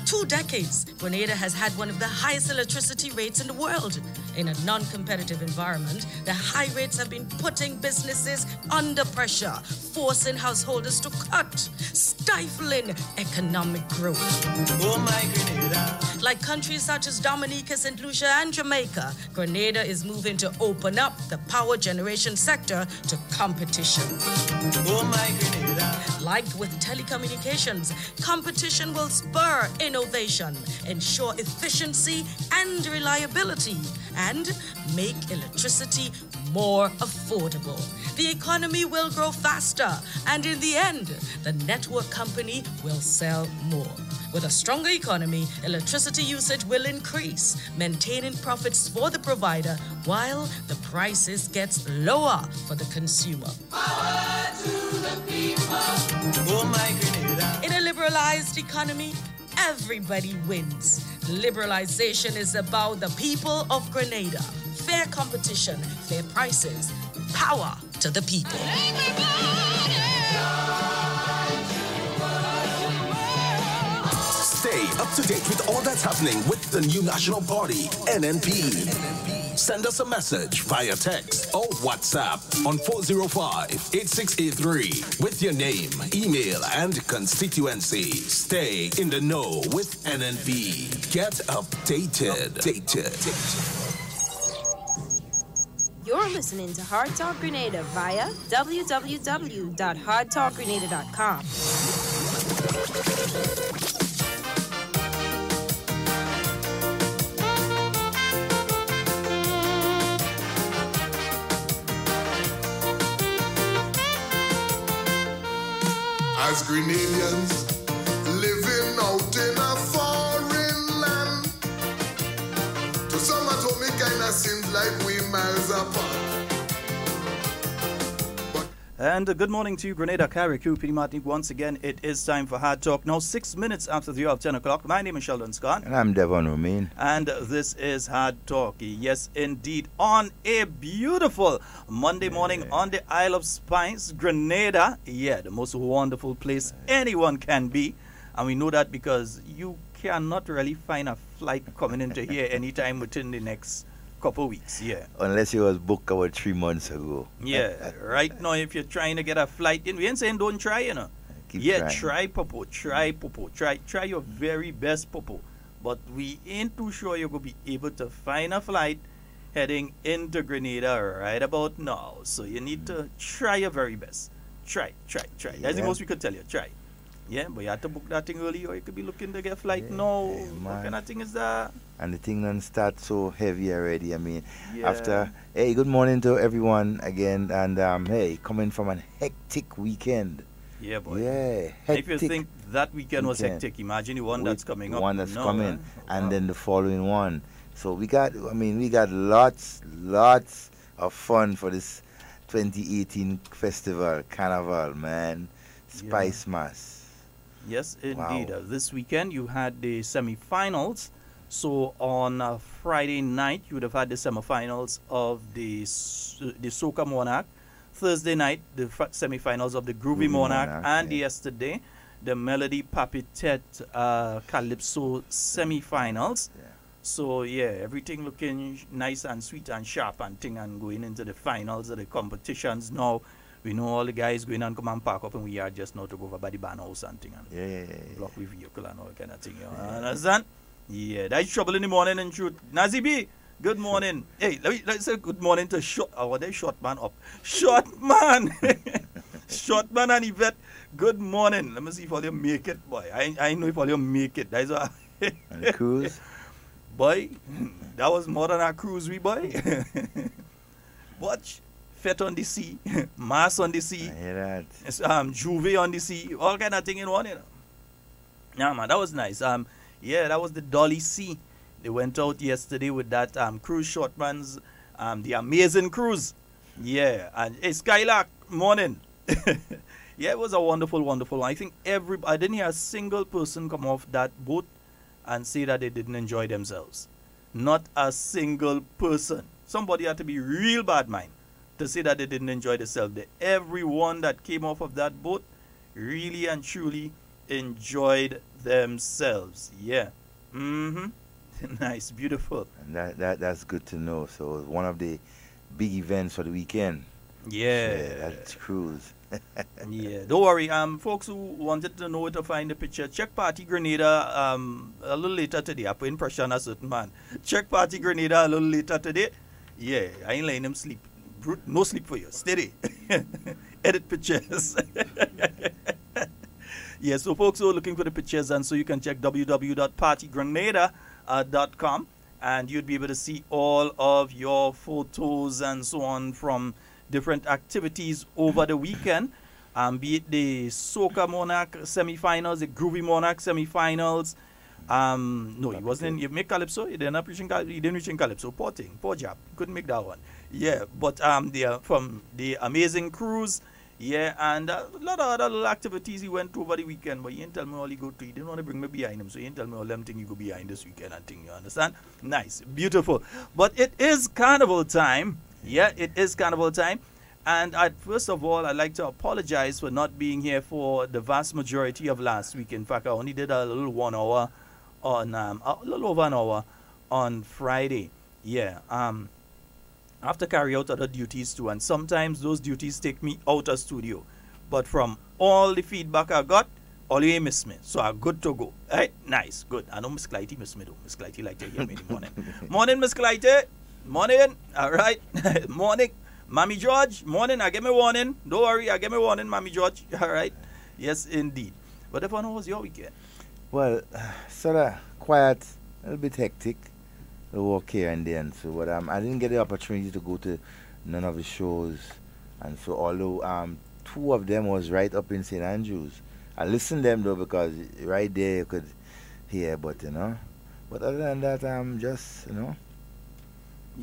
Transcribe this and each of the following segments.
2 decades, Grenada has had one of the highest electricity rates in the world. In a non-competitive environment, the high rates have been putting businesses under pressure, forcing householders to cut, stifling economic growth. Oh my Grenada. Like countries such as Dominica, St. Lucia, and Jamaica, Grenada is moving to open up the power generation sector to competition. Oh my Grenada. Like with telecommunications, competition will spur innovation, ensure efficiency and reliability, and make electricity more affordable. The economy will grow faster, and in the end, the network company will sell more. With a stronger economy, electricity usage will increase, maintaining profits for the provider while the prices gets lower for the consumer. Power to the people. Oh my Grenada. In a liberalized economy, everybody wins. Liberalization is about the people of Grenada. Fair competition, fair prices, power to the people. Stay up to date with all that's happening with the new National Party, NNP. Send us a message via text or WhatsApp on 405-8683 with your name, email, and constituency. Stay in the know with NNP. Get updated. You're listening to Hard Talk Grenada via www.hardtalkgrenada.com. As Grenadians living out in a foreign land, to some at home it kinda seems like we miles apart. And good morning to you, Grenada, Carriacou, P. Martin. Once again, it is time for Hard Talk. Now, 6 minutes after the hour of 10 o'clock. My name is Sheldon Scott. And I'm Devon Romain. And this is Hard Talk. Yes, indeed. On a beautiful Monday morning on the Isle of Spice, Grenada. Yeah, the most wonderful place anyone can be. And we know that because you cannot really find a flight coming into here anytime within the next couple weeks. Yeah. Unless it was booked about 3 months ago. Yeah. Right now, if you're trying to get a flight in, we ain't saying don't try, you know. Try Popo. Try your very best Popo. But we ain't too sure you're going to be able to find a flight heading into Grenada right about now. So you need to try your very best. Try. That's the most we could tell you. Try. Yeah, but you have to book that thing early or you could be looking to get a flight now. What kind of thing is that? And the thing don't start so heavy already. I mean, after, hey, good morning to everyone again. And, hey, coming from a hectic weekend. Yeah, boy. Yeah, hectic. If you think that weekend was hectic, imagine the one that's coming up. One that's coming, and then the following one. So we got lots of fun for this 2018 festival, Carnival, man. Spice Mass. Yes, indeed. Wow. This weekend you had the semi-finals. So on Friday night you would have had the semi-finals of the Soca Monarch. Thursday night the semi-finals of the Groovy Monarch, and yesterday the Melody Papitet Calypso semi-finals. Yeah. So yeah, everything looking nice and sweet and sharp and thing, and going into the finals of the competitions now. We know all the guys going and come and park up and we are just now to go over by the band house and thing and block with vehicle and all kind of thing. You understand? Yeah, that's trouble in the morning and shoot. Nazi B, good morning. Hey, let's say good morning to Short. Oh, there's Short Man up. Short Man. Short Man and Yvette, good morning. Let me see if all you make it, boy. I know if all you make it. That's why. And cruise? Boy, that was more than a cruise, we boy. Watch. Fet on the sea, Mass on the sea, Juve on the sea, all kind of thing in one, you know. Yeah, man, that was nice. Yeah, that was the Dolly Sea. They went out yesterday with that cruise Shortman's, the amazing cruise. Yeah, and hey, Skylark, morning. Yeah, it was a wonderful one. I think I didn't hear a single person come off that boat and say that they didn't enjoy themselves. Not a single person. Somebody had to be real bad mind to say that they didn't enjoy themselves. Everyone that came off of that boat really and truly enjoyed themselves. Yeah. Nice, beautiful. And that's good to know. So one of the big events for the weekend. Yeah. That's cruise. Yeah, don't worry. Folks who wanted to know where to find the picture, check Party Grenada a little later today. I put impression a certain man. Check Party Grenada a little later today. Yeah, I ain't letting him sleep. No sleep for you. Steady. Edit pictures. Yeah, so folks who are looking for the pictures, and so you can check www.partygrenada.com and you'd be able to see all of your photos and so on from different activities over the weekend, be it the Soca Monarch semi-finals, the Groovy Monarch semi-finals. No, he wasn't. You make Calypso. He didn't reach in Calypso. Poor thing, poor job. Couldn't make that one. Yeah, but from the Amazing Cruise. Yeah, and a lot of other little activities he went to over the weekend, but he didn't tell me all he go to. He didn't want to bring me behind him, so he didn't tell me all them things he go behind this weekend and thing, you understand? Nice, beautiful. But it is carnival time. Yeah, it is carnival time. And first of all, I'd like to apologize for not being here for the vast majority of last week. In fact, I only did a little 1 hour on, a little over an hour on Friday. Yeah, I have to carry out other duties too, and sometimes those duties take me out of studio. But from all the feedback I got, all you miss me, so I'm good to go. Right? Nice, good. I know Miss Clytie miss me though. Miss Clytie like to hear me in the morning. Morning, Miss Clytie. Morning. All right. Morning. Mommy George. Morning. I get me warning. Don't worry. I get me warning, Mommy George. All right. Yes, indeed. But how was your weekend? Well, sort of quiet, a little bit hectic. The work here and there, and so but I didn't get the opportunity to go to none of the shows, and so although 2 of them was right up in St. Andrews, I listened them though because right there you could hear, but but other than that I'm just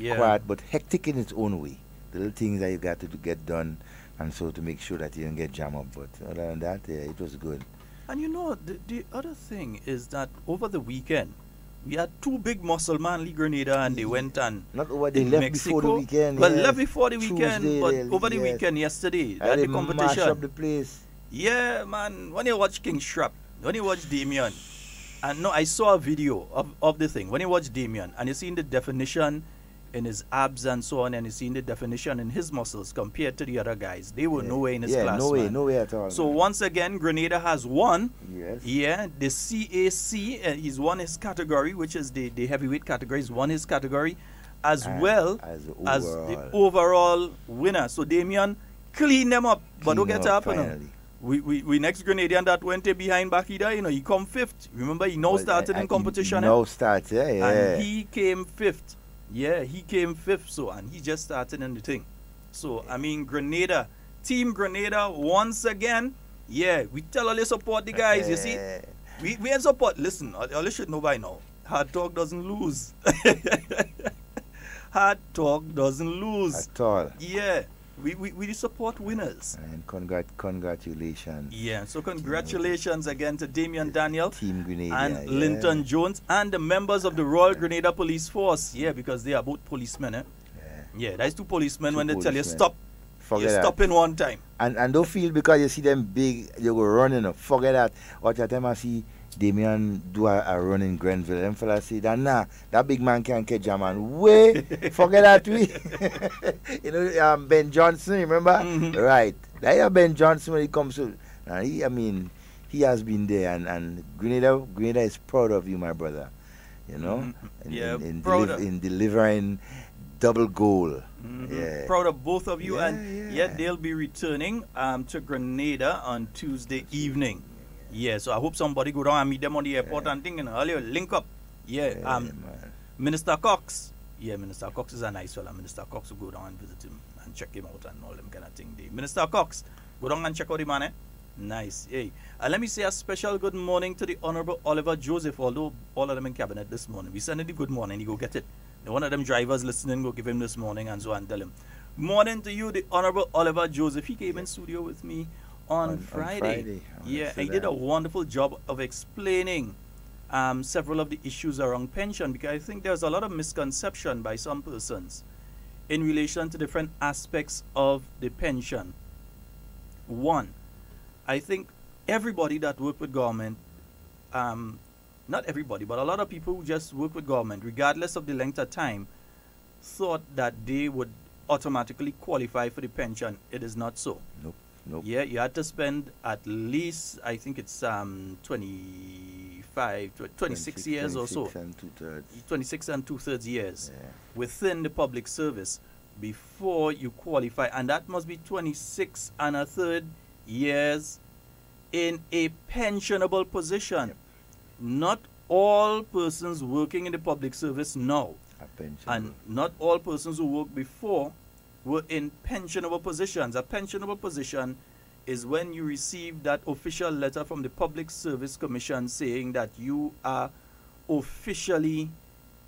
quiet but hectic in its own way. The little things that you got to get done, and so to make sure that you don't get jammed up. But other than that, it was good. And the other thing is that over the weekend we had 2 big Muscle-Man League Grenada, and they went and not over. They left Mexico. Before the weekend. Well, yes. left before the weekend, Tuesday, but over the weekend yesterday, they had the competition. Mash up the place. Yeah, man. When you watch King Shrap, when you watch Damien, and no, I saw a video of the thing. When you watch Damien, and you see the definition in his abs and so on, and you see the definition in his muscles compared to the other guys, they were nowhere in his class. No way at all. So once again, Grenada has won. Yes. Yeah, the CAC, he's won his category, which is the heavyweight category. He's won his category as well as the overall winner. So Damien clean them up, but don't get up. We next Grenadian that went behind Bakida, he come 5th. Remember, he now started in competition. He now starts, yeah. And he came 5th. Yeah, he came 5th, so, and he just started in the thing. So, I mean, Grenada, Team Grenada, once again, yeah, we tell all you support the guys, you see. We ain't support, listen, all you should know by now, hard talk doesn't lose. Hard talk doesn't lose. At all. Yeah, we support winners. And congratulations. Yeah, so congratulations again to Damian Daniel, Team Grenada, and Linton Jones, and the members of the Royal Grenada Police Force. Yeah, because they are both policemen. Yeah, that's 2 policemen. When they tell you stop, you stop in one time. And don't feel because you see them big, you go running up. Forget that. Watch the time I see Damien do a run in Grenville. Them fellas say that that big man can't catch a man. Way, forget that we. Ben Johnson, remember? Mm-hmm. Right. That Ben Johnson when he comes to, he has been there, and Grenada is proud of you, my brother. Mm-hmm. In delivering double goal. Mm-hmm. Yeah. Proud of both of you, and they'll be returning to Grenada on Tuesday evening. Yeah, so I hope somebody go down and meet them on the airport and think, earlier link up. Minister Cox. Yeah, Minister Cox is a nice fella. Minister Cox will go down and visit him and check him out and all them kind of thing. Minister Cox, go down and check out the man, Nice. Hey. Let me say a special good morning to the Honorable Oliver Joseph, although all of them in cabinet this morning. We send him the good morning, he go get it. One of them drivers listening, go give him this morning and so on, tell him. Morning to you, the Honorable Oliver Joseph. He came in studio with me on Friday. Yeah, he did a wonderful job of explaining several of the issues around pension, because I think there's a lot of misconception by some persons in relation to different aspects of the pension. One, I think everybody that work with government, not everybody, but a lot of people who just work with government, regardless of the length of time, thought that they would automatically qualify for the pension. It is not so. Nope. Nope. Yeah, you had to spend at least, I think it's 26 years or so. 26 and 2/3. 26 and 2/3 years Yeah. within the public service before you qualify. And that must be 26 and a third years in a pensionable position. Yep. Not all persons working in the public service now, A pension. and not all persons who worked before were in pensionable positions. A pensionable position is when you receive that official letter from the Public Service Commission saying that you are officially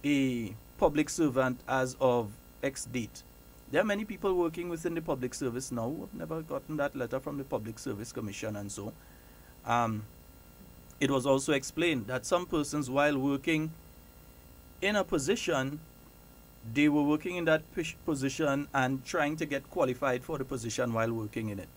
a public servant as of X date. There are many people working within the public service now who have never gotten that letter from the Public Service Commission, and so it was also explained that some persons, while working in a position, they were working in that position and trying to get qualified for the position while working in it.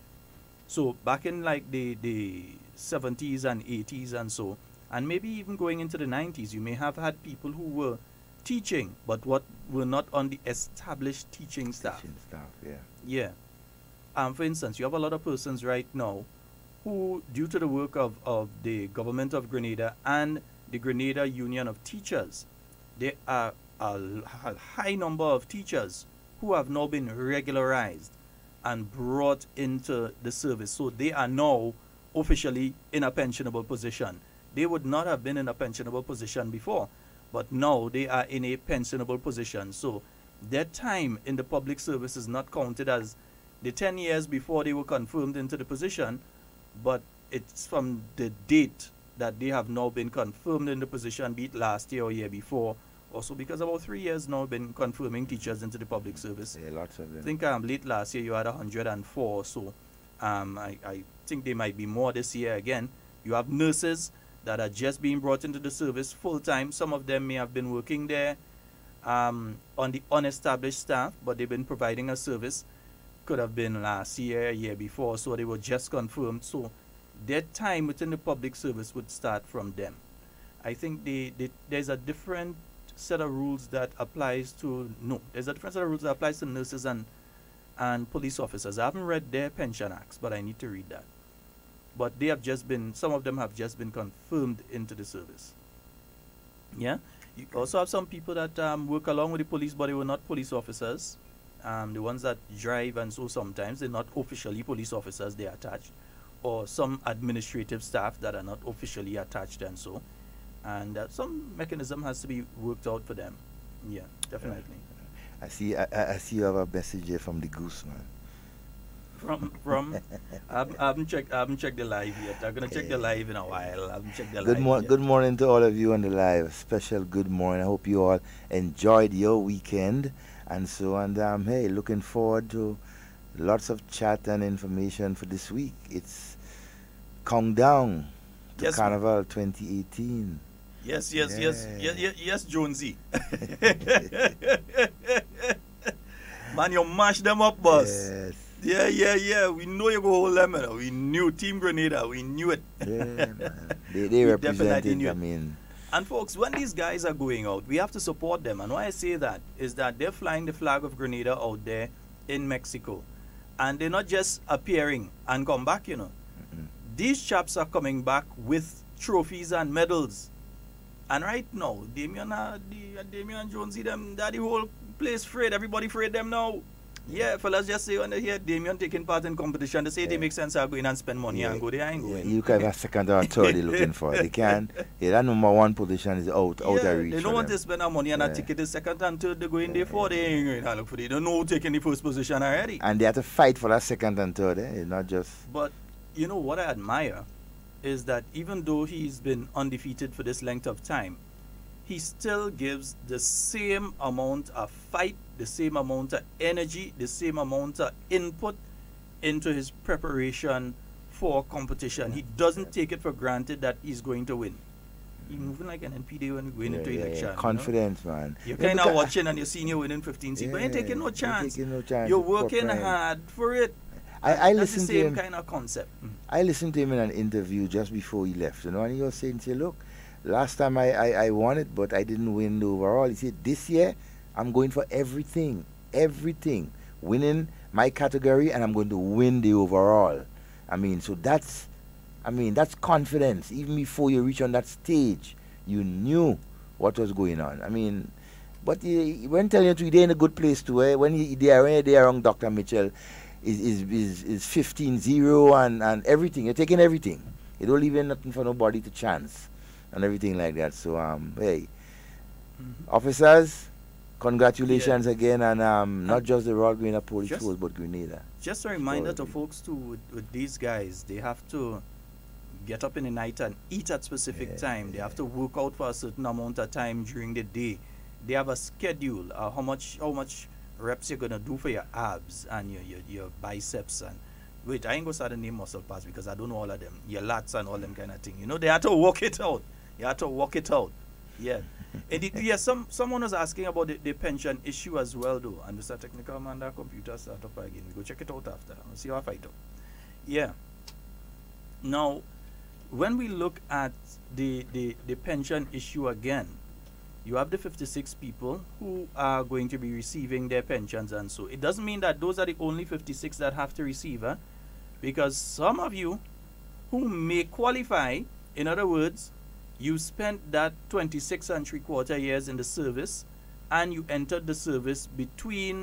So back in like the 70s and 80s and so, and maybe even going into the 90s, you may have had people who were teaching, but what were not on the established teaching staff. Teaching staff, yeah. Yeah. For instance, you have a lot of persons right now who, due to the work of the government of Grenada and the Grenada Union of Teachers, there are a high number of teachers who have now been regularized and brought into the service. So they are now officially in a pensionable position. They would not have been in a pensionable position before, but now they are in a pensionable position. So their time in the public service is not counted as the 10 years before they were confirmed into the position, but it's from the date that they have now been confirmed in the position, be it last year or year before. Also, because about 3 years now been confirming teachers into the public service. Yeah, lots of them. I think late last year you had 104, so I think there might be more this year again. You have nurses that are just being brought into the service full time. Some of them may have been working there on the unestablished staff, but they've been providing a service. Could have been last year, year before, so they were just confirmed. So their time within the public service would start from them. I think there's a different set of rules that applies to there's a different set of rules that applies to nurses and police officers. I haven't read their pension acts, but I need to read that. But they have just been, some of them have just been confirmed into the service. Yeah. You also have some people that work along with the police, but they were not police officers. The ones that drive and so, sometimes they're not officially police officers, they're attached, or some administrative staff that are not officially attached and so. And some mechanism has to be worked out for them. Yeah, definitely. I see you have a message here from the goose, man. From I haven't checked the live yet. I'm gonna check the live in a while. I haven't checked the live yet. Good morning to all of you on the live. Special good morning. I hope you all enjoyed your weekend and so. And hey, looking forward to lots of chat and information for this week. It's countdown to Yes, Carnival 2018. Yes, Jonesy. Man, you mash them up, boss. Yes. Yeah. We know you go hold them. We knew Team Grenada. We knew it. Yeah, man. They represent it, I mean. And folks, when these guys are going out, we have to support them. And why I say that is that they're flying the flag of Grenada out there in Mexico. And they're not just appearing and come back, you know. These chaps are coming back with trophies and medals. And right now, Damien Jonesy, them, that the whole place afraid. Everybody afraid them now. Yeah, fellas just say when they hear Damien taking part in competition, they say they make sense of going and spend money and go there and going. You can have a second or third they're looking for. They can. Yeah, that number one position is out of reach. They don't want to spend their money and a ticket the second and third they go in there for. They ain't going to look for. They don't know who taking the first position already. And they have to fight for that second and third, It's not just. But you know what I admire is that even though he's been undefeated for this length of time, he still gives the same amount of fight, the same amount of energy, the same amount of input into his preparation for competition. He doesn't take it for granted that he's going to win. He's moving like an NPD when going into election. Confidence, you know? Man. You're kind of watching and you're seeing you winning 15 seats, but you ain't taking no chance. You're working hard for it. I That's the listened to same him. kind of concept. I listened to him in an interview just before he left, you know, and he was saying, say, look, last time I won it, but I didn't win the overall. He said, this year, I'm going for everything, winning my category, and I'm going to win the overall. So that's confidence. Even before you reach on that stage, you knew what was going on. But when telling you to, they're in a good place too. When they are around Dr. Mitchell, is 15-0 and everything. You're taking everything. You don't leave nothing for nobody to chance and everything like that. So hey, officers, congratulations again, and not just the Royal Grenada Police Force, but Grenada. Just a reminder to folks too, with these guys, they have to get up in the night and eat at specific time. They have to work out for a certain amount of time during the day. They have a schedule, how much reps you're gonna do for your abs and your biceps, and wait, I ain't gonna start to name muscle parts because I don't know all of them. Your lats and all them kind of thing. They have to work it out. You have to work it out. Yeah. Someone was asking about the pension issue as well though. And Mr. Technical Man, that computer start up again. We go check it out after. We'll see how I fight out. Yeah. Now, when we look at the pension issue again, you have the 56 people who are going to be receiving their pensions, and so it doesn't mean that those are the only 56 that have to receive, because some of you who may qualify, in other words, you spent that 26 and 3/4 years in the service, and you entered the service between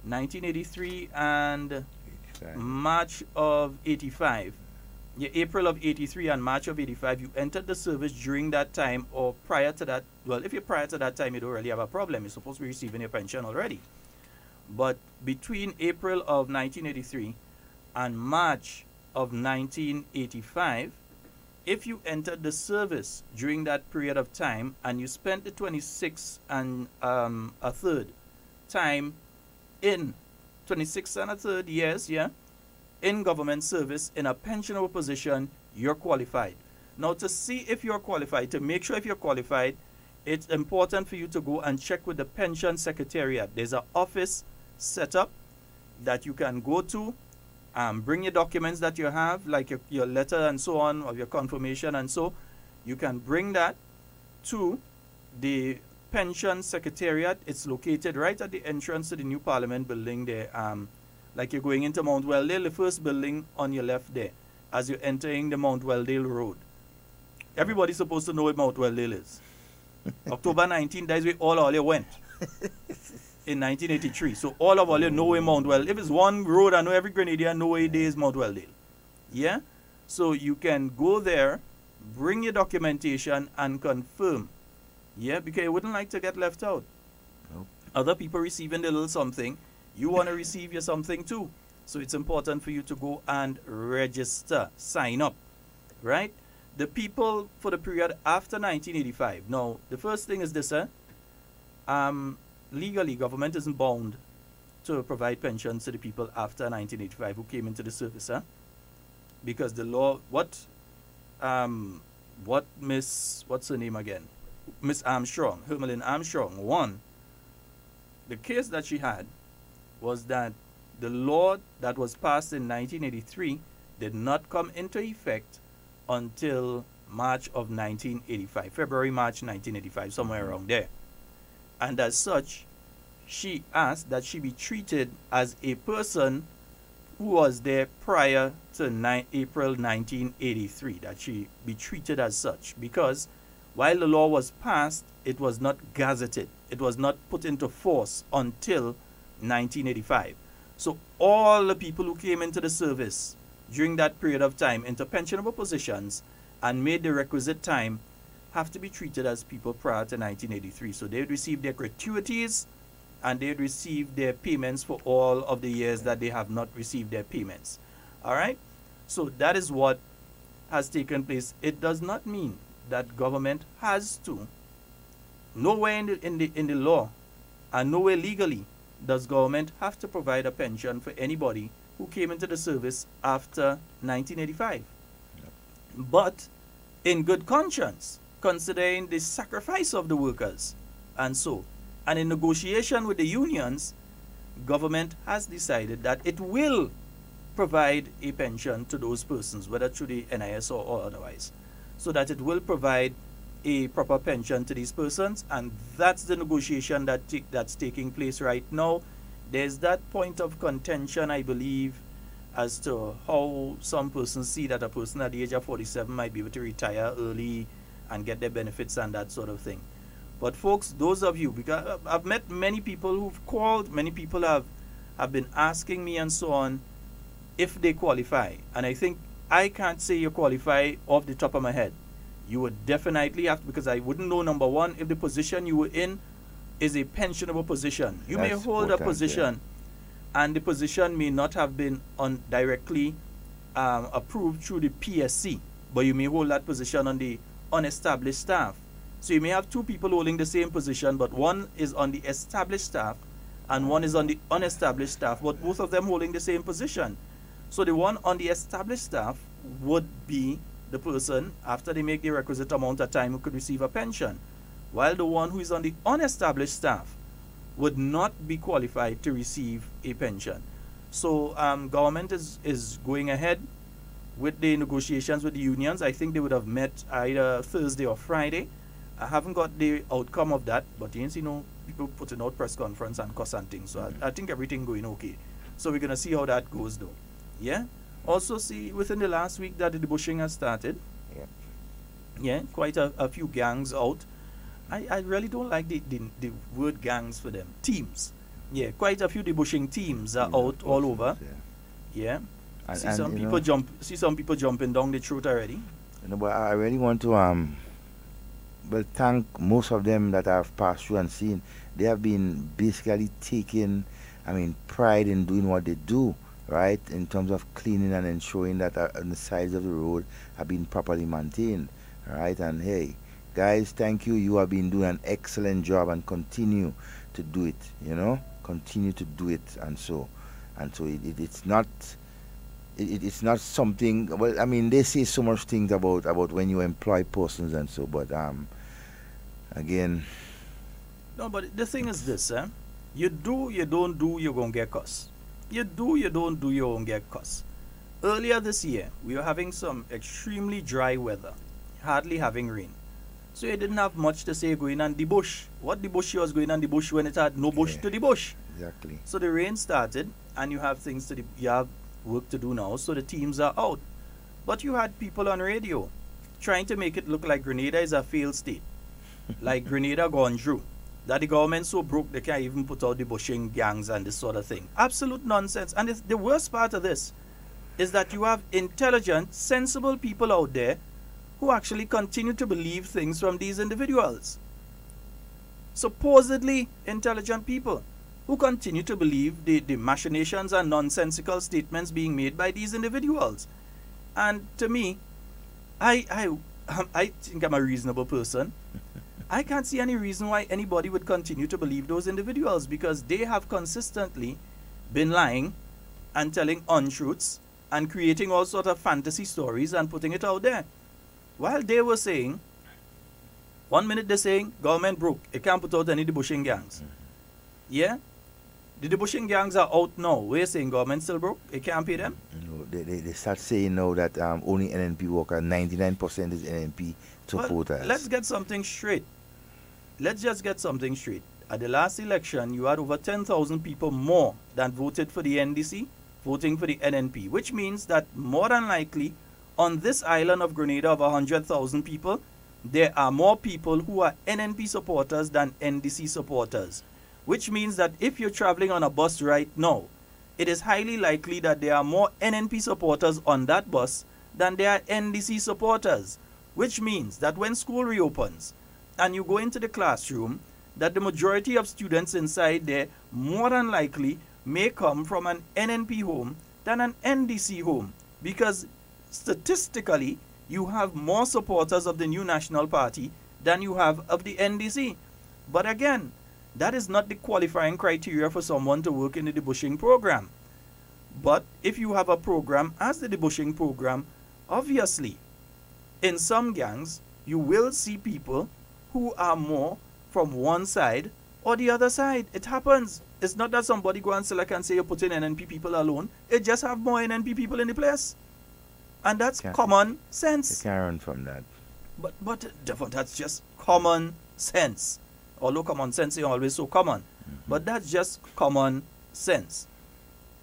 1983 and March of 85. April of 83 and March of 85, you entered the service during that time or prior to that. Well, if you're prior to that time, you don't really have a problem. You're supposed to be receiving your pension already. But between April of 1983 and March of 1985, if you entered the service during that period of time and you spent the 26 and a third time in 26 and a third years, in government service in a pensionable position, you're qualified. Now, to see if you're qualified, to make sure if you're qualified, it's important for you to go and check with the pension secretariat. There's an office set up that you can go to, bring your documents that you have, like your letter and so on, or your confirmation, and so you can bring that to the pension secretariat. It's located right at the entrance to the new Parliament building there. Like you're going into Mount Welldale, the first building on your left there, as you're entering the Mount Welldale Road. Everybody's supposed to know what Mount Welldale is. October 19, that's where all you went in 1983. So all of you know where Mount Welldale. If it's one road, I know every Grenadian know where it is, Mount Welldale. Yeah? So you can go there, bring your documentation, and confirm. Yeah? Because you wouldn't like to get left out. Nope. Other people receiving a little something. You want to receive your something too. So it's important for you to go and register, sign up, right? The people for the period after 1985. Now, the first thing is this, legally, government isn't bound to provide pensions to the people after 1985 who came into the service, because the law, what's her name again? Miss Armstrong, Hermelin Armstrong, won. The case that she had was that the law that was passed in 1983 did not come into effect until March of 1985, February, March 1985, somewhere around there. And as such, she asked that she be treated as a person who was there prior to April 1983, that she be treated as such, because while the law was passed, it was not gazetted. It was not put into force until 1985. So all the people who came into the service during that period of time into pensionable positions and made the requisite time have to be treated as people prior to 1983. So they'd receive their gratuities and they'd receive their payments for all of the years that they have not received their payments. All right? So that is what has taken place. It does not mean that government has to. Nowhere in the law and nowhere legally does government have to provide a pension for anybody who came into the service after 1985. But in good conscience, considering the sacrifice of the workers and in negotiation with the unions, government has decided that it will provide a pension to those persons, whether through the NIS or otherwise, so that it will provide a proper pension to these persons, and that's the negotiation that's taking place right now. There's that point of contention, I believe, as to how some persons see that a person at the age of 47 might be able to retire early and get their benefits and that sort of thing. But folks, those of you, because I've met many people who've called, many people have been asking me and so on if they qualify. And I think I can't say you qualify off the top of my head. You would definitely have to, because I wouldn't know, number one, if the position you were in is a pensionable position. You may hold a position, and the position may not have been directly approved through the PSC, but you may hold that position on the unestablished staff. So you may have two people holding the same position, but one is on the established staff and one is on the unestablished staff, but both of them holding the same position. So the one on the established staff would be the person, after they make the requisite amount of time, who could receive a pension, while the one who is on the unestablished staff would not be qualified to receive a pension. So government is going ahead with the negotiations with the unions. I think they would have met either Thursday or Friday. I haven't got the outcome of that, but you know, people putting out press conference and cuss and things. So I think everything going okay. So we're going to see how that goes though. Yeah. Also see within the last week that the debushing has started. Yeah. Yeah, quite a few gangs out. I really don't like the word gangs for them. Teams. Yeah, quite a few debushing teams are out all over. Yeah. See some people jumping down the throat already. You know, but I really want to thank most of them that I've passed through and seen. They have been basically taking, pride in doing what they do, right? In terms of cleaning and ensuring that on the sides of the road are being properly maintained, right? And hey, guys, thank you. You have been doing an excellent job and continue to do it. You know, continue to do it, and so it's not. It's not something. Well, they say so much things about when you employ persons and so, but again. No, but the thing is this, you do, you don't do, you're gonna get cussed. You do, you don't do, you're gonna get cussed. Earlier this year, we were having some extremely dry weather, hardly having rain. So you didn't have much to say going on the bush. What the bush was going on the bush when it had no bush to the bush. Exactly. So the rain started, and you have things you have work to do now, so the teams are out. But you had people on radio trying to make it look like Grenada is a failed state. Like Grenada gone through. That the government so broke they can't even put out the bushing gangs and this sort of thing. Absolute nonsense. And the worst part of this is that you have intelligent, sensible people out there who actually continue to believe things from these individuals. Supposedly intelligent people who continue to believe the machinations and nonsensical statements being made by these individuals. And to me, I think I'm a reasonable person. I can't see any reason why anybody would continue to believe those individuals, because they have consistently been lying and telling untruths and creating all sorts of fantasy stories and putting it out there. While they were saying, 1 minute they're saying, government broke, it can't put out any debushing gangs. Yeah? The debushing gangs are out now. We're saying government still broke, it can't pay them? No, they start saying now that only NNP workers, 99% is NNP supporters. Well, let's get something straight. Let's just get something straight. At the last election, you had over 10,000 people more than voted for the NDC, voting for the NNP, which means that more than likely, on this island of Grenada of 100,000 people, there are more people who are NNP supporters than NDC supporters. Which means that if you're traveling on a bus right now, it is highly likely that there are more NNP supporters on that bus than there are NDC supporters. Which means that when school reopens and you go into the classroom, that the majority of students inside there more than likely may come from an NNP home than an NDC home, because statistically you have more supporters of the new National Party than you have of the NDC. But again, that is not the qualifying criteria for someone to work in the debushing program. But if you have a program as the debushing program, obviously, in some gangs, you will see people who are more from one side or the other side. It happens. It's not that somebody go and select and say you're putting NNP people alone. It just have more NNP people in the place. And that's common sense. You can't run from that. But Devon, that's just common sense. Although common sense is always so common. But that's just common sense.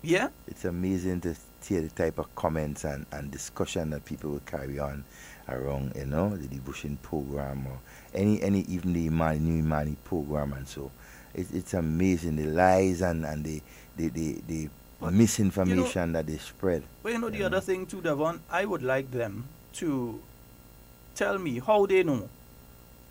Yeah? It's amazing to hear the type of comments and discussion that people will carry on around, the debushing program or any even the new Imani program, and so it's amazing the lies and the misinformation that they spread. But the other thing too, Devon, I would like them to tell me how they know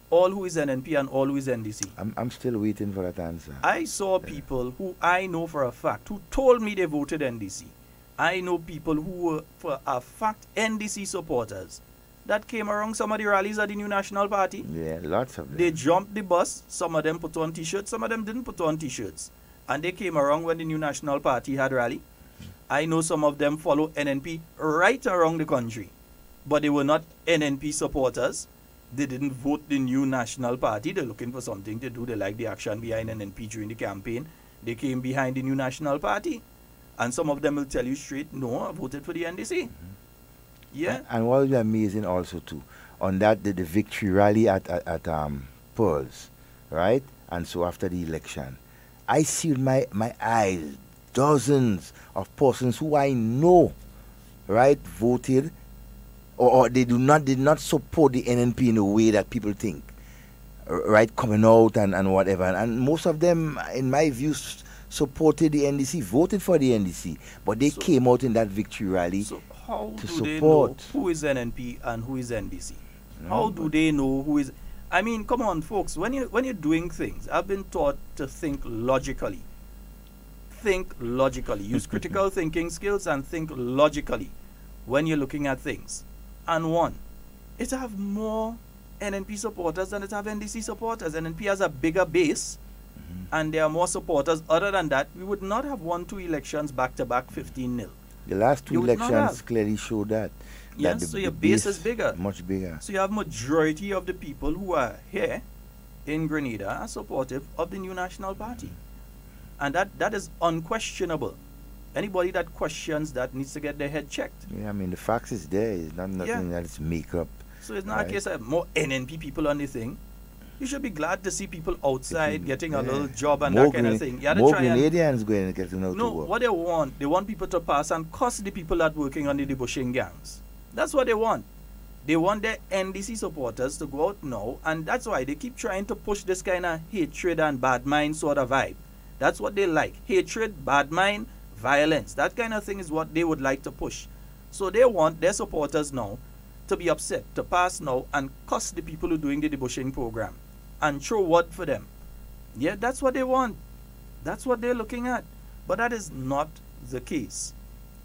all who is NNP and all who is NDC. I'm still waiting for that answer. I saw people who I know for a fact who told me they voted NDC. I know people who were for a fact NDC supporters that came around some of the rallies at the New National Party. Yeah, lots of them. They jumped the bus. Some of them put on T-shirts. Some of them didn't put on T-shirts. And they came around when the New National Party had rally. I know some of them follow NNP right around the country. But they were not NNP supporters. They didn't vote the New National Party. They're looking for something to do. They like the action behind NNP during the campaign. They came behind the New National Party. And some of them will tell you straight, no, I voted for the NDC. Yeah. And what was amazing also too, on that the victory rally at Pearls, right? And so after the election, I see with my eyes dozens of persons who I know, right, voted or they did not support the NNP in the way that people think, right, coming out and whatever. And most of them, in my view, supported the NDC, voted for the NDC, but they came out in that victory rally so how to do support. They know who is NNP and who is NDC? How do they know who is... I mean, come on, folks, when you're doing things, I've been taught to think logically. Think logically. Use critical thinking skills and think logically when you're looking at things. And one, it have more NNP supporters than it have NDC supporters. NNP has a bigger base, and there are more supporters. Other than that, we would not have won 2 elections back-to-back 15-0. The last 2 elections clearly show that. Yes, so your base is bigger. Much bigger. So you have majority of the people who are here in Grenada are supportive of the New National Party. And that is unquestionable. Anybody that questions that needs to get their head checked. Yeah, I mean, the facts is there. It's not nothing that is make up. So it's not a case of more NNP people on the thing. You should be glad to see people outside getting a little job and that kind of thing. More Grenadians going to get to know. No, what they want people to pass and cost the people that working on the debushing gangs. That's what they want. They want their NDC supporters to go out now, and that's why they keep trying to push this kind of hatred and bad mind sort of vibe. That's what they like. Hatred, bad mind, violence. That kind of thing is what they would like to push. So they want their supporters now to be upset, to pass now and cuss the people who are doing the debushing program and throw word for them. Yeah, that's what they want. That's what they're looking at. But that is not the case.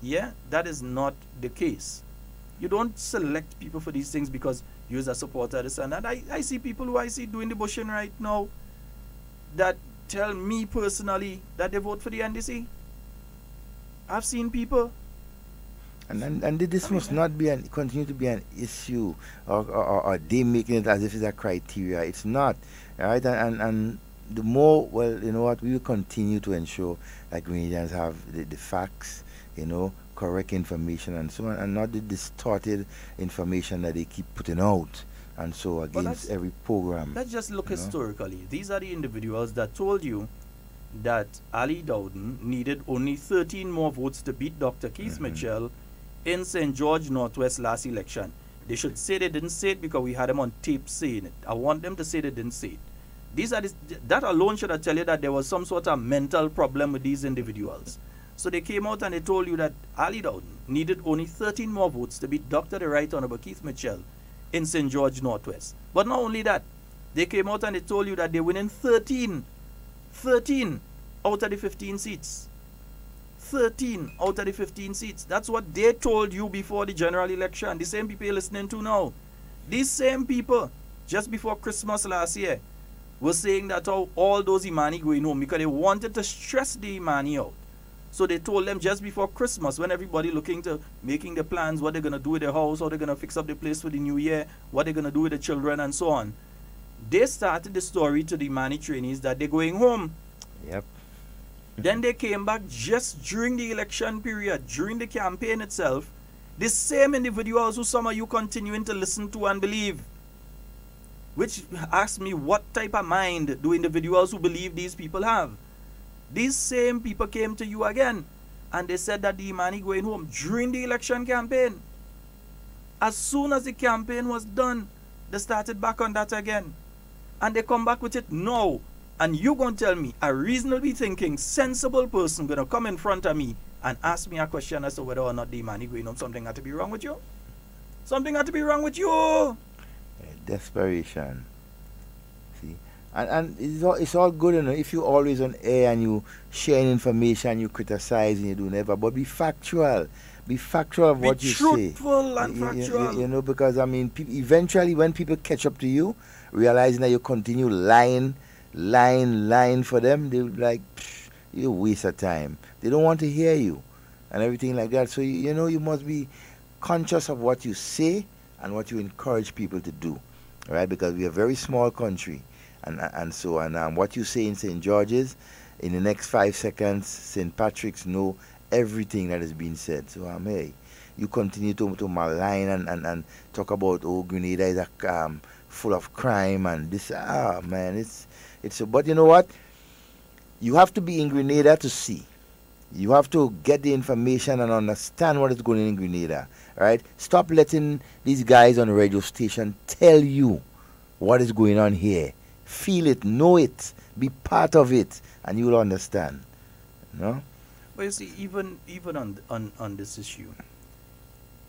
Yeah, that is not the case. You don't select people for these things because you're a supporter of this and that. I see people who I see doing the bushing right now that tell me personally that they vote for the NDC. I've seen people. And this must not be continue to be an issue or they making it as if it's a criteria. It's not. Right? And the more, well, you know what, we will continue to ensure that Grenadians have the facts, correct information and so on, and not the distorted information that they keep putting out. And so against every program. Let's just look historically. These are the individuals that told you that Ali Dowden needed only 13 more votes to beat Dr. Keith Mitchell in St. George Northwest last election. They should say they didn't say it because we had them on tape saying it. I want them to say they didn't say it. That alone should have tell you that there was some sort of mental problem with these individuals. So they came out and they told you that Ali Dowden needed only 13 more votes to beat Dr. the Right Honorable Keith Mitchell in St. George Northwest. But not only that, they came out and they told you that they're winning 13 out of the 15 seats. 13 out of the 15 seats. That's what they told you before the general election. The same people you're listening to now. These same people, just before Christmas last year, were saying that all those Imani going home because they wanted to stress the Imani out. So they told them just before Christmas, when everybody looking to making the plans, what they're going to do with their house, how they're going to fix up the place for the new year, what they're going to do with the children and so on. They started the story to the Imani trainees that they're going home. Yep. Then they came back just during the election period, during the campaign itself. The same individuals who some of you continuing to listen to and believe. Which asks me, what type of mind do individuals who believe these people have? These same people came to you again, and they said that the money going home during the election campaign. As soon as the campaign was done, they started back on that again. And they come back with it now. And you going to tell me, a reasonably thinking, sensible person going to come in front of me and ask me a question as to whether or not the money going home, something had to be wrong with you? Something had to be wrong with you. Desperation. See? And it's all good, you know, if you always on air and you sharing information, you criticize and you do never, but be factual. Be factual of what you say. Be truthful and factual. You know, because I mean, eventually when people catch up to you, realizing that you continue lying for them, they're like, you waste of time. They don't want to hear you and everything like that. So, you know, you must be conscious of what you say and what you encourage people to do, right? Because we are a very small country. And what you say in St. George's, in the next 5 seconds, St. Patrick's know everything that is being said. So, hey, you continue to malign and talk about, oh, Grenada is full of crime and this, man, but you know what? You have to be in Grenada to see. You have to get the information and understand what is going on in Grenada, right? Stop letting these guys on the radio station tell you what is going on here. Feel it, know it, be part of it, and you will understand. You know? Well, you see, even on this issue,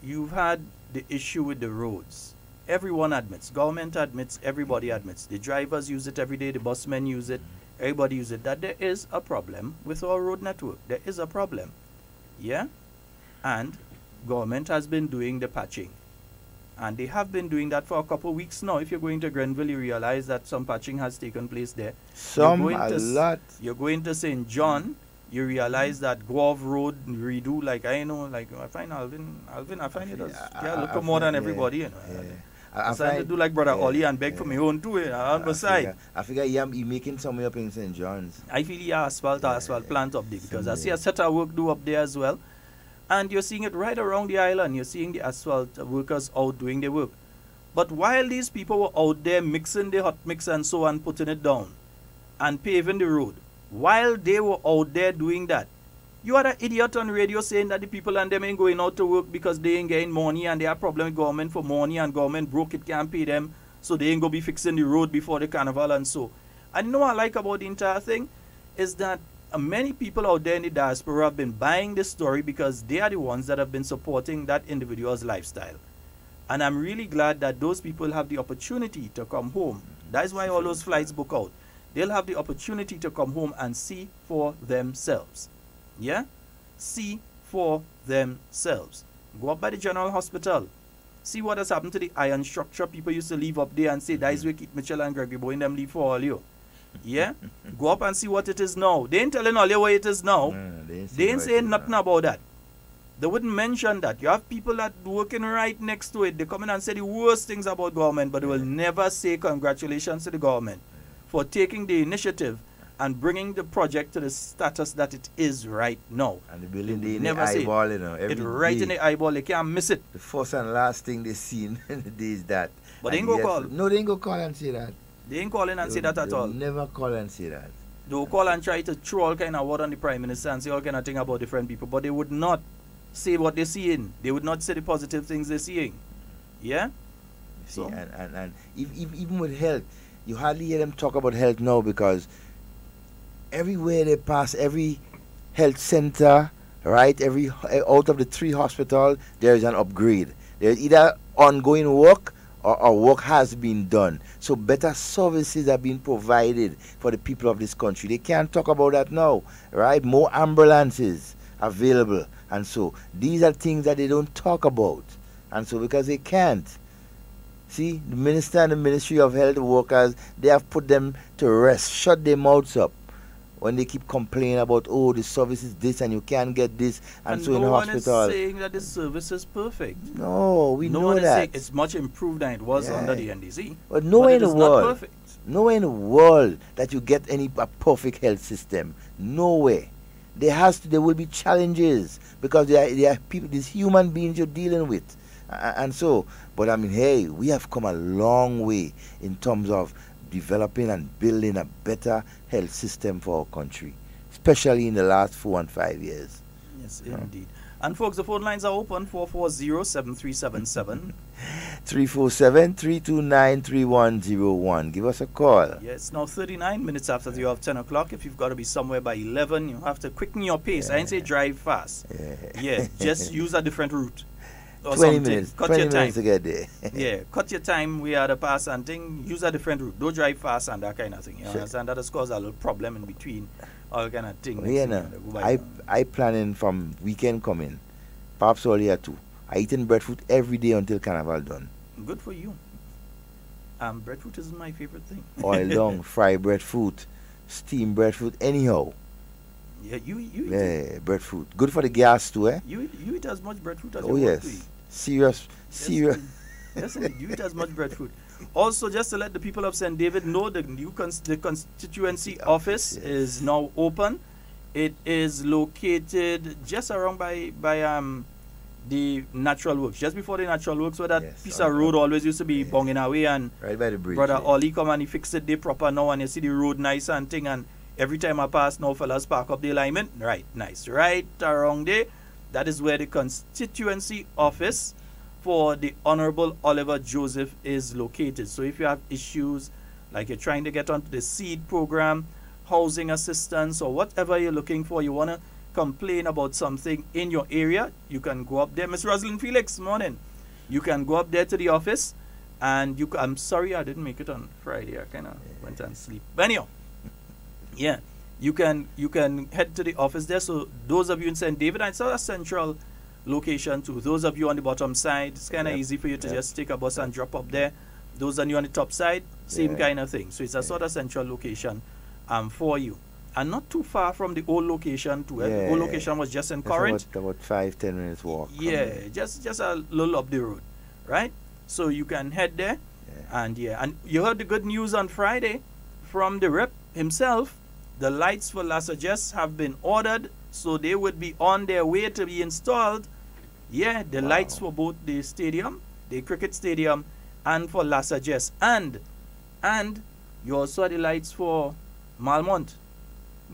you've had the issue with the roads. Everyone admits, government admits, everybody admits. The drivers use it every day, the busmen use it, everybody use it, that there is a problem with our road network. There is a problem. Yeah? And government has been doing the patching. And they have been doing that for a couple of weeks now. If you're going to Grenville, you realize that some patching has taken place there. Lot. You're going to St. John, you realize that Grove Road redo, like I find Alvin, I find it as look more than everybody, you know. Yeah. I find to do like Brother Ollie and beg for my own too, on the side. I figure he making somewhere up in St. John's. I feel he asphalt plant up there because I see a set of work do up there as well. And you're seeing it right around the island. You're seeing the asphalt workers out doing their work. But while these people were out there mixing the hot mix and so on, putting it down and paving the road, while they were out there doing that, you had an idiot on radio saying that the people and them ain't going out to work because they ain't getting money and they have problem with government for money and government broke, it can't pay them, so they ain't going to be fixing the road before the carnival and so. And you know what I like about the entire thing is that many people out there in the diaspora have been buying this story because they are the ones that have been supporting that individual's lifestyle. And I'm really glad that those people have the opportunity to come home. That is why all those flights book out. They'll have the opportunity to come home and see for themselves. Yeah? See for themselves. Go up by the General Hospital. See what has happened to the iron structure people used to leave up there and say, that is where Keith Mitchell and Gregory Boy and them leave for all you. Yeah? Go up and see what it is now. They ain't telling all you what it is now. They ain't saying nothing about that. They wouldn't mention that. You have people that working right next to it. They come in and say the worst things about government, but they will never say congratulations to the government for taking the initiative and bringing the project to the status that it is right now. And the building in the eyeball, you know. It's right in the eyeball. They can't miss it. The first and last thing they see in the day is that. But they ain't go call. No, they ain't go call and say that. They ain't calling and say that at all. Never call and say that. They'll call and try to throw all kind of word on the Prime Minister and say all kind of thing about different people, but they would not say what they're seeing. They would not say the positive things they're seeing. Yeah? See, and even with health, you hardly hear them talk about health now because everywhere they pass, every health center, right, out of the 3 hospitals, there is an upgrade. There's either ongoing work or work has been done. So better services are being provided for the people of this country. They can't talk about that now, right? More ambulances available. And so these are things that they don't talk about. And so because they can't. See, the minister and the Ministry of Health Workers, they have put them to rest, shut their mouths up when they keep complaining about, oh, the service is this and you can't get this and so in the hospital. No one is saying that the service is perfect. No, we know that. Saying it's much improved than it was under the NDC. But nowhere in the world, nowhere in the world that you get a perfect health system. Nowhere. there will be challenges because they are people, these human beings you're dealing with, and so. But I mean, hey, we have come a long way in terms of developing and building a better health system for our country, especially in the last 4 and 5 years. Yes, indeed. And folks, the phone lines are open 440-7377. 347-329-3101. Give us a call. Yes, now 39 minutes after the hour of 10 o'clock. If you've got to be somewhere by 11, you have to quicken your pace. I didn't say drive fast. Yeah, just use a different route. Or 20 something. minutes. Cut 20 your time. minutes to get there. Yeah, cut your time. We are the pass and thing. Use a different route. Don't drive fast and that kind of thing. You understand? That has caused a little problem in between. All kind of thing. Yeah, no. I planning from weekend coming. Perhaps earlier too. I eating breadfruit every day until carnival done. Good for you. Breadfruit is my favorite thing. Oil long, fried breadfruit, steamed breadfruit, anyhow. Yeah, you yeah, breadfruit. Good for the gas too, eh? You eat as much breadfruit as you want to eat. Serious. Yes, you eat as much breadfruit. Also, just to let the people of St. David know, the constituency office is now open. It is located just around by the Natural Works, just before the Natural Works, where that piece of road always used to be bonging away, and right by the bridge. Brother Ollie come and he fixed it there proper now, and you see the road nice and thing, and every time I pass now, fellas park up the alignment, right, nice, right around there. That is where the constituency office for the Honorable Oliver Joseph is located. So if you have issues like you're trying to get onto the seed program, housing assistance, or whatever you're looking for, you want to complain about something in your area, you can go up there. Miss Rosalind Felix, morning. You can go up there to the office, and I'm sorry I didn't make it on Friday. I kind of went and sleep. But anyhow, yeah, you can head to the office there. So those of you in St. David, and it's a central location too. Those of you on the bottom side, it's kind of easy for you to just take a bus and drop up there. Those of you on the top side, same kind of thing. So it's a sort of central location for you. And not too far from the old location too. The old location was just in Corinth. About 5-10 minutes walk. Yeah, just a little up the road, right? So you can head there, and you heard the good news on Friday from the rep himself. The lights for La Sagesse have been ordered, so they would be on their way to be installed. Yeah, the lights for both the stadium, the cricket stadium, and for La Sagesse, and you also had the lights for Malmont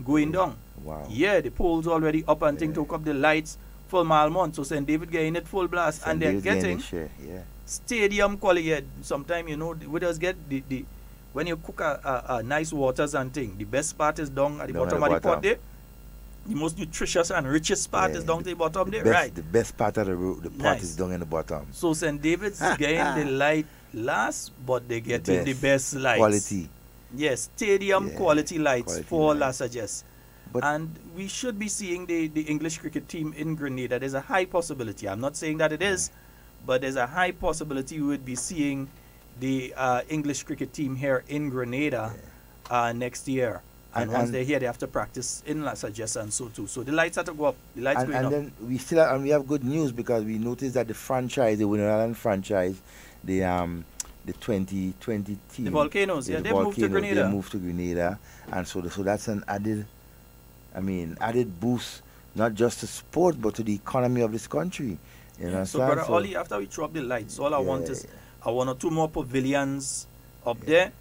going down. Wow. Yeah, the poles already up and thing to hook up the lights for Malmont. So St. David getting it full blast, and they're getting stadium quality. Sometimes, you know, we just get the when you cook a nice waters and thing, the best part is down at the bottom of the pot there. The most nutritious and richest part is down to the bottom there, right? The best part of the pot is down in the bottom. So St. David's getting the light last, but they're getting the best lights. Quality. Yes, stadium quality lights for La Sagesse. And we should be seeing the English cricket team in Grenada. There's a high possibility. I'm not saying that it is, but there's a high possibility we would be seeing the English cricket team here in Grenada next year. And once they're here, they have to practice in La Sagesse and so too. So the lights have to go up. The lights going up. And then we have good news, because we noticed that the franchise, the Winter Island franchise, the 2020 team, the Volcanoes, they moved to Grenada. They moved to Grenada, and so that's an added boost, not just to sport but to the economy of this country. You know. So Brother Ollie, after we throw up the lights, all I want is one or two more pavilions up there.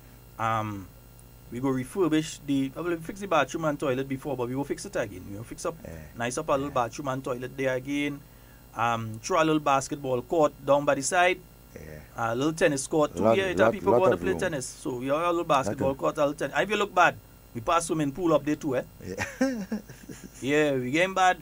We go refurbish we fix the bathroom and toilet before, but we will fix it again. We will fix up nice up a little bathroom and toilet there again. Throw a little basketball court down by the side. A little tennis court too. People go to play tennis. So we have a little basketball court, a little tennis. If you look bad, we pass swimming pool up there too, we game bad.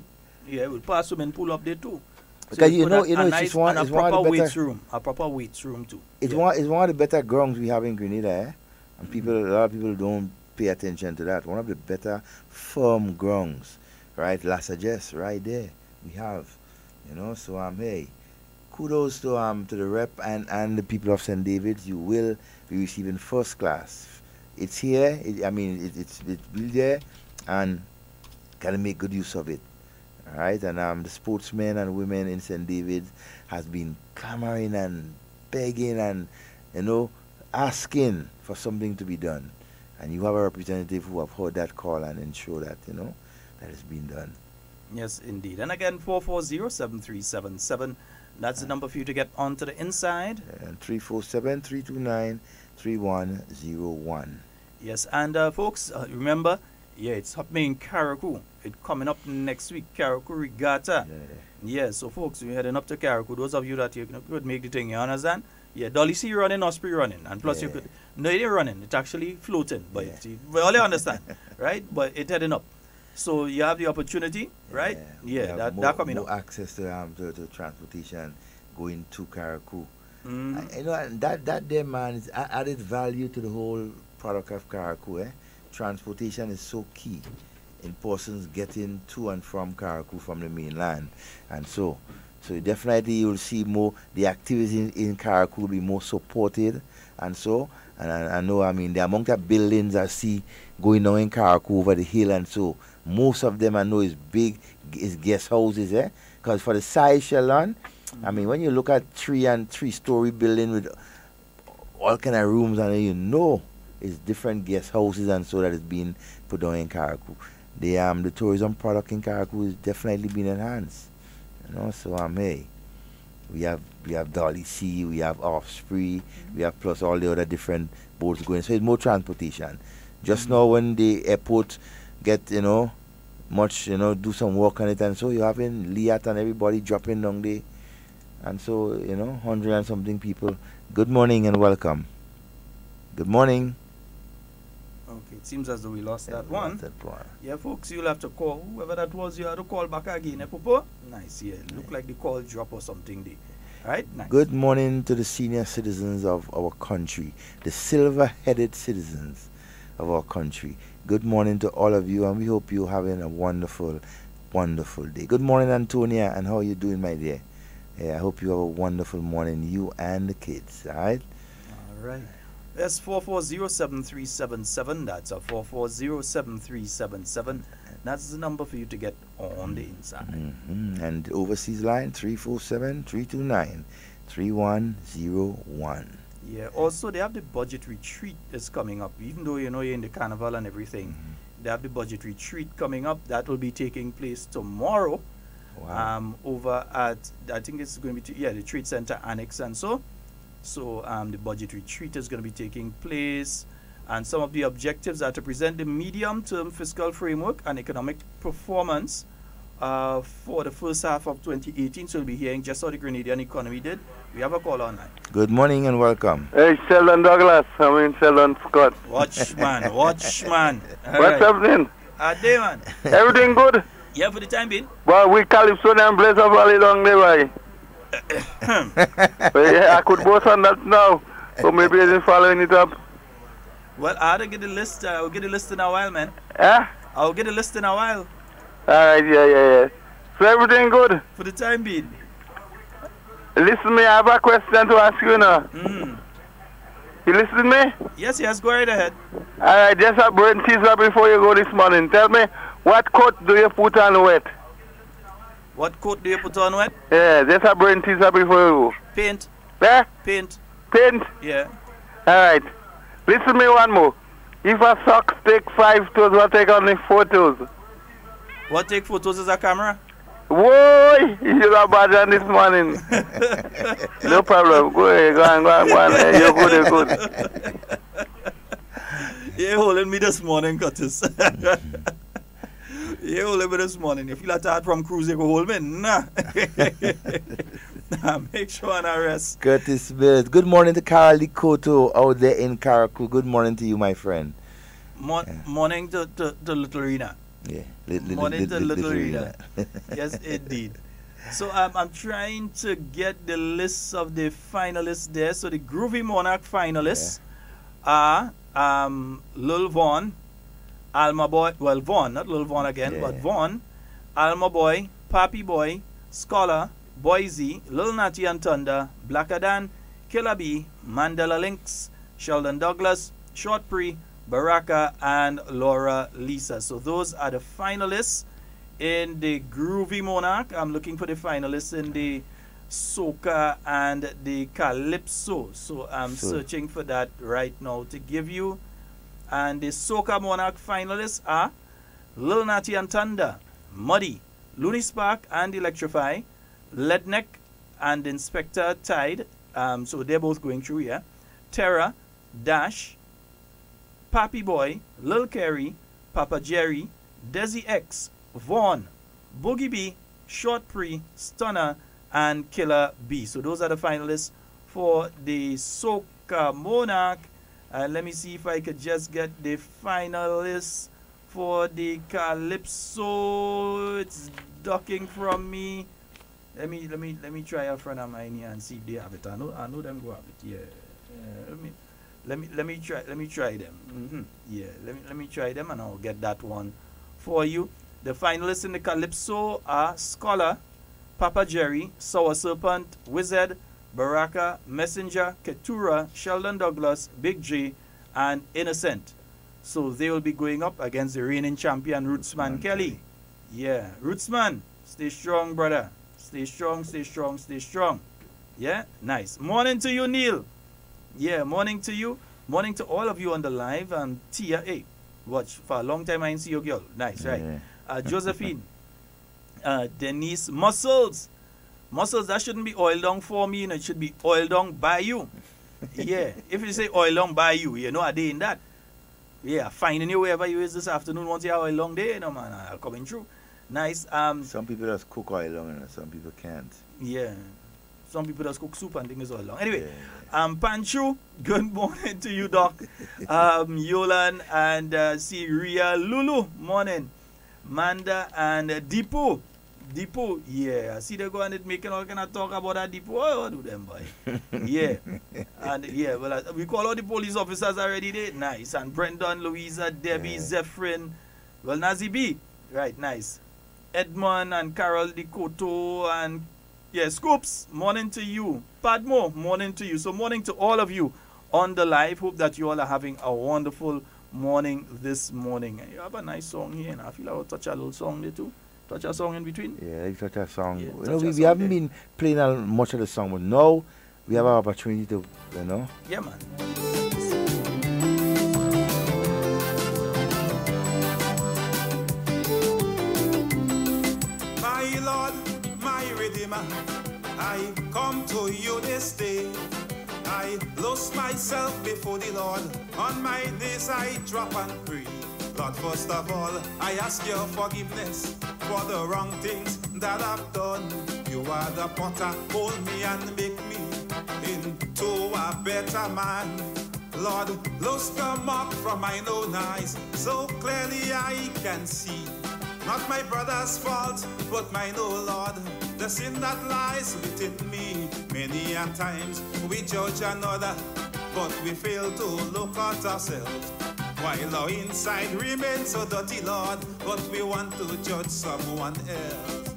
Yeah, we'll pass swimming pool up there too. Because so it's just one, a proper weights room. A proper weights room too. It's one of the better grounds we have in Grenada, and a lot of people don't pay attention to that. One of the better firm grounds, right? La Sagesse, right there. We have, so hey, kudos to the rep and the people of St. David's. You will be receiving first class. It's here. It's built there, and gotta make good use of it. All right, and the sportsmen and women in St. David's has been clamoring and begging and asking for something to be done. And you have a representative who have heard that call and ensure that that is being done. Yes, indeed. And again, 440-7377. That's the number for you to get onto the inside. And 347-329-3101. Yes, and folks, remember, it's happening in Carriacou. It's coming up next week, Carriacou Regatta. Yeah, so folks, we're heading up to Carriacou. Those of you that you could make the thing, you understand? Yeah, Dolly C running, Osprey running. And plus you could, no, it ain't running. It's actually floating. But we all understand, right? But it's heading up. So you have the opportunity, right? Yeah, that coming up. Access to transportation going to Carriacou. You know, and that there, man, is added value to the whole product of Carriacou. Transportation is so key in persons getting to and from Carriacou from the mainland, and so definitely you'll see more. The activities in Carriacou will be more supported, and so. And I know, I mean, the amount of buildings I see going on in Carriacou over the hill, and so most of them I know is big, is guest houses, because for the size, Sheldon, I mean, when you look at 3-story building with all kind of rooms, and you know it's different guest houses, and so that is being put on in Carriacou. The tourism product in Carriacou is definitely being enhanced, you know. So hey, we have Dolly C, we have Osprey, we have plus all the other different boats going. So it's more transportation. Just now when the airport get, you know, much, you know, do some work on it, and so you're having Liat and everybody dropping down there, and so, you know, 100 and something people. Good morning and welcome. Good morning. Okay, it seems as though we lost that one. Yeah, folks, you'll have to call whoever that was. You have to call back again, Popo? Nice, yeah. Look like the call drop or something there. Right? Nice. Good morning to the senior citizens of our country, the silver-headed citizens of our country. Good morning to all of you, and we hope you're having a wonderful, wonderful day. Good morning, Antonia, and how are you doing, my dear? Yeah, I hope you have a wonderful morning, you and the kids, all right? All right. That's 440-7377. That's a 440-7377. That's the number for you to get on the inside. And the overseas line, 347-329-3101. Yeah, also they have the budget retreat that's coming up. Even though, you know, you're in the carnival and everything, they have the budget retreat coming up. That will be taking place tomorrow. Wow. Over at, I think it's going to be, the Trade Center Annex, and so the budget retreat is going to be taking place, and some of the objectives are to present the medium-term fiscal framework and economic performance for the first half of 2018. So we'll be hearing just how the Grenadian economy did. We have a call online. Good morning and welcome. Hey, Sheldon Douglas. I mean, Sheldon Scott. Watchman. What's happening? Day, man. Everything good? Yeah, for the time being. Well, we Calypso and Blazer Valley down there, right? Yeah, I could boast on that now. So maybe I didn't following it up. Well, I had to get the list. I'll get the list in a while, man. I'll get the list in a while. Alright, yeah. So everything good? For the time being. Listen, me, I have a question to ask you now. You listen to me? Yes, go right ahead. Alright, just a brain teaser before you go this morning. Tell me, what coat do you put on wet? What coat do you put on wet? Yeah, just a brain teaser before you go. Paint. Yeah? Paint. Yeah. Alright. Listen to me one more. If a socks take 5 toes, what take only 4 toes? What take photos as a camera? Whoa! You are bad on this morning. No problem. Go ahead. Go on. You're good. You're holding me this morning, Curtis. You're holding me this morning. You feel like tired from cruise, you go hold me? Nah. Make sure and arrest. Curtis Mills. Good morning to Carl Likoto out there in Carriacou. Good morning to you, my friend. Morning to Little Rena. Yeah, morning to Little Rena. Yes, indeed. So I'm trying to get the list of the finalists there. So the Groovy Monarch finalists are Lil Vaughn, Alma Boy, well, Vaughn, not Lil Vaughn again, but Vaughn, Alma Boy, Papi Boy, Scholar, Boise, Lil Natty and Thunder, Blacker Dan, Killer B, Mandela Lynx, Sheldon Douglas, Short Pre, Baraka, and Laura Lisa. So those are the finalists in the Groovy Monarch. I'm looking for the finalists in the Soca and the Calypso. So I'm searching for that right now to give you. And the Soca Monarch finalists are Lil Natty and Thunder, Muddy, Looney Spark and Electrify, Ledneck and Inspector Tide, so they're both going through, yeah. Terra, Dash, Pappy Boy, Lil Kerry, Papa Jerry, Desi X, Vaughn, Boogie B, Short Pre, Stunner, and Killer B. So those are the finalists for the Soca Monarch. Let me see if I could just get the finalists for the Calypso. It's ducking from me. Let me try a friend of mine here and see if they have it. I know them go have it. Yeah. Let me try them. Yeah. Let me try them and I'll get that one for you. The finalists in the Calypso are Scholar, Papa Jerry, Sour Serpent, Wizard, Baraka, Messenger, Ketura, Sheldon Douglas, Big J, and Innocent. So they will be going up against the reigning champion, Rootsman Kelly. Yeah, Rootsman, stay strong, brother. Stay strong, stay strong, stay strong. Yeah, nice. Morning to you, Neil. Yeah, morning to you. Morning to all of you on the live. Tia, hey, watch, for a long time I didn't see your girl. Nice, right? Yeah. Josephine, Denise, Muscles, that shouldn't be oiled down for me, it should be oiled down by you. Yeah, if you say oiled down by you, you know a day in that. Yeah, finding you wherever you is this afternoon, once you have a long day, you know, man, I'm coming through. Nice. Some people just cook oil long and some people can't. Yeah, some people just cook soup and things oil long. Anyway, Panchu, good morning to you, Doc. Yolan and Syria Lulu, morning. Manda and Deepo, yeah. I see they go and making all kind of talk about that Deepo. Oh, do them, boy. Yeah. And yeah, well, we call all the police officers already there. Nice. And Brendan, Louisa, Debbie, Zephyrin. Well, Nazi B. Right, nice. Edmond and Carol Dikoto and yeah, Scoops, morning to you. Padmo, morning to you. So morning to all of you on the live. Hope that you all are having a wonderful morning this morning. You have a nice song here, and I feel I'll touch a little song there too. Touch a song in between. Yeah, you touch a song. Yeah, you know, we haven't been playing much of the song, but now we have an opportunity to, you know. Yeah, man. My Lord, my Redeemer, I come to you this day. I lost myself before the Lord. On my knees I drop and pray. Lord, first of all, I ask your forgiveness for the wrong things that I've done. You are the potter, mold me and make me into a better man. Lord, lost the mark from mine own eyes, so clearly I can see. Not my brother's fault, but mine, oh Lord, the sin that lies within me. Many a times we judge another, but we fail to look at ourselves. While our inside remains so dirty, Lord, but we want to judge someone else.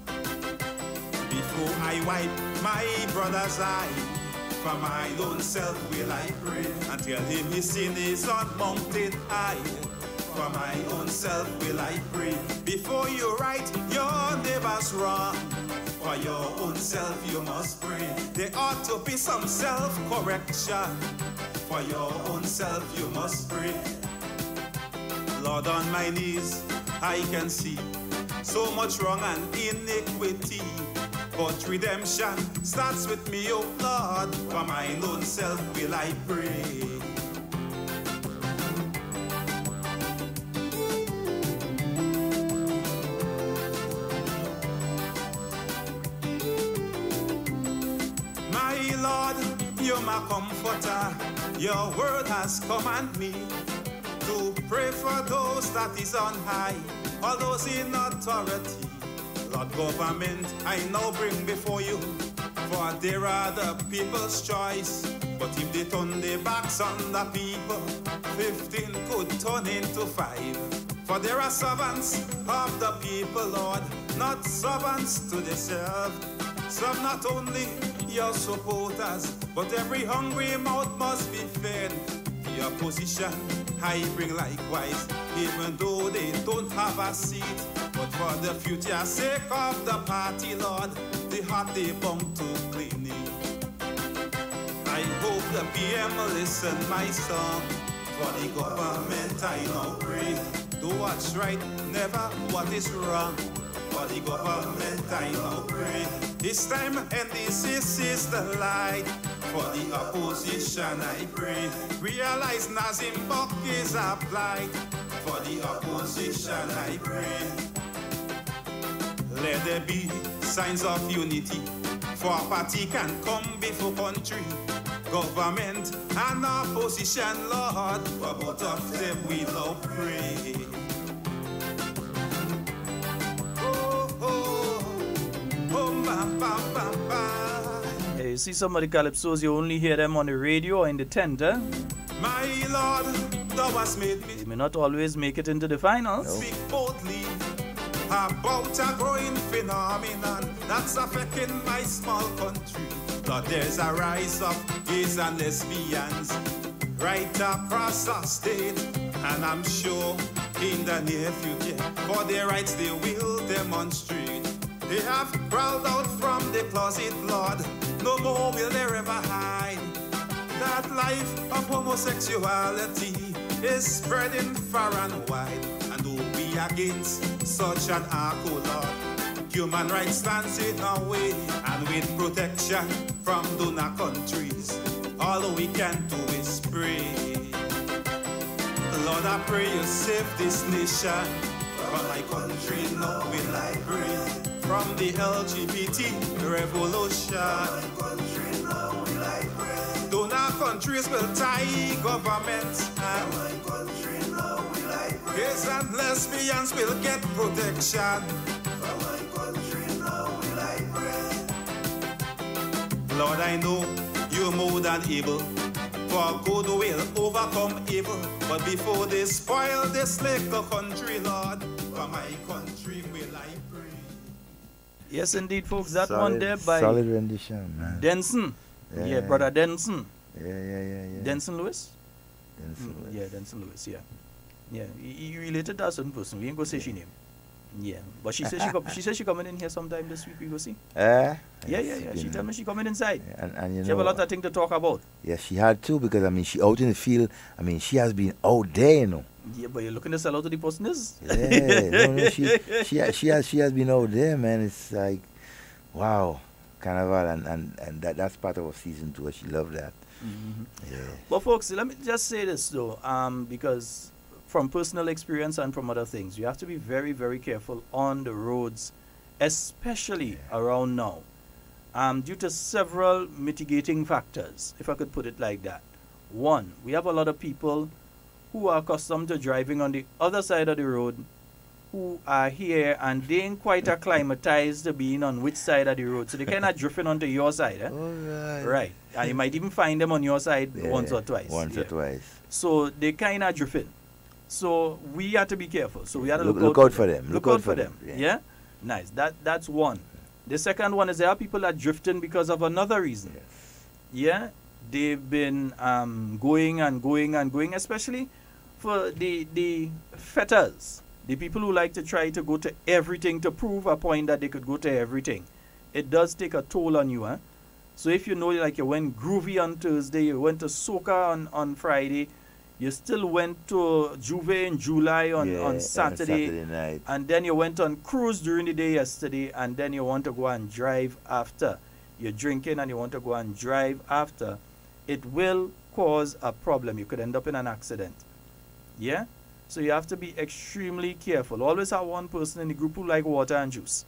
Before I wipe my brother's eye, for my own self will I pray, and tell him his sin is on mountain high. For my own self will I pray. Before you right your neighbor's wrong, for your own self you must pray. There ought to be some self-correction. For your own self you must pray. Lord, on my knees I can see so much wrong and iniquity, but redemption starts with me, oh Lord. For my own self will I pray. You're my comforter, your word has commanded me to pray for those that is on high, all those in authority. Lord, government I now bring before you, for there are the people's choice. But if they turn their backs on the people, 15 could turn into 5. For there are servants of the people, Lord, not servants to themselves. Serve not only your supporters, but every hungry mouth must be fed. Your position I bring likewise, even though they don't have a seat. But for the future sake of the party, Lord, the heart they bound to clean it. I hope the PM will listen my song. For the government I now pray, do what's right, never what is wrong. For the government I now pray. This time and this is the light. For the opposition I pray. Realize Nazim Buck is applied. For the opposition I pray. Let there be signs of unity. For a party can come before country. Government and opposition, Lord. For both of them we now pray. Hey, you see some of the calypsos, you only hear them on the radio or in the tent, eh? My Lord, thou hast made me. They may not always make it into the finals. Speak boldly about a growing phenomenon that's affecting my small country. But there's a rise of gays and lesbians right across our state, and I'm sure in the near future for their rights they will demonstrate. They have crawled out from the closet, Lord. No more will they ever hide. That life of homosexuality is spreading far and wide. And who be against such an act, oh Lord? Human rights stands in our way, and with protection from donor countries, all we can do is pray. Lord, I pray you save this nation. For my country now will I pray. From the LGBT revolution, donor countries will tie governments, and gays and lesbians will get protection. Lord, I know you're more than able, for good will overcome evil. But before they spoil this little country, Lord, for my country will I pray. Yes, indeed, folks. That one there by solid rendition, man. Denson. Yeah, brother Denson. Yeah. Denson Lewis? Denson Lewis. Yeah, Denson Lewis, yeah. Yeah, he related to a certain person. We ain't gonna say she name. Yeah, but she said she said she coming in here sometime this week. We go see. Yeah. She tell me she coming inside. And you know, she have a lot of things to talk about. Yeah, she had to, because I mean she out in the field. I mean she has been out there, you know. Yeah, but you're looking to sell out to the person is. Yeah, no, she has been out there, man. It's like, wow, Carnival, and that's part of our season 2. She loved that. Mm-hmm. Yeah. But folks, let me just say this though, because from personal experience and from other things, you have to be very, very careful on the roads, especially around now, due to several mitigating factors, if I could put it like that. One, we have a lot of people who are accustomed to driving on the other side of the road, who are here and they ain't quite acclimatized to being on which side of the road. So they kind of drifting onto your side. Right. And you might even find them on your side once or twice. Or twice. So they kind of drifting. So we have to be careful. So we have to look out for them. Look out for them. Yeah? Nice. That's one. The second one is there are people that are drifting because of another reason. Yeah? They've been going, especially for the fetters. The people who like to try to go to everything to prove a point that they could go to everything. It does take a toll on you, huh? So if you know, like you went groovy on Thursday, you went to soca on Friday, you still went to Juve in July on Saturday night. And then you went on cruise during the day yesterday, and then you want to go and drive after. You're drinking and you want to go and drive after. It will cause a problem. You could end up in an accident. Yeah? So you have to be extremely careful. Always have one person in the group who like water and juice.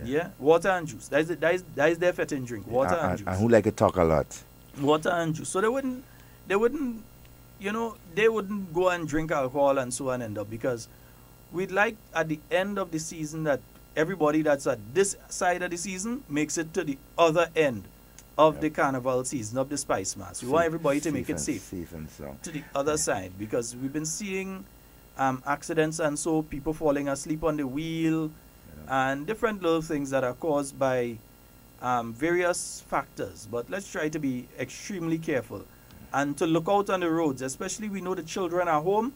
Yeah? Water and juice. That is their fetting drink. Water and juice. And who like to talk a lot. Water and juice. So they wouldn't, you know, they wouldn't go and drink alcohol and so on and end up, because we'd like at the end of the season that everybody that's at this side of the season makes it to the other end of the carnival season, of the Spice Mass. We want everybody to make it safe to the other side, because we've been seeing accidents and so people falling asleep on the wheel and different little things that are caused by various factors. But let's try to be extremely careful and to look out on the roads, especially we know the children are home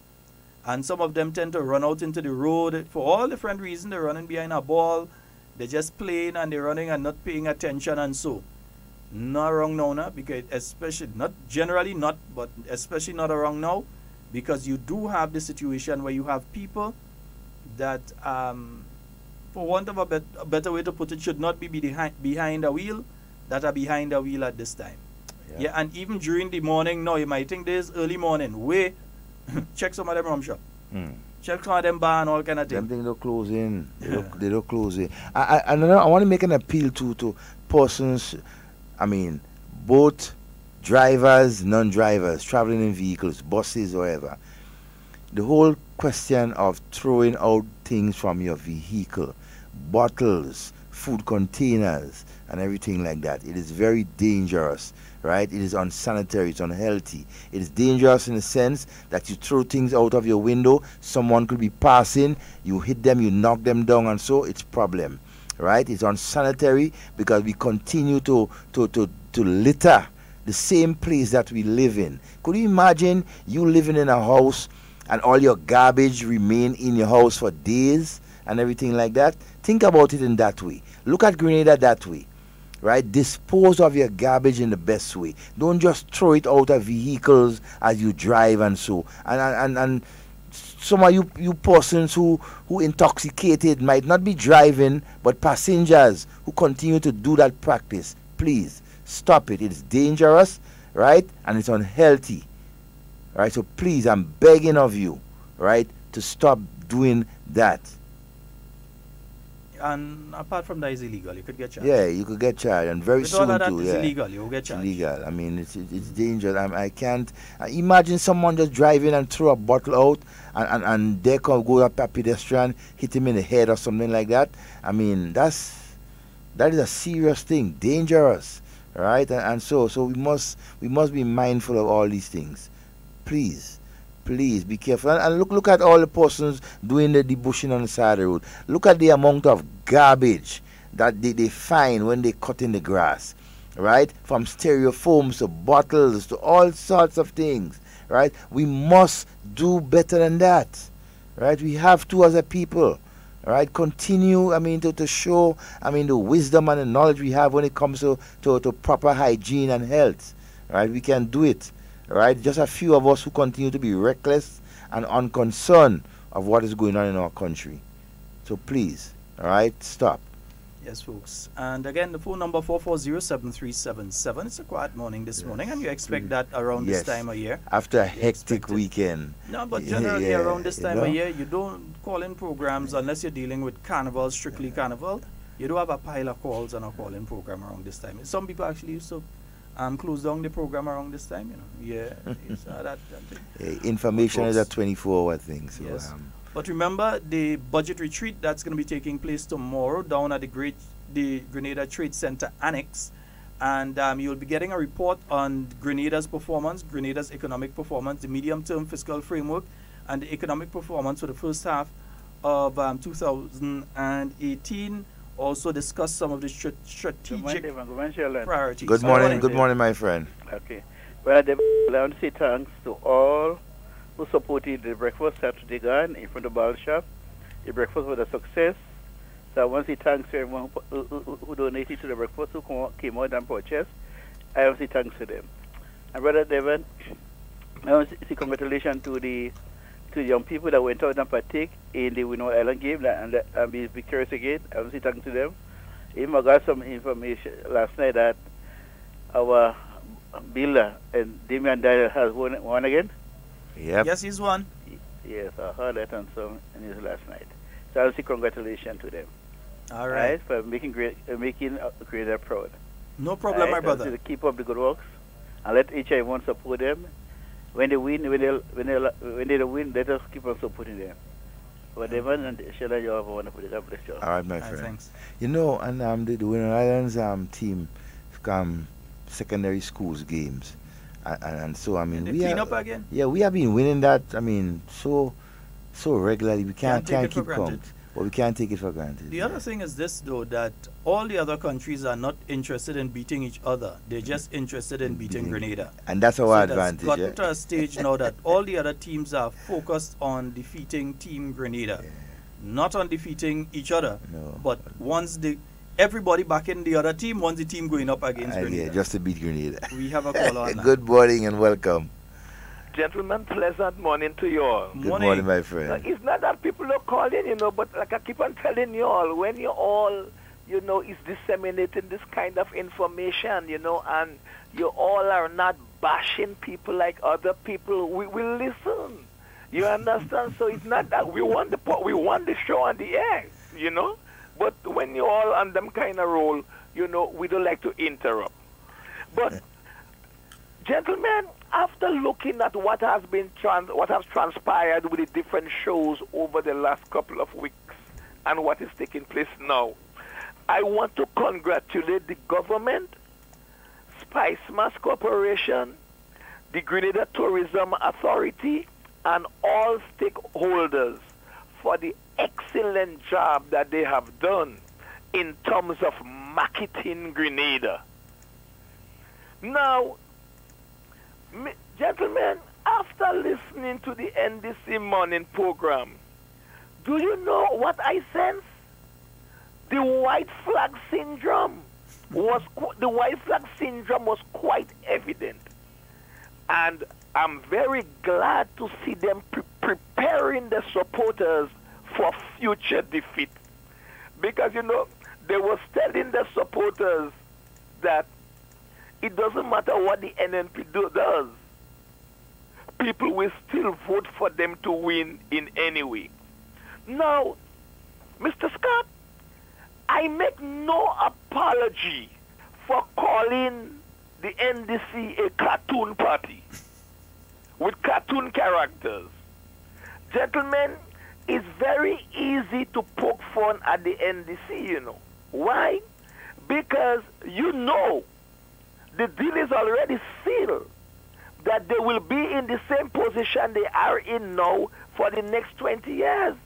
and some of them tend to run out into the road for all different reasons. They're running behind a ball, they're just playing and they're running and not paying attention, and so not wrong now, because especially not generally not, but especially not around now. because you do have the situation where you have people that, for want of a better way to put it, should not be behind a wheel, that are behind a wheel at this time. Yeah, and even during the morning, now you might think there's early morning. Wait, check some of them rum shop. Check some of them bar and all kind of things. Them things don't close in. They don't close in. I want to make an appeal to persons, I mean, both drivers, non-drivers, traveling in vehicles, buses, whatever. The whole question of throwing out things from your vehicle, bottles, food containers, and everything like that, it is very dangerous, right? It is unsanitary, it's unhealthy. It is dangerous in the sense that you throw things out of your window, someone could be passing, you hit them, you knock them down, and so it's problem, right? It's unsanitary because we continue to litter the same place that we live in. Could you imagine you living in a house and all your garbage remain in your house for days and everything like that? Think about it in that way. Look at Grenada that way, right? Dispose of your garbage in the best way. Don't just throw it out of vehicles as you drive and so. And some of you persons who intoxicated might not be driving, but passengers who continue to do that practice, please stop it. It's dangerous, right? And it's unhealthy, right? So please, I'm begging of you, right, to stop doing that. And apart from that, it's illegal. You could get charged. Yeah, you could get charged, and very soon all of that too. is Yeah, illegal. You will get charged. It's illegal. I mean, it's dangerous. I can't imagine someone just driving and throw a bottle out, and there go up a pedestrian, hit him in the head or something like that. I mean, that is a serious thing, dangerous, right? And so we must be mindful of all these things. Please be careful. And look at all the persons doing the debushing on the side of the road. Look at the amount of garbage that they find when they cut in the grass, right? From styrofoams to bottles to all sorts of things, right? We must do better than that, right? We have to as a people, right? Continue, I mean, to show, I mean, the wisdom and the knowledge we have when it comes to proper hygiene and health, right? We can do it. Right, just a few of us who continue to be reckless and unconcerned of what is going on in our country. So please, all right, stop. Yes, folks. And again, the phone number 440-7377. It's a quiet morning this morning, and you expect that around this time of year. After a hectic weekend. No, but generally around this time of year, you don't call in programs unless you're dealing with carnival, strictly carnival. You don't have a pile of calls on a call-in program around this time. Some people actually used to close down the program around this time, you know. Yeah, information is a 24-hour thing. So, yes. But remember the budget retreat that's going to be taking place tomorrow down at the Grenada Trade Center Annex, and you'll be getting a report on Grenada's performance, Grenada's economic performance, the medium-term fiscal framework, and the economic performance for the first half of 2018. Also discuss some of the strategic priorities. Good morning, my friend. Okay. Well, I want to say thanks to all who supported the breakfast Saturday gone in front of the ball shop. The breakfast was a success. So I want to say thanks to everyone who donated to the breakfast, who came out and purchased. I want to say thanks to them. And Brother Devon, I want to say congratulations to the young people that went out and partake in the Winnow Island game and be victorious again. I want to say thanks to them. Even I got some information last night that our builder and Damian Daniel has won again. Yep. Yes, he's won. Yes, I heard that on some news last night. So I want to say congratulations to them. All right. For making Grenada proud. No problem, my brother. To keep up the good works and let each and one support them. When they win, when they win, let us keep on supporting them. Whatever, and Sheldon, you have a wonderful day. God bless you. All right, my friend. Thanks. You know, and the Winner Islands team secondary schools games, and so I mean we clean up again. Yeah, we have been winning that. I mean, so regularly. We can't keep count. But we can't take it for granted. The other thing is this, though, that all the other countries are not interested in beating each other. They're just interested in beating Grenada. And that's our advantage. It's gotten to a stage now that all the other teams are focused on defeating Team Grenada. Not on defeating each other. No. But once everybody backing the other team, once the team going up against Grenada. Yeah, just to beat Grenada. We have a call on Good morning and welcome. Gentlemen, pleasant morning to you all. Good morning, my friend. It's not that people are calling, but like I keep on telling you all, when you all, is disseminating this kind of information, and you all are not bashing people like other people, we will listen. You understand? So it's not that we want the show on the air, But when you all on them kind of role, we don't like to interrupt. But, gentlemen, after looking at what has transpired with the different shows over the last couple of weeks and what is taking place now, I want to congratulate the government, Spice Mass Corporation, the Grenada Tourism Authority, and all stakeholders for the excellent job that they have done in terms of marketing Grenada. Now, gentlemen, after listening to the NDC morning program, do you know what I sense? The white flag syndrome was quite evident, and I'm very glad to see them preparing the supporters for future defeat, because they were telling the supporters that it doesn't matter what the NNP does. People will still vote for them to win in any way. Now, Mr. Scott, I make no apology for calling the NDC a cartoon party with cartoon characters. Gentlemen, it's very easy to poke fun at the NDC, Why? Because the deal is already sealed that they will be in the same position they are in now for the next 20 years.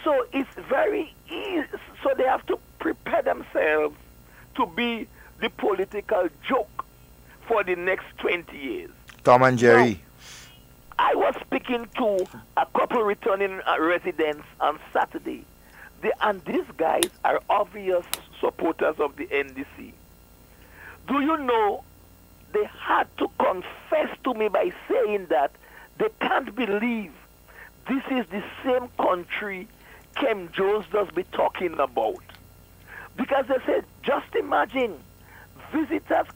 So it's very easy. So they have to prepare themselves to be the political joke for the next 20 years. Tom and Jerry. Now, I was speaking to a couple returning residents on Saturday. And these guys are obvious supporters of the NDC. Do you know, they had to confess to me by saying that they can't believe this is the same country Kem Jones does be talking about. Because they said, just imagine, visitors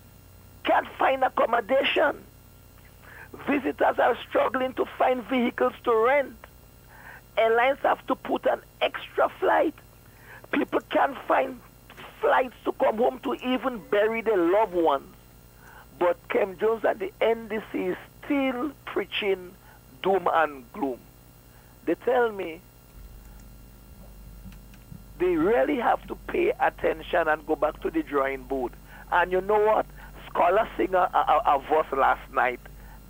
can't find accommodation. Visitors are struggling to find vehicles to rent. Airlines have to put an extra flight. People can't find flights to come home to even bury their loved ones. But Kem Jones and the NDC is still preaching doom and gloom. They tell me they really have to pay attention and go back to the drawing board. And you know what? Scholar singer a verse last night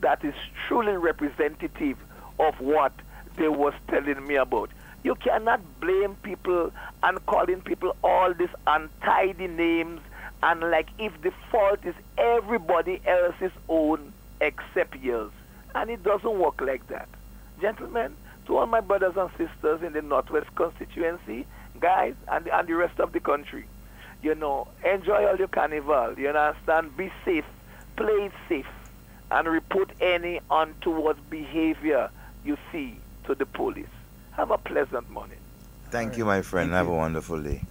that is truly representative of what they was telling me about. You cannot blame people and calling people all these untidy names and like if the fault is everybody else's own except yours. And it doesn't work like that. Gentlemen, to all my brothers and sisters in the Northwest constituency, guys, and the rest of the country, enjoy all your carnival, you understand? Be safe, play it safe, and report any untoward behavior you see to the police. Have a pleasant morning. Thank you, my friend. Have a wonderful day.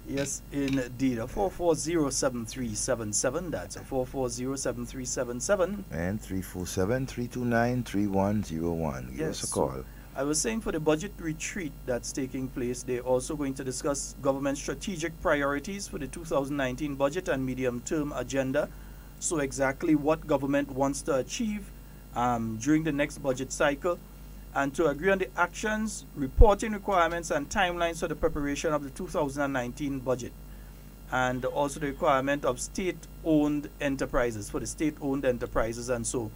Yes, indeed. 440-7377. That's 440-7377. And 347-329-3101. Give us a call. I was saying for the budget retreat that's taking place, they're also going to discuss government strategic priorities for the 2019 budget and medium-term agenda. So exactly what government wants to achieve during the next budget cycle, and to agree on the actions, reporting requirements, and timelines for the preparation of the 2019 budget. And also the requirement of state-owned enterprises, for the state-owned enterprises and the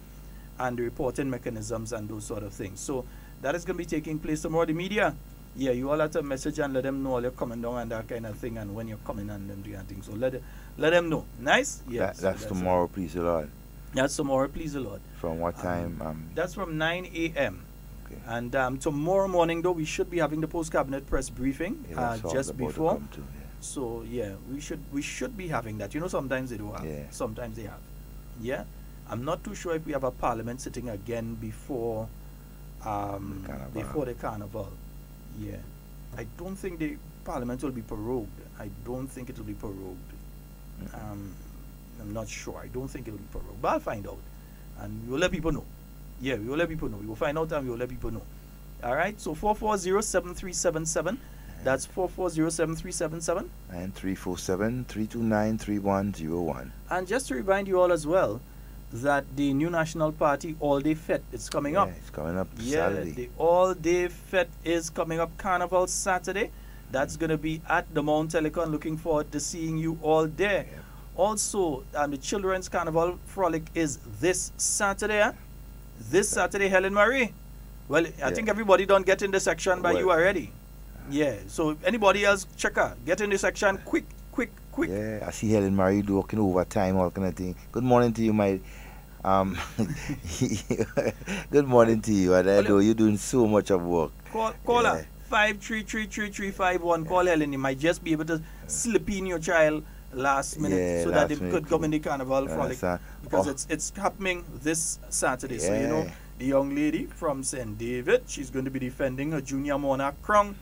reporting mechanisms and those sort of things. So that is going to be taking place tomorrow. The media, you all have to message and let them know all you're coming down and that kind of thing, and when you're coming and them doing that thing. So let them know. Nice? Yes. That's tomorrow, please the Lord. That's tomorrow, please the Lord. From what time? That's from 9 a.m. Okay. And tomorrow morning, though, we should be having the post-cabinet press briefing just before. So, we should be having that. Sometimes they do have. Yeah. Sometimes they have. Yeah. I'm not too sure if we have a parliament sitting again before the carnival. Yeah. I don't think the parliament will be prorogued. I don't think it will be prorogued. I'm not sure. I don't think it will be prorogued. But I'll find out. And we will let people know. Yeah, we will let people know. We will find out and we will let people know. All right. So 440-7377. That's 440-7377. And 347-329-3101. And just to remind you all as well, that the New National Party All-Day Fete is coming up. It's coming up Saturday. Saturday. The All-Day Fete is coming up, Carnival Saturday. That's going to be at the Mount Telecon. Looking forward to seeing you all there. Yeah. Also, the Children's Carnival Frolic is this Saturday. This Saturday, Helen Marie. Well, I think everybody don't get in the section by you already. Yeah, so anybody else, check her. Get in the section quick. Yeah, I see Helen Marie working overtime, all kind of thing. Good morning to you, my good morning to you. And I know you're doing so much of work. Call her 5333351. Call Helen. You might just be able to slip in your child last minute so that they could come in the carnival frolic because it's happening this Saturday. So you know the young lady from St. David, she's going to be defending her junior monarch crown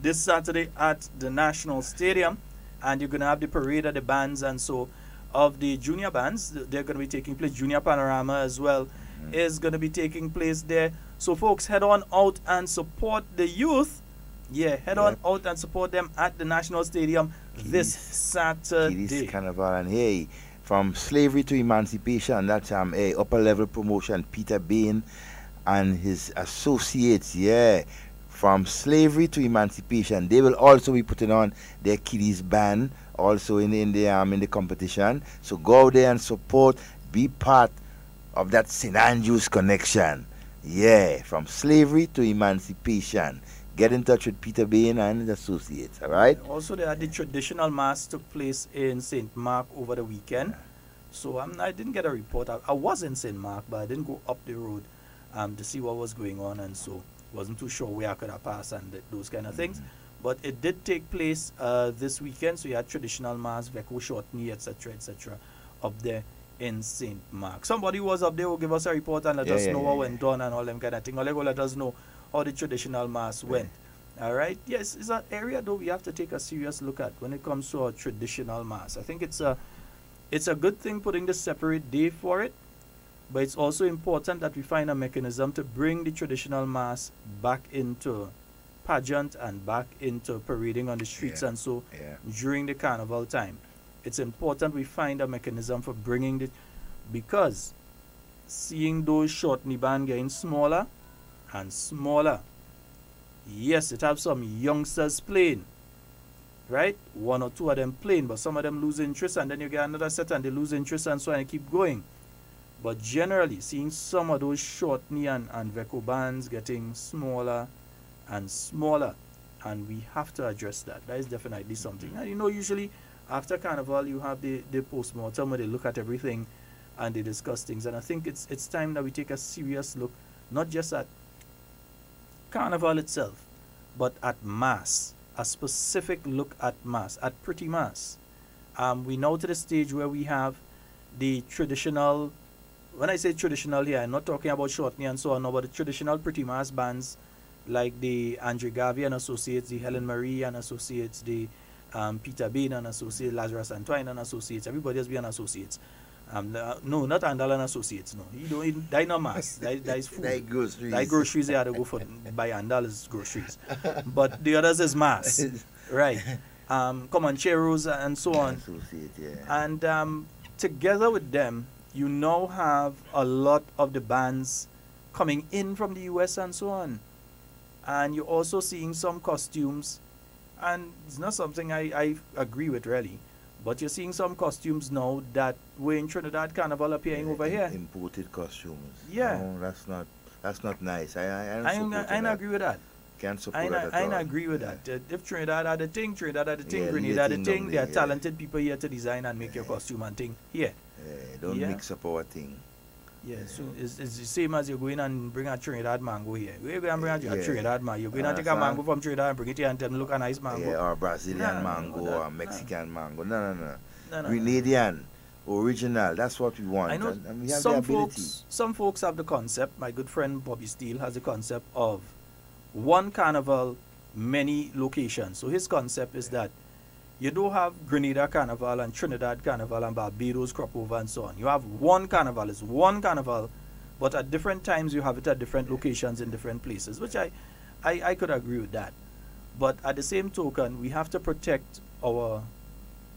this Saturday at the National Stadium. And you're going to have the parade of the bands and so of the junior bands. They're going to be taking place. Junior Panorama as well is going to be taking place there. So folks, head on out and support the youth. Yeah, head on out and support them at the National Stadium this Saturday. This Carnival. And hey, from slavery to emancipation, that's upper level promotion. Peter Bain and his associates, from slavery to emancipation. They will also be putting on their kiddies band also in the competition. So go out there and support, be part of that St. Andrew's connection. Yeah, from slavery to emancipation. Get in touch with Peter Bain and his associates, all right? Also, the traditional mass took place in St. Mark over the weekend. So I didn't get a report. I was in St. Mark, but I didn't go up the road to see what was going on, and so wasn't too sure where I could have passed and those kind of things. But it did take place this weekend, so you had traditional mass, Veko Shortney, etc., up there in St. Mark. Somebody was up there will give us a report and let us know what went on and all them kind of thing. Or they will let us know how the traditional mass went. All right? Yes, it's an area, though, we have to take a serious look at when it comes to our traditional mass. I think it's a good thing putting the separate day for it, but it's also important that we find a mechanism to bring the traditional mass back into pageant and back into parading on the streets and so during the carnival time. It's important we find a mechanism for bringing it, because seeing those shortney band getting smaller and smaller, yes, it has some youngsters playing, right? One or two of them playing, but some of them lose interest, and then you get another set and they lose interest and so on and keep going. But generally, seeing some of those shortney and Veko bands getting smaller and smaller, and we have to address that. That is definitely something. And you know, usually after carnival, you have the post-mortem where they look at everything and they discuss things. And I think it's time that we take a serious look, not just at carnival itself, but at mass, a specific look at mass, at pretty mass. We now to the stage where we have the traditional, when I say traditional here, I'm not talking about shortney and so on, no, but the traditional pretty mass bands like the Andre Garvey and Associates, the Helen Marie and Associates, the Peter Bain and Associates, Lazarus Antoine and Associates, everybody has been Associates. No, not Andal and Associates, no. You don't, that no mass, that is food. Like groceries. Like groceries, they had to go for, buy Andal's groceries. But the others is mass, right. Comancheros and so on. And together with them, you now have a lot of the bands coming in from the US and so on. And you're also seeing some costumes, and it's not something I agree with really, but you're seeing some costumes now that were in Trinidad Carnival appearing over here. Imported costumes. Yeah. No, that's not nice. I don't agree with that. Can't support that at all. I don't agree with that. If Trinidad had a thing, Trinidad had a thing, Grenada had a thing. There are talented people here to design and make your costume and thing here. Don't mix up our thing. Yeah, so it's the same as you go in and bring a Trinidad mango here. Where you go and bring a Trinidad mango? You go in and take a mango from Trinidad and bring it here and tell them, look, a nice mango. Yeah, or Brazilian mango or Mexican mango. No. Grenadian. original. That's what we want. I know and we have the ability. Some folks have the concept. My good friend Bobby Steele has the concept of one carnival, many locations. So his concept is that you don't have Grenada Carnival and Trinidad Carnival and Barbados crop over and so on. You have one carnival. It's one carnival, but at different times you have it at different locations in different places, which I could agree with that. But at the same token, we have to protect our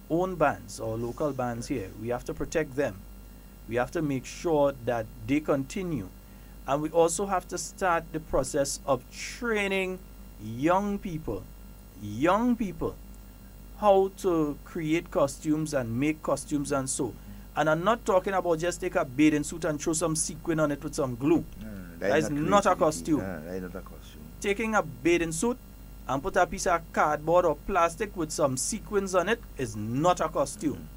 own bands, our local bands here. We have to protect them. We have to make sure that they continue. And we also have to start the process of training young people, how to create costumes and make costumes and so. And I'm not talking about just take a bathing suit and throw some sequin on it with some glue. That is not a costume. That is not a costume. Taking a bathing suit and put a piece of cardboard or plastic with some sequins on it is not a costume.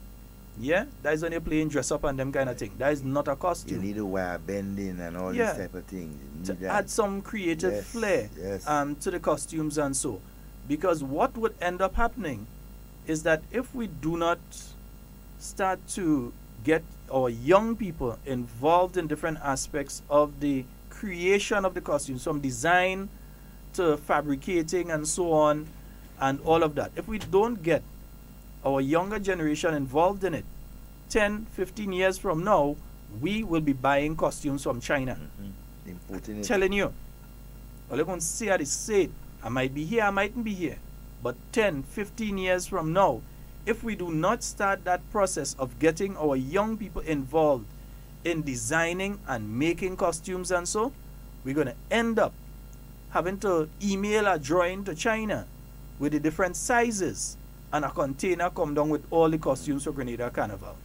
Yeah? That is when you're playing dress up and them kind of thing. That is not a costume. You need a wire bending and all these type of things. To add some creative flair to the costumes and so. Because what would end up happening is that if we do not start to get our young people involved in different aspects of the creation of the costumes, from design to fabricating and so on and all of that. If we don't get our younger generation involved in it, 10, 15 years from now, we will be buying costumes from China. Importing it. Telling you. All you're going to say is say it. I might be here, I mightn't be here. But 10, 15 years from now, if we do not start that process of getting our young people involved in designing and making costumes and so, we're going to end up having to email a drawing to China with the different sizes and a container come down with all the costumes for Grenada Carnival.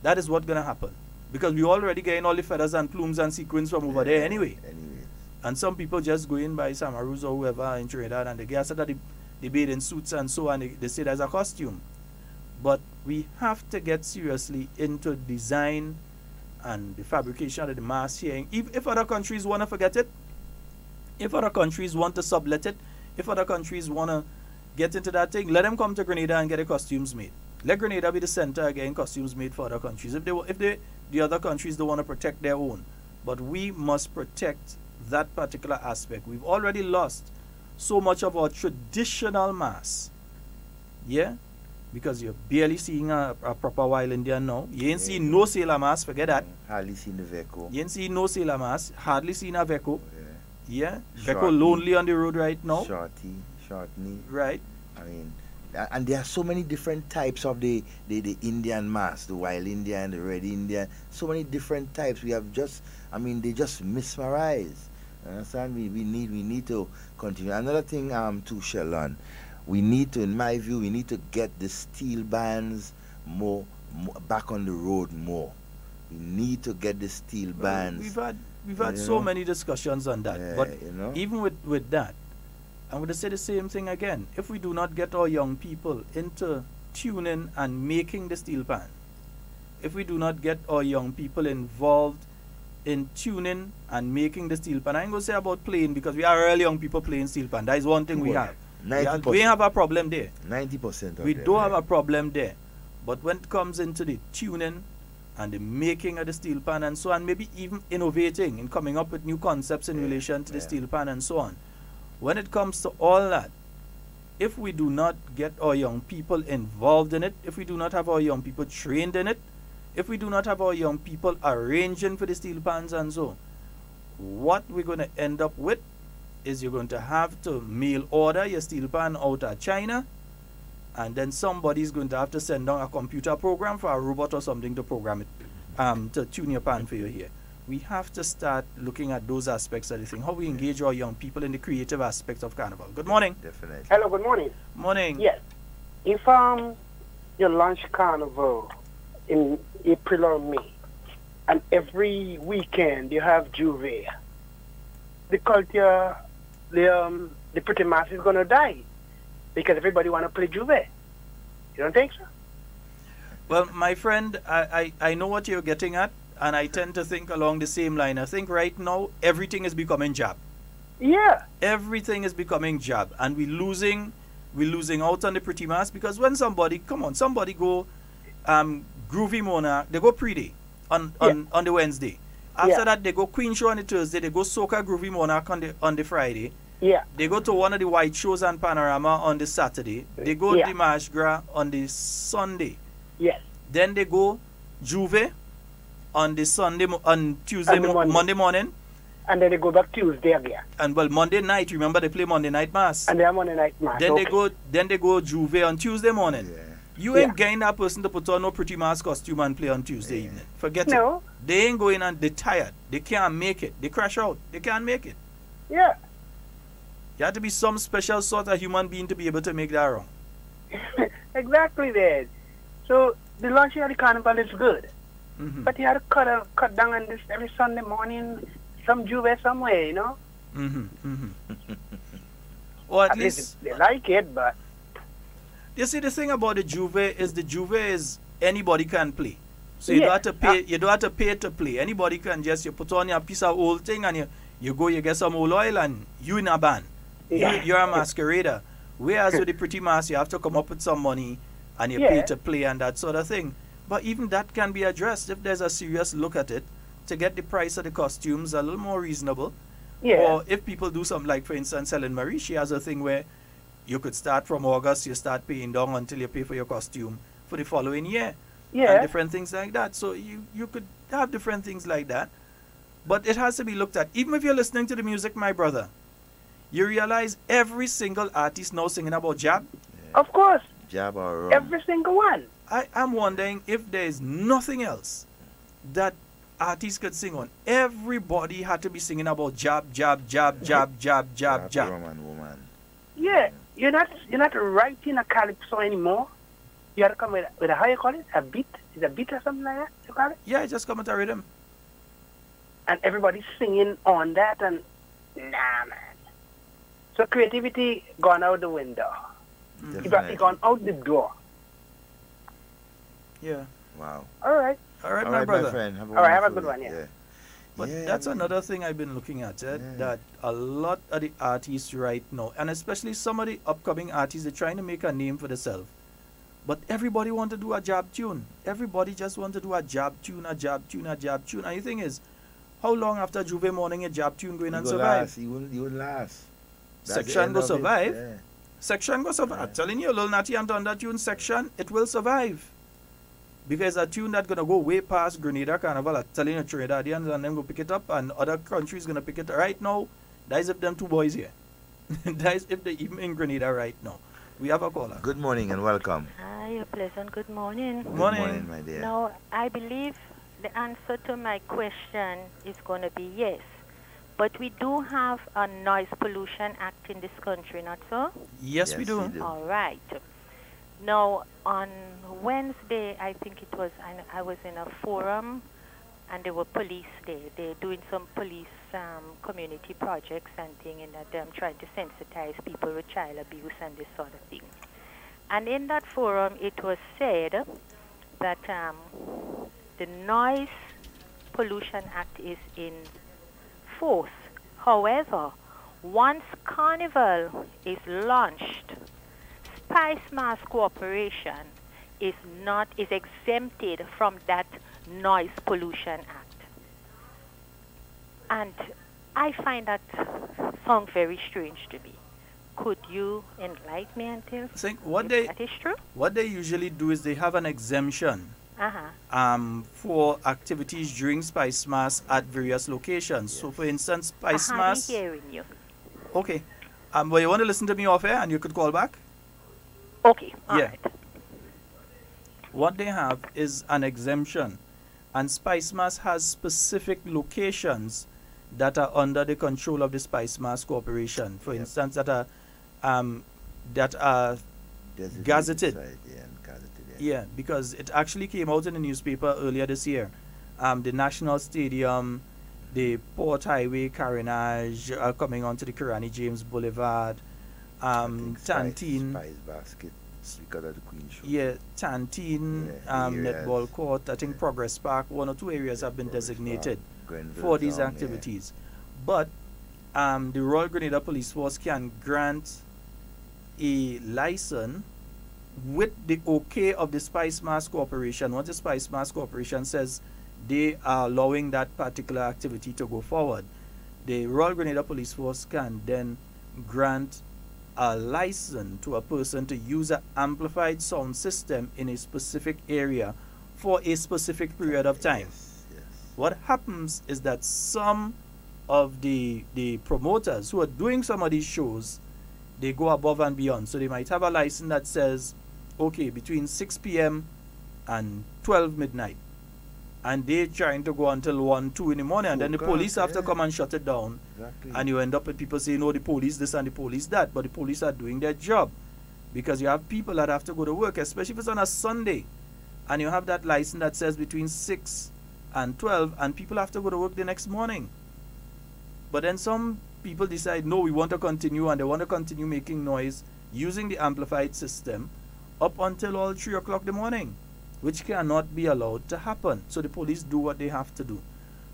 That is what's going to happen. Because we already getting all the feathers and plumes and sequins from over there anyway. And some people just go in by Samaroos or whoever in Trinidad and they get that they bathe in suits and so on, they say there's a costume. But we have to get seriously into design and the fabrication of the mass here. If other countries want to forget it, if other countries want to sublet it, if other countries want to get into that thing, let them come to Grenada and get the costumes made. Let Grenada be the center again, costumes made for other countries. If the other countries don't want to protect their own. But we must protect that particular aspect. We've already lost so much of our traditional mass. Yeah? Because you're barely seeing a proper wild Indian now. You ain't seen no sailor mask, forget that. Hardly seen the Veko. You ain't seen no sailor mask, hardly seen a Veko. Yeah? Veko lonely on the road right now. Short knee. Right. I mean, and there are so many different types of the Indian mask, the wild Indian, the red Indian, so many different types. We have just, I mean, they just mesmerize. Understand? We need to continue. Another thing too, Sheldon, we need to, in my view, we need to get the steel bands more back on the road more. We need to get the steel bands. We've had so many discussions on that. But even with that, I'm going to say the same thing again. If we do not get our young people into tuning and making the steel pan, if we do not get our young people involved in tuning and making the steel pan, I ain't going to say about playing because we are early young people playing steel pan. That is one thing we have. We have a problem there. 90% of we don't have a problem there. But when it comes into the tuning and the making of the steel pan and so on, maybe even innovating and coming up with new concepts in relation to the steel pan and so on, when it comes to all that, if we do not get our young people involved in it, if we do not have our young people trained in it, if we do not have our young people arranging for the steel pans and so, what we're going to end up with is you're going to have to mail order your steel pan out of China, and then somebody's going to have to send down a computer program for a robot or something to program it, to tune your pan for you here. We have to start looking at those aspects of the thing, how we engage our young people in the creative aspects of Carnival. Good morning. Definitely. Hello, good morning. Morning. Yes. If you launch Carnival in April or May, and every weekend you have Juve, the culture, the pretty mass is going to die because everybody want to play Juve. You don't think so? Well, my friend, I know what you're getting at, and I tend to think along the same line. I think right now everything is becoming jab. Yeah. Everything is becoming jab, and we're losing out on the pretty mass because when somebody go Groovy Monarch. They go pre-day on the Wednesday. After that, they go Queen Show on the Thursday. They go Soca Groovy Monarch on the Friday. Yeah. They go to one of the white shows on Panorama on the Saturday. They go to March Gras on the Sunday. Yes. Then they go Juve on the Monday morning. And then they go back Tuesday again. And well, Monday night, remember they play Monday night mass. And they have Monday night mass. Then they go Juve on Tuesday morning. Yeah. You ain't getting that person to put on no pretty mask costume and play on Tuesday evening. Forget it. They ain't going and they're tired. They can't make it. They crash out. They can't make it. Yeah. You have to be some special sort of human being to be able to make that wrong. Exactly that. So the launching of the carnival is good. Mm-hmm. But you have to cut down on this every Sunday morning, some Juve somewhere, you know? Mm-hmm. Mm-hmm. Or at least they like it, but you see, the thing about the Juve is anybody can play. So you don't have to pay. You don't have to pay to play. Anybody can you put on your piece of old thing and you get some old oil and you in a band. Yeah. You're a masquerader. Whereas with the pretty mass, you have to come up with some money and you pay to play and that sort of thing. But even that can be addressed if there's a serious look at it to get the price of the costumes a little more reasonable. Yeah. Or if people do something like, for instance, Helen Marie, she has a thing where you could start from August, you start paying down until you pay for your costume for the following year. Yeah. And different things like that. So you could have different things like that. But it has to be looked at. Even if you're listening to the music, my brother, you realize every single artist now singing about jab. Yeah. Of course. Jab or rum. Every single one. I'm wondering if there is nothing else that artists could sing on. Everybody had to be singing about jab, jab, jab, jab, jab, jab, jab. Woman. Yeah. You're not writing a calypso anymore. You have to come with a, how you call it? A beat? Is it a beat or something like that? You call it? Yeah, just come with a rhythm. And everybody's singing on that and nah, man. So creativity gone out the window. It gone out the door. Yeah. Wow. All right, my brother. My friend. Have a good one, yeah. But that's another thing I've been looking at, that a lot of the artists right now, and especially some of the upcoming artists, they're trying to make a name for themselves. But everybody want to do a jab tune. Everybody just want to do a jab tune, a jab tune, a jab tune. And the thing is, how long after Juve morning a jab tune going and survive? He won't last. Section go survive. Section go survive. I'm telling you, Lil Natty and Thunder tune Section, it will survive. Because a tune that's going to go way past Grenada Carnival, I'm telling you, Trinidadians and them go pick it up and other countries going to pick it up. Right now, that is if them two boys here. That is if they even in Grenada right now. We have a caller. Good morning and welcome. Hi, a pleasant good morning. Good morning, my dear. Now, I believe the answer to my question is going to be yes. But we do have a Noise Pollution Act in this country, not so? Yes, we do. All right. Now, on Wednesday, I think it was, I was in a forum, and there were police there. They're doing some police community projects and things, and that trying to sensitize people with child abuse and this sort of thing. And in that forum, it was said that the Noise Pollution Act is in force. However, once Carnival is launched, Spice Mass Corporation is exempted from that Noise Pollution Act. And I find that sound very strange to me. Could you enlighten me until that is true? What they usually do is they have an exemption for activities during Spice Mass at various locations. Yes. So for instance, Spice Mass. I'm hearing you. Okay. But you want to listen to me off air and you could call back? Okay. All right. What they have is an exemption, and Spice Mass has specific locations that are under the control of the Spice Mass Corporation. For instance, that are gazetted. Yeah, because it actually came out in the newspaper earlier this year. The National Stadium, the Port Highway Carenage coming onto the Kirani James Boulevard, Tantine. Spice Basket because of the Queen Show. Yeah, Tantine, Netball Court. I think Progress Park, one or two areas have been designated for these activities. But the Royal Grenada Police Force can grant a license with the okay of the Spice Mass Corporation, once the Spice Mass Corporation says they are allowing that particular activity to go forward, the Royal Grenada Police Force can then grant a license to a person to use an amplified sound system in a specific area for a specific period of time. What happens is that some of the promoters who are doing some of these shows, they go above and beyond. So they might have a license that says, okay, between 6 p.m. and 12 midnight. And they're trying to go until 1, 2 in the morning. And then the police have to come and shut it down. Exactly. And you end up with people saying, no, the police this and the police that. But the police are doing their job. Because you have people that have to go to work, especially if it's on a Sunday. And you have that license that says between 6 and 12. And people have to go to work the next morning. But then some people decide, no, we want to continue. And they want to continue making noise using the amplified system up until all 3 o'clock in the morning, which cannot be allowed to happen. So the police do what they have to do.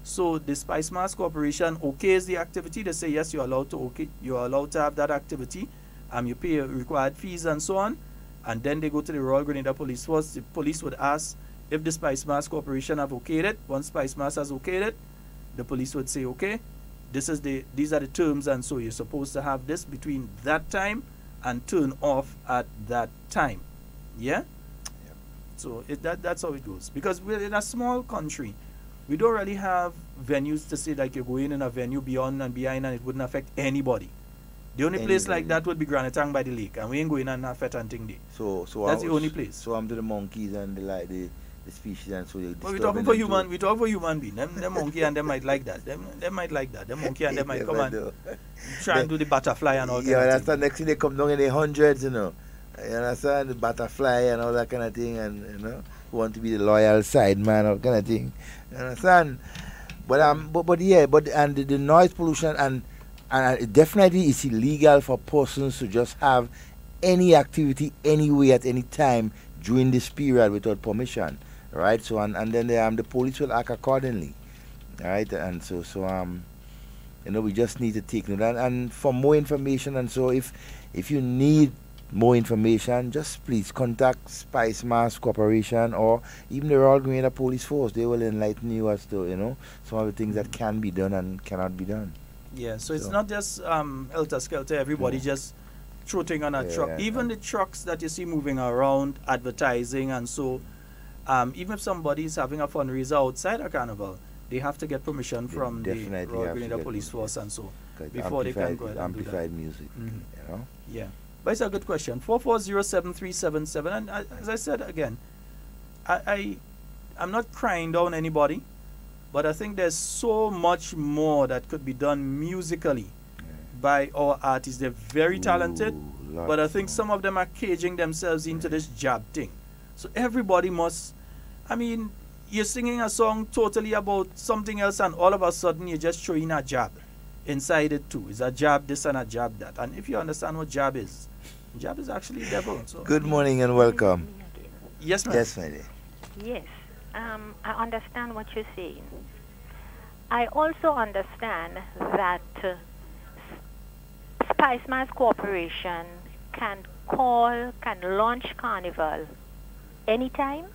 So the Spice Mass Corporation okays the activity. They say, yes, you're allowed to have that activity. You pay required fees and so on. And then they go to the Royal Grenada Police Force. The police would ask if the Spice Mass Corporation have okayed it. Once Spice Mass has okayed it, the police would say, okay, these are the terms, and so you're supposed to have this between that time and turn off at that time. Yeah? So that's how it goes. Because we're in a small country. We don't really have venues to say like you're going in a venue beyond and behind and it wouldn't affect anybody. The only place like that would be Granatang by the lake, and we ain't going on a Fet Hunting Day. So that's the only place. So I'm to the monkeys and the species and so you. But we talking for human. We talk for human being. Them monkey and them might like that. Them might like that. Them monkey and them might come and try and do the butterfly and all that. Yeah, that's the next thing they come down in the hundreds, you know. You understand, the butterfly and all that kind of thing, and you know, who want to be the loyal side man, all kind of thing. You understand? But the noise pollution and definitely it's illegal for persons to just have any activity anywhere at any time during this period without permission, right? So and then the police will act accordingly, right? And so you know, we just need to take note. And for more information, and so if you need more information, just please contact Spice Mass Corporation or even the Royal Grenada Police Force. They will enlighten you as to, you know, some of the things that can be done and cannot be done. Yeah, so it's not just helter-skelter, everybody just trotting on a truck. Even the trucks that you see moving around, advertising and so, even if somebody is having a fundraiser outside a carnival, they have to get permission from the Royal Grenada Police Force and so, before they can go ahead and do that. Amplified music, you know? Yeah. But it's a good question. 4407377. And as I said again, I'm not crying down anybody, but I think there's so much more that could be done musically by our artists. They're very talented, but I think some of them are caging themselves into this jab thing. So everybody must, I mean, you're singing a song totally about something else, and all of a sudden you're just throwing a jab inside it too. It's a jab this and a jab that. And if you understand what jab is actually devil. So. Good morning and welcome. Yes, ma'am. Yes, my dear. Yes, I understand what you're saying. I also understand that Spice Mass Corporation can launch Carnival anytime?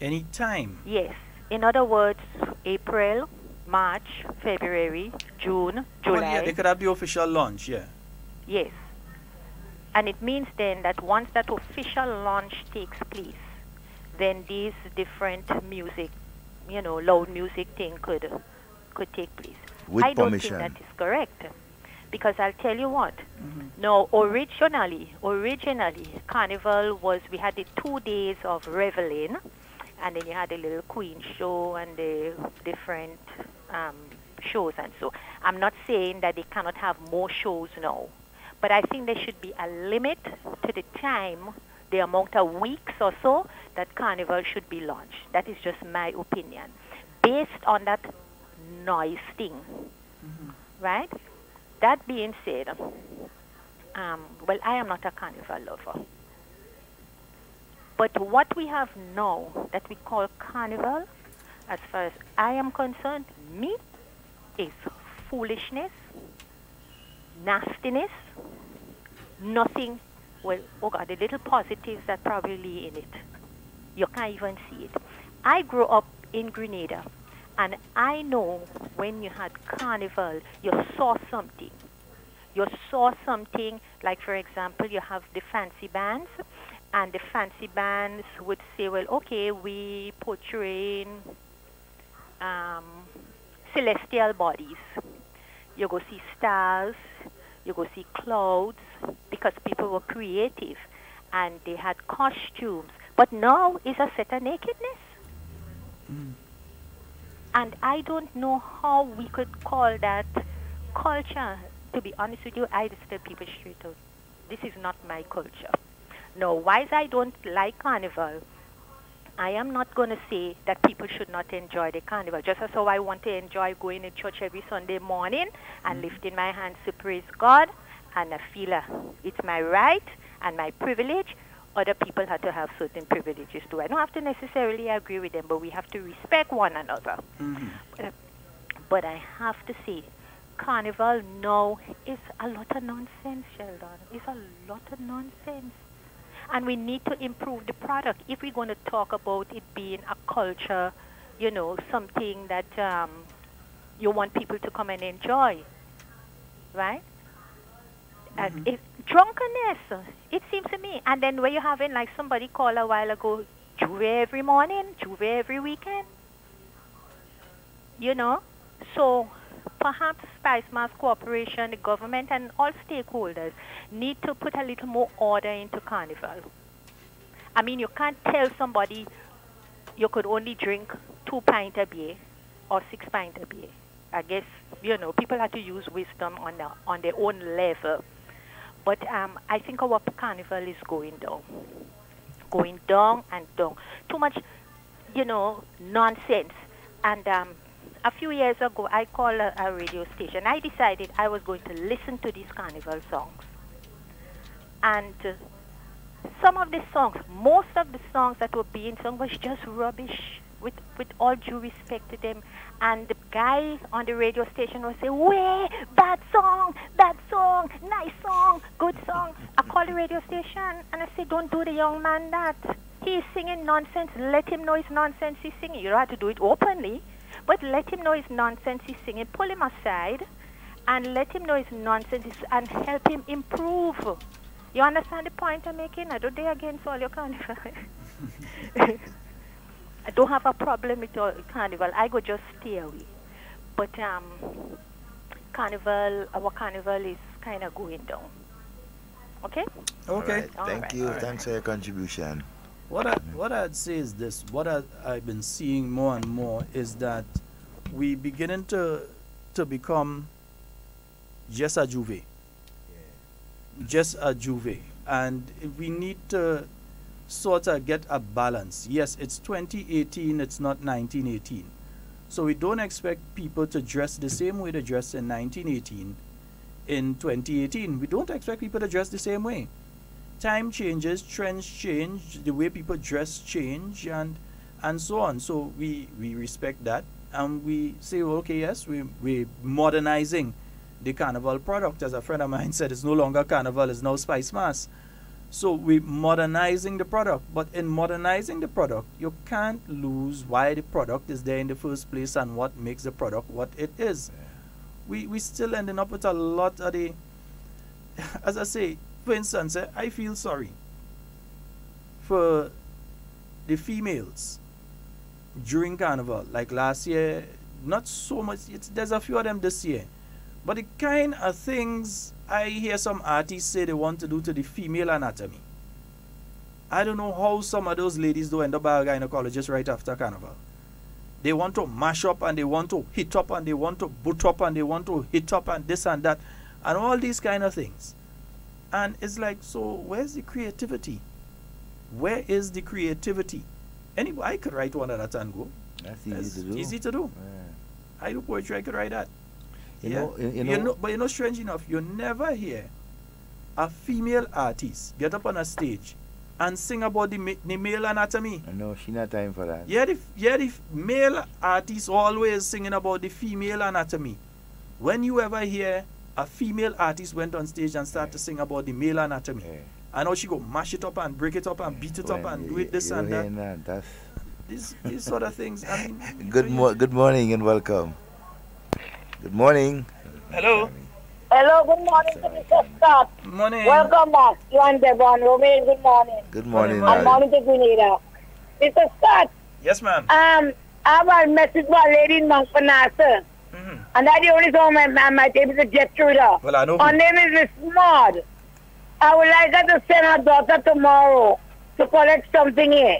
Anytime? Yes. In other words, April, March, February, June, July. Well, yeah, they could have the official launch, yeah. Yes. And it means then that once that official launch takes place, then these different music, you know, loud music thing could take place. With I don't permission. think that is correct. Because I'll tell you what. No, originally, Carnival we had the 2 days of reveling, and then you had a little Queen show and the different shows and so. I'm not saying that they cannot have more shows now, but I think there should be a limit to the time, the amount of weeks or so that Carnival should be launched. That is just my opinion, based on that noise thing, right? That being said, well, I am not a Carnival lover. But what we have now that we call Carnival, as far as I am concerned, is foolishness, nastiness, nothing well, oh God, the little positives that probably in it. You can't even see it. I grew up in Grenada, and I know when you had carnival, you saw something. You saw something, like for example, you have the fancy bands, and the fancy bands would say, well, okay, we portray celestial bodies. You go see stars, you go see clouds, because people were creative, and they had costumes. But now it's a set of nakedness. And I don't know how we could call that culture. To be honest with you, I just tell people straight out, this is not my culture. Now, why I don't like carnival, I am not going to say that people should not enjoy the carnival. Just as how I want to enjoy going to church every Sunday morning and lifting my hands to praise God, and I feel it's my right and my privilege. Other people have to have certain privileges too. I don't have to necessarily agree with them, but we have to respect one another. But I have to say, carnival now is a lot of nonsense, Sheldon. It's a lot of nonsense. And we need to improve the product if we're going to talk about it being a culture, you know, something that you want people to come and enjoy, right? It's drunkenness, it seems to me. And then when you're having, like somebody called a while ago, Juve every morning, Juve every weekend, you know. So perhaps Spice Mass Corporation, the government, and all stakeholders need to put a little more order into carnival. I mean, you can't tell somebody you could only drink 2 pints a beer or 6 pints a beer. I guess, you know, people have to use wisdom on their own level. But I think our carnival is going down and down. Too much, you know, nonsense. And a few years ago, I called a radio station. I decided I was going to listen to these carnival songs. And some of the songs, most of the songs that were being sung was just rubbish, with all due respect to them. And the guy on the radio station would say, "Way, bad song, nice song, good song." I called the radio station and I said, "Don't do the young man that. He's singing nonsense. Let him know it's nonsense he's singing." You don't have to do it openly, but let him know it's nonsense he's singing. Pull him aside and let him know it's nonsense and help him improve. You understand the point I'm making? I don't dare against all your carnival. I don't have a problem with all carnival. I go just stay away. But our carnival is kind of going down. Okay? Okay. Thank you. Thanks for your contribution. What I'd say is this. What I've been seeing more and more is that we beginning to become just a juve. Just a juve. And we need to sort of get a balance. Yes, it's 2018, it's not 1918. So we don't expect people to dress the same way they dressed in 1918 in 2018. We don't expect people to dress the same way. Time changes, trends change, the way people dress change, and so on. So we respect that, and we say, well, okay, yes, we're modernizing the carnival product. As a friend of mine said, it's no longer carnival, it's now Spice Mass. So we're modernizing the product, but in modernizing the product, you can't lose why the product is there in the first place and what makes the product what it is. We still ending up with a lot of the, as I say, for instance, I feel sorry for the females during Carnival. Like last year, not so much, there's a few of them this year. But the kind of things I hear some artists say they want to do to the female anatomy. I don't know how some of those ladies do end up by a gynecologist right after Carnival. They want to mash up and they want to hit up and they want to boot up and they want to hit up and this and that and all these kind of things. And it's like, so where's the creativity? Where is the creativity? Anyway, I could write one of that and go. That's easy to do. Easy to do. Yeah. I do poetry, I could write that. You know, but you know, strange enough, you never hear a female artist get up on a stage and sing about the male anatomy. No, she not time for that. Yeah, the male artists always singing about the female anatomy. When you ever hear a female artist went on stage and started to sing about the male anatomy, And now she go mash it up and break it up and beat it up and do it this and that. That's these sort of things. I mean, good morning and welcome. Good morning. Hello. Hello, good morning to Mr. Scott. Morning. Welcome back. You and Devon Romain, good morning. Good morning. And morning to Grenada. Mr. Scott. Yes, ma'am. I have a message for a lady in Mount Panasa. And that's the only song my table is a jet through her. Well, I know. Her name is Miss Maud. I would like her to send her daughter tomorrow to collect something here.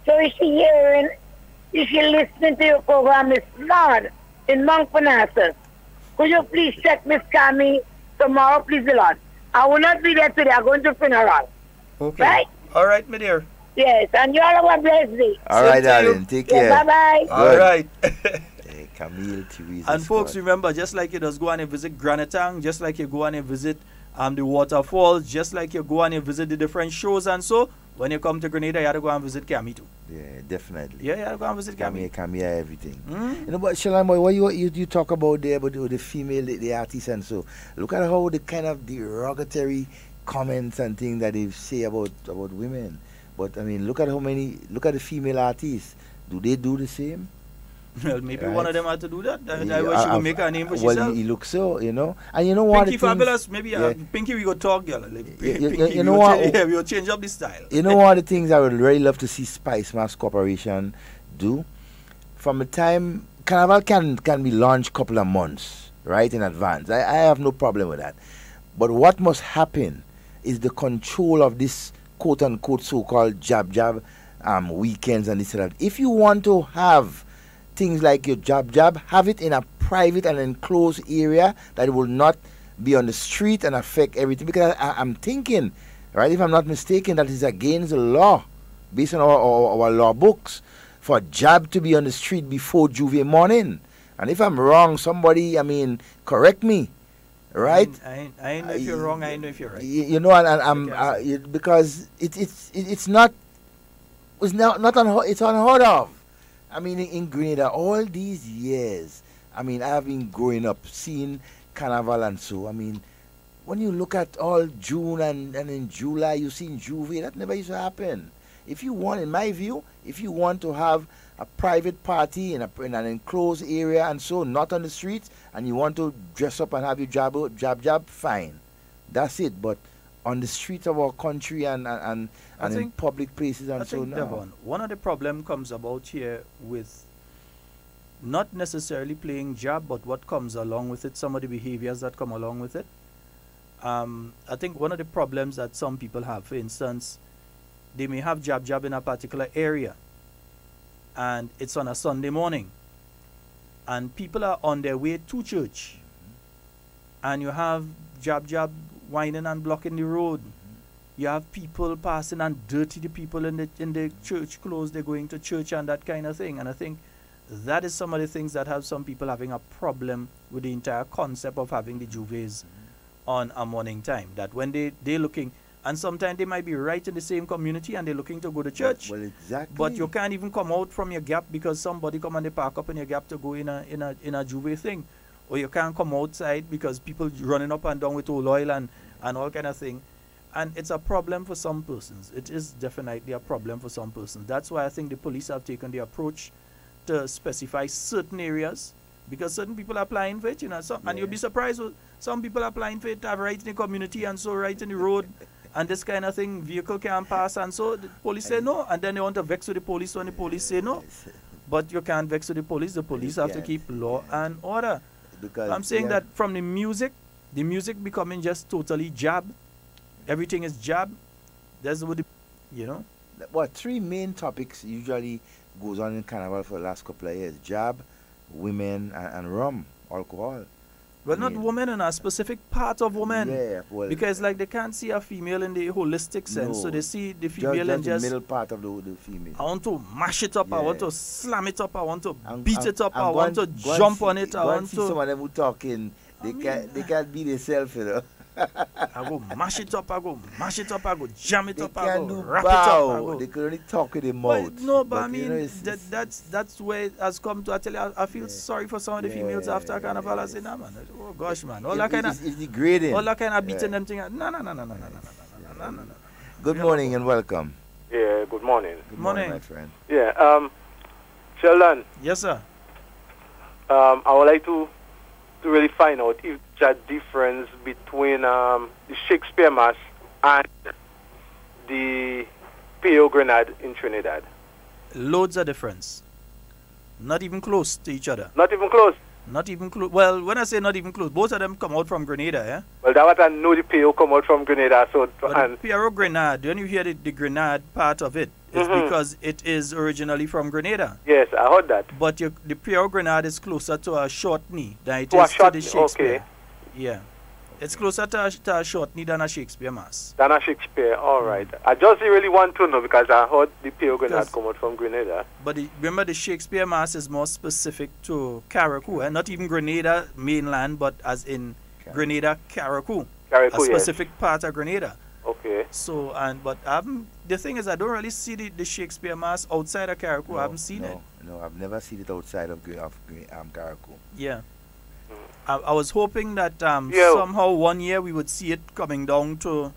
So is she hearing, is she listening to your program, Miss Maud, in Mount Panasa? Could you please check Miss Cammy tomorrow, please, Lord? I will not be there today. I'm going to funeral. Okay. Right? All right, my dear. Yes, and you all have a blessed day. All right, darling. Take care. Bye-bye. All right. Hey, Camille, Teresa. And folks, remember, just like you just go and you visit Granatang, just like you go and you visit the waterfalls, just like you go and you visit the different shows and so, when you come to Grenada, you have to go and visit Cammy too. Yeah, definitely. Yeah, you have to go and visit Cammy. Cammy, everything. You know, but Sheldon boy, what you talk about there about the female, the artists and so, look at how the kind of derogatory comments and things that they say about women. But I mean, look at the female artists. Do they do the same? Well, maybe right. One of them had to do that. That's why she will make her name for herself. Well, he looks so, you know. And you know what? Pinky Fabulous, maybe Pinky, we go talk, girl. Like, you know what? We will change up the style. You know one of the things I would really love to see Spice Mass Corporation do? From the time Carnival can be launched a couple of months, right, in advance. I have no problem with that. But what must happen is the control of this quote-unquote so-called jab weekends and this and that. If you want to have things like your jab, have it in a private and enclosed area that will not be on the street and affect everything. Because I'm thinking, right, if I'm not mistaken, that is against the law, based on our law books, for jab to be on the street before Juve morning. And if I'm wrong, somebody, correct me, right? I know if you're wrong, I know if you're right. You know, and I'm because it's not it's unheard of. In Grenada, all these years, I have been growing up, seeing Carnival and so. When you look at all June and in July, you see Juve, that never used to happen. If you want, in my view, if you want to have a private party in an enclosed area and so, not on the streets, and you want to dress up and have your jab, fine. That's it. But on the streets of our country and in public places and so, no. Devon, one of the problems comes about here with not necessarily playing jab, but what comes along with it, some of the behaviors that come along with it. I think one of the problems that some people have, for instance, they may have jab in a particular area, and it's on a Sunday morning, and people are on their way to church, and you have jab whining and blocking the road. You have people passing and dirty the people in the church clothes, they're going to church and that kind of thing. And I think that is some of the things that have some people having a problem with the entire concept of having the juves on a morning time. That when they're looking, and sometimes they might be right in the same community and they're looking to go to church. Well, exactly. But you can't even come out from your gap because somebody come and they park up in your gap to go in a juve thing. Or you can't come outside because people running up and down with oil and all kind of thing. And it's a problem for some persons. It is definitely a problem for some persons. That's why I think the police have taken the approach to specify certain areas, because certain people are applying for it, and you'll be surprised, some people are applying for it to have right in the community and so right in the road and this kind of thing, vehicle can't pass, and so the police say no, and then they want to vex with the police when the police say no. But you can't vex with the police have to keep law and order. Because I'm saying that from the music becoming just totally jab, everything is jab. That's what What three main topics usually goes on in Carnival for the last couple of years: jab, women, and rum, alcohol. Well, not women in a specific part of women. Yeah, well, because like they can't see a female in the holistic sense, so they see the female in just the middle part of the female. I want to mash it up. I want to slam it up. I want to beat it up. I want to jump on it. I want to. Some of them who talking, they can't be themselves, I go mash it up. I go mash it up. I go jam it up. I go wrap it up. They could only talk with their mouth. But I mean, that's where it has come to. I tell you, I feel sorry for some of the females after Carnival. I say, nah, man. Oh gosh, man. All that kind of it's degrading. All that kind of beating them thing. No. Good morning and welcome. Yeah, good morning. Good morning, my friend. Yeah, Sheldon. Yes, sir. I would like to really find out if there's a difference between the Shakespeare Mass and the Pio Grenade in Trinidad. Loads of difference. Not even close to each other. Not even close? Not even close. Well, when I say not even close, both of them come out from Grenada, yeah? Well, that what I know the Pio come out from Grenada. So, but the Pio Grenade, when you hear the Grenade part of it, it's because it is originally from Grenada. Yes, I heard that. But the Pio Grenade is closer to a shortney than it is to the Shakespeare. Okay. Yeah. It's closer to a shortney than a Shakespeare Mass. Than a Shakespeare, all right. I just really want to know because I heard the Pio Grenade come out from Grenada. But remember, the Shakespeare Mass is more specific to Carriacou, not even Grenada mainland, but as in Grenada, Carriacou. A specific part of Grenada. Okay. So, but the thing is, I don't really see the Shakespeare Mass outside of Carriacou. No, I haven't seen it. No, I've never seen it outside of Carriacou. Yeah. I was hoping that somehow one year we would see it coming down to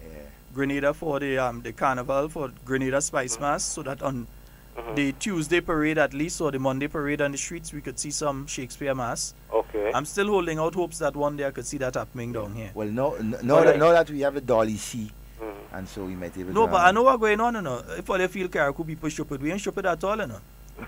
Grenada for the carnival, for Grenada Spice Mass, so that on the Tuesday parade at least, or the Monday parade on the streets, we could see some Shakespeare Mass. Okay. I'm still holding out hopes that one day I could see that happening down here. Well, no, that we have a Dolly C, and so we might able to. No, but I know what's going on, you know. If all you feel Carriacou people stupid, we ain't stupid at all, you know.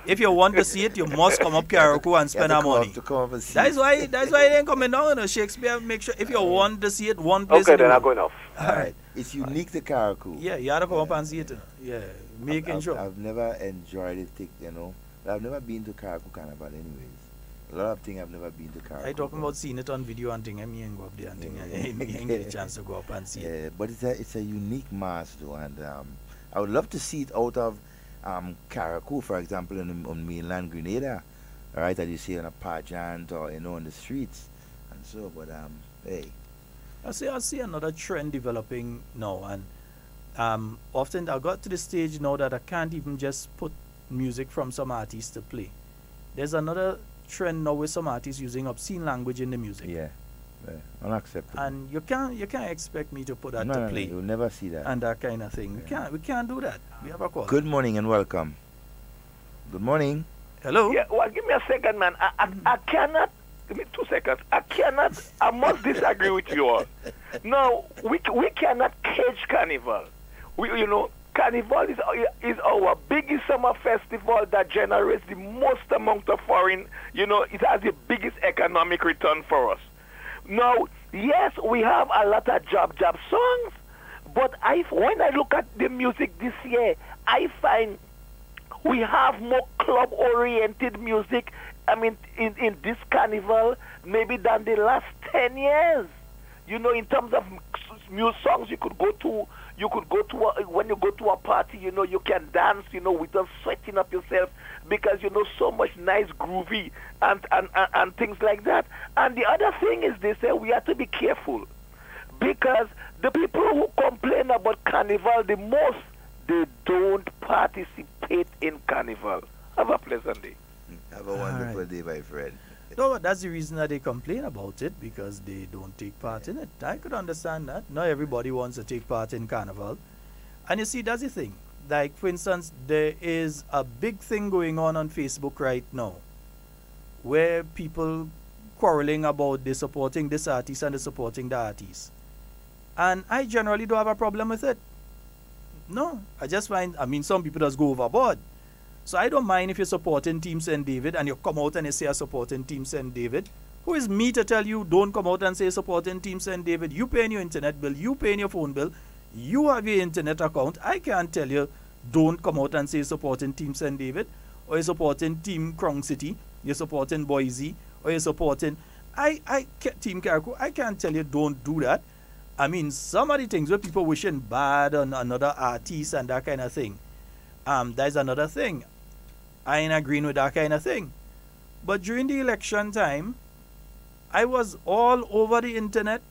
If you want to see it, you must come up Carriacou and spend our money. That's why it ain't coming down, you know. Shakespeare, make sure if you want to see it, one place. Okay, then I'm going off. All right. It's unique to Carriacou. Yeah, you have to come up and see it. Yeah, making sure. I've never enjoyed it, you know. I've never been to Carriacou Carnival anyways. A lot of things I've never been to Carriacou. I talking about seeing it on video and thing. I mean, go up there and thing. I ain't get a chance to go up and see it. Yeah, but it's a unique mass though, and I would love to see it out of Carriacou, for example, on mainland Grenada, all right, as you see on a pageant or on the streets, and so. But hey, I see another trend developing now, and often I got to the stage now that I can't even just put music from some artists to play. There's another trend now with some artists using obscene language in the music. Yeah, unacceptable. And you can't expect me to put that to play. No, you'll never see that. And that kind of thing. We can't do that. We have a call. Good morning and welcome. Good morning. Hello. Yeah, well, give me a second, man. I cannot. Give me 2 seconds. I must disagree with you all. No, we cannot cage Carnival. Carnival is our biggest summer festival that generates the most amount of foreign, it has the biggest economic return for us. Now, yes, we have a lot of job songs, but when I look at the music this year, I find we have more club-oriented music, in this carnival, maybe than the last 10 years. In terms of new songs you could go to, when you go to a party, you can dance, without sweating up yourself because so much nice groovy and things like that. And the other thing is they say we have to be careful because the people who complain about carnival the most, they don't participate in carnival. Have a pleasant day. Have a wonderful day, my friend. No, but that's the reason that they complain about it, because they don't take part in it. I could understand that. Not everybody wants to take part in carnival. And you see, that's the thing. Like, for instance, there is a big thing going on Facebook right now where people quarreling about they supporting this artist and they supporting the artist. And I generally don't have a problem with it. No, I just find, some people just go overboard. So I don't mind if you're supporting Team St. David and you come out and you say you're supporting Team St. David. Who is me to tell you don't come out and say supporting Team St. David? You paying your internet bill, you paying your phone bill, you have your internet account. I can't tell you don't come out and say supporting Team St. David, or you're supporting Team Crown City, you're supporting Boise, or you're supporting Team Carriacou. I can't tell you don't do that. Some of the things where people wishing bad on another artist and that kind of thing. There's another thing. I ain't agreeing with that kind of thing. But during the election time, I was all over the internet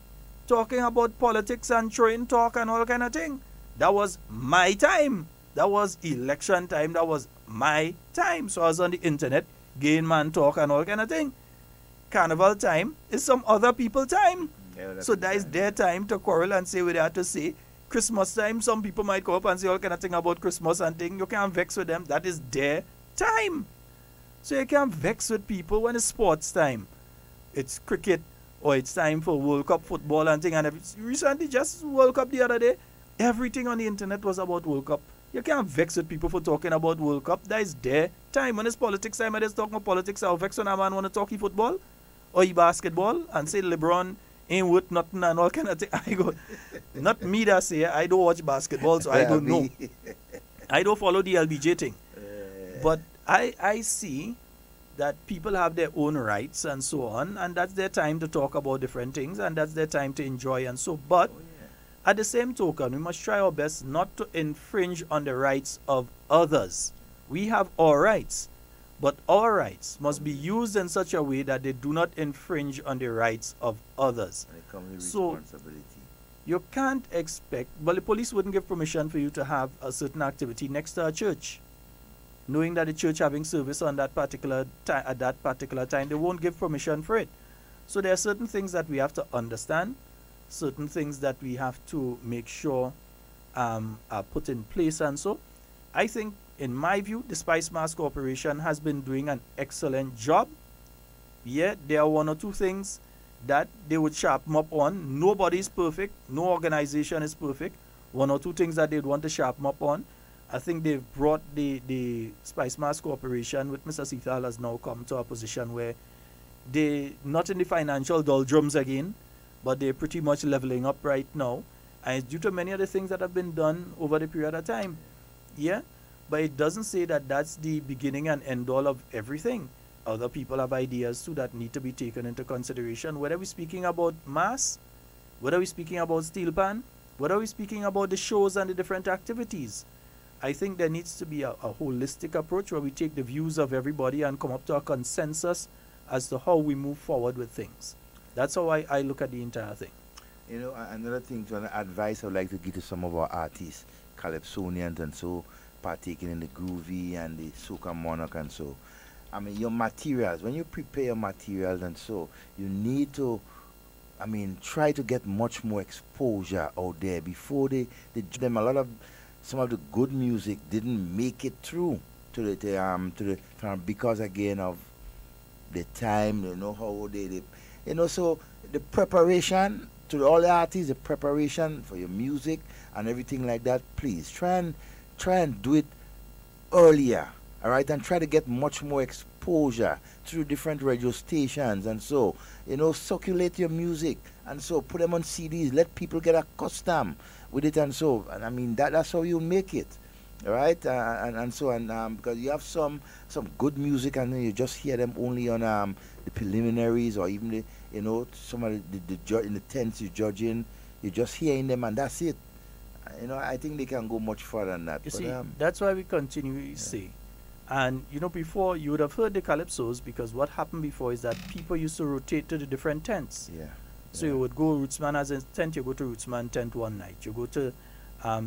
talking about politics and throwing talk and all kind of thing. That was my time. That was election time. That was my time. So I was on the internet, gain man talk and all kind of thing. Carnival time is some other people's time. Yeah, so that is their time to quarrel and say what they have to say. Christmas time, some people might go up and say all kind of thing about Christmas and thing. You can't vex with them. That is their time. So you can't vex with people when it's sports time. It's cricket or it's time for World Cup football and thing. And recently, just World Cup the other day, everything on the internet was about World Cup. You can't vex with people for talking about World Cup. That is their time. When it's politics time, when it's talking about politics, I'll vex when a man want to talk football or basketball and say LeBron ain't worth nothing and all kind of thing. I go, not me that say, I don't watch basketball, so I don't know. I don't follow the LBJ thing. But I see that people have their own rights and so on, and that's their time to talk about different things, and that's their time to enjoy and so. But at the same token, we must try our best not to infringe on the rights of others. We have our rights, but our rights must be used in such a way that they do not infringe on the rights of others. When it comes to So responsibility. you can't expect, well, the police wouldn't give permission for you to have a certain activity next to a church. Knowing that the church having service on that particular time, at that particular time, they won't give permission for it. So there are certain things that we have to understand, certain things that we have to make sure are put in place. And so I think, in my view, the Spice Mask Corporation has been doing an excellent job. Yeah, there are one or two things that they would sharpen up on. Nobody is perfect. No organization is perfect. One or two things that they'd want to sharpen up on. I think they've brought the Spice Mask Corporation with Mr. Seathal has now come to a position where they not in the financial doldrums again, but they're pretty much leveling up right now. And it's due to many of the things that have been done over the period of time. Yeah, but it doesn't say that that's the beginning and end all of everything. Other people have ideas too that need to be taken into consideration. Whether we're speaking about mass, whether we're speaking about steel pan, whether we're speaking about the shows and the different activities. I think there needs to be a holistic approach where we take the views of everybody and come up to a consensus as to how we move forward with things. That's how I look at the entire thing. You know, another thing, advice I would like to give to some of our artists, Calypsonians and so, partaking in the groovy and the soca monarch and so. I mean, your materials, when you prepare your materials and so, you need to, I mean, try to get much more exposure out there before they them a lot of, some of the good music didn't make it through to the because again of the time, you know how they you know, so the preparation to all the artists, the preparation for your music and everything like that, please try and do it earlier, all right, and try to get much more exposure through different radio stations and so, you know, circulate your music and so put them on CDs, let people get accustomed with it and so, and I mean that's how you make it, all right, because you have some good music and then you just hear them only on the preliminaries or even the, you know, some of the in the tents you're judging, you're just hearing them and that's it. You know, I think they can go much further than that. You see, that's why we continue to say. And, you know, before you would have heard the calypsos because what happened before is that people used to rotate to the different tents. Yeah. So you would go Rootsman as a tent, you go to Rootsman tent one night. You go to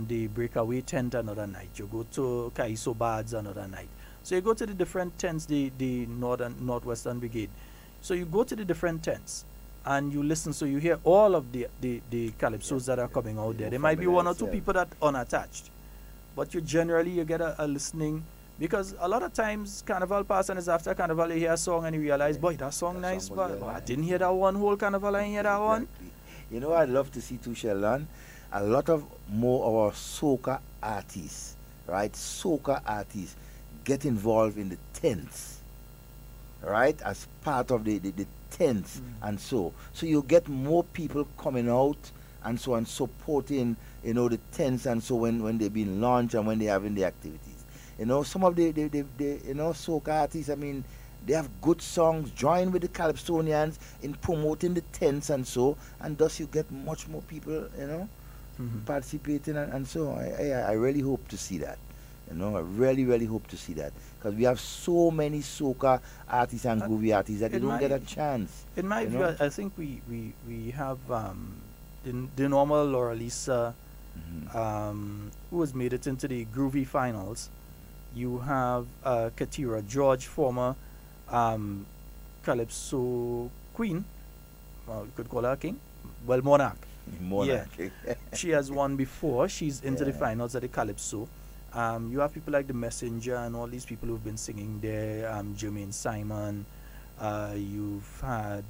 the Breakaway tent another night. You go to Kaiso Bads another night. So you go to the different tents, the Northwestern Brigade. So you go to the different tents and you listen. So you hear all of the calypsos that are coming out there. There might be one or two people that are unattached. But you get a listening. Because a lot of times Carnival pass and it's after Carnival you hear a song and you realize, boy, that song nice, but I didn't hear that one whole Carnival, I didn't hear that one. You know, I'd love to see too, Sheldon, a lot of more of our soca artists, right? Soca artists get involved in the tents, right? As part of the tents and so. So you get more people coming out and so and supporting, you know, the tents and so when they've been launched and when they're having the activities. You know, some of the you know, soca artists, I mean, they have good songs, join with the Calypsonians in promoting the tents and so, and thus you get much more people, you know, participating and so. I really hope to see that. You know, I really, really hope to see that. Because we have so many soca artists and groovy artists that they don't get a chance. In my view, I think we have the normal Laura Lisa, who has made it into the groovy finals. You have Katira George, former Calypso queen, well, you could call her king, well, monarch. Monarch. Yeah. She has won before. She's into the finals at the Calypso. You have people like The Messenger and all these people who've been singing there. Jermaine Simon. You've had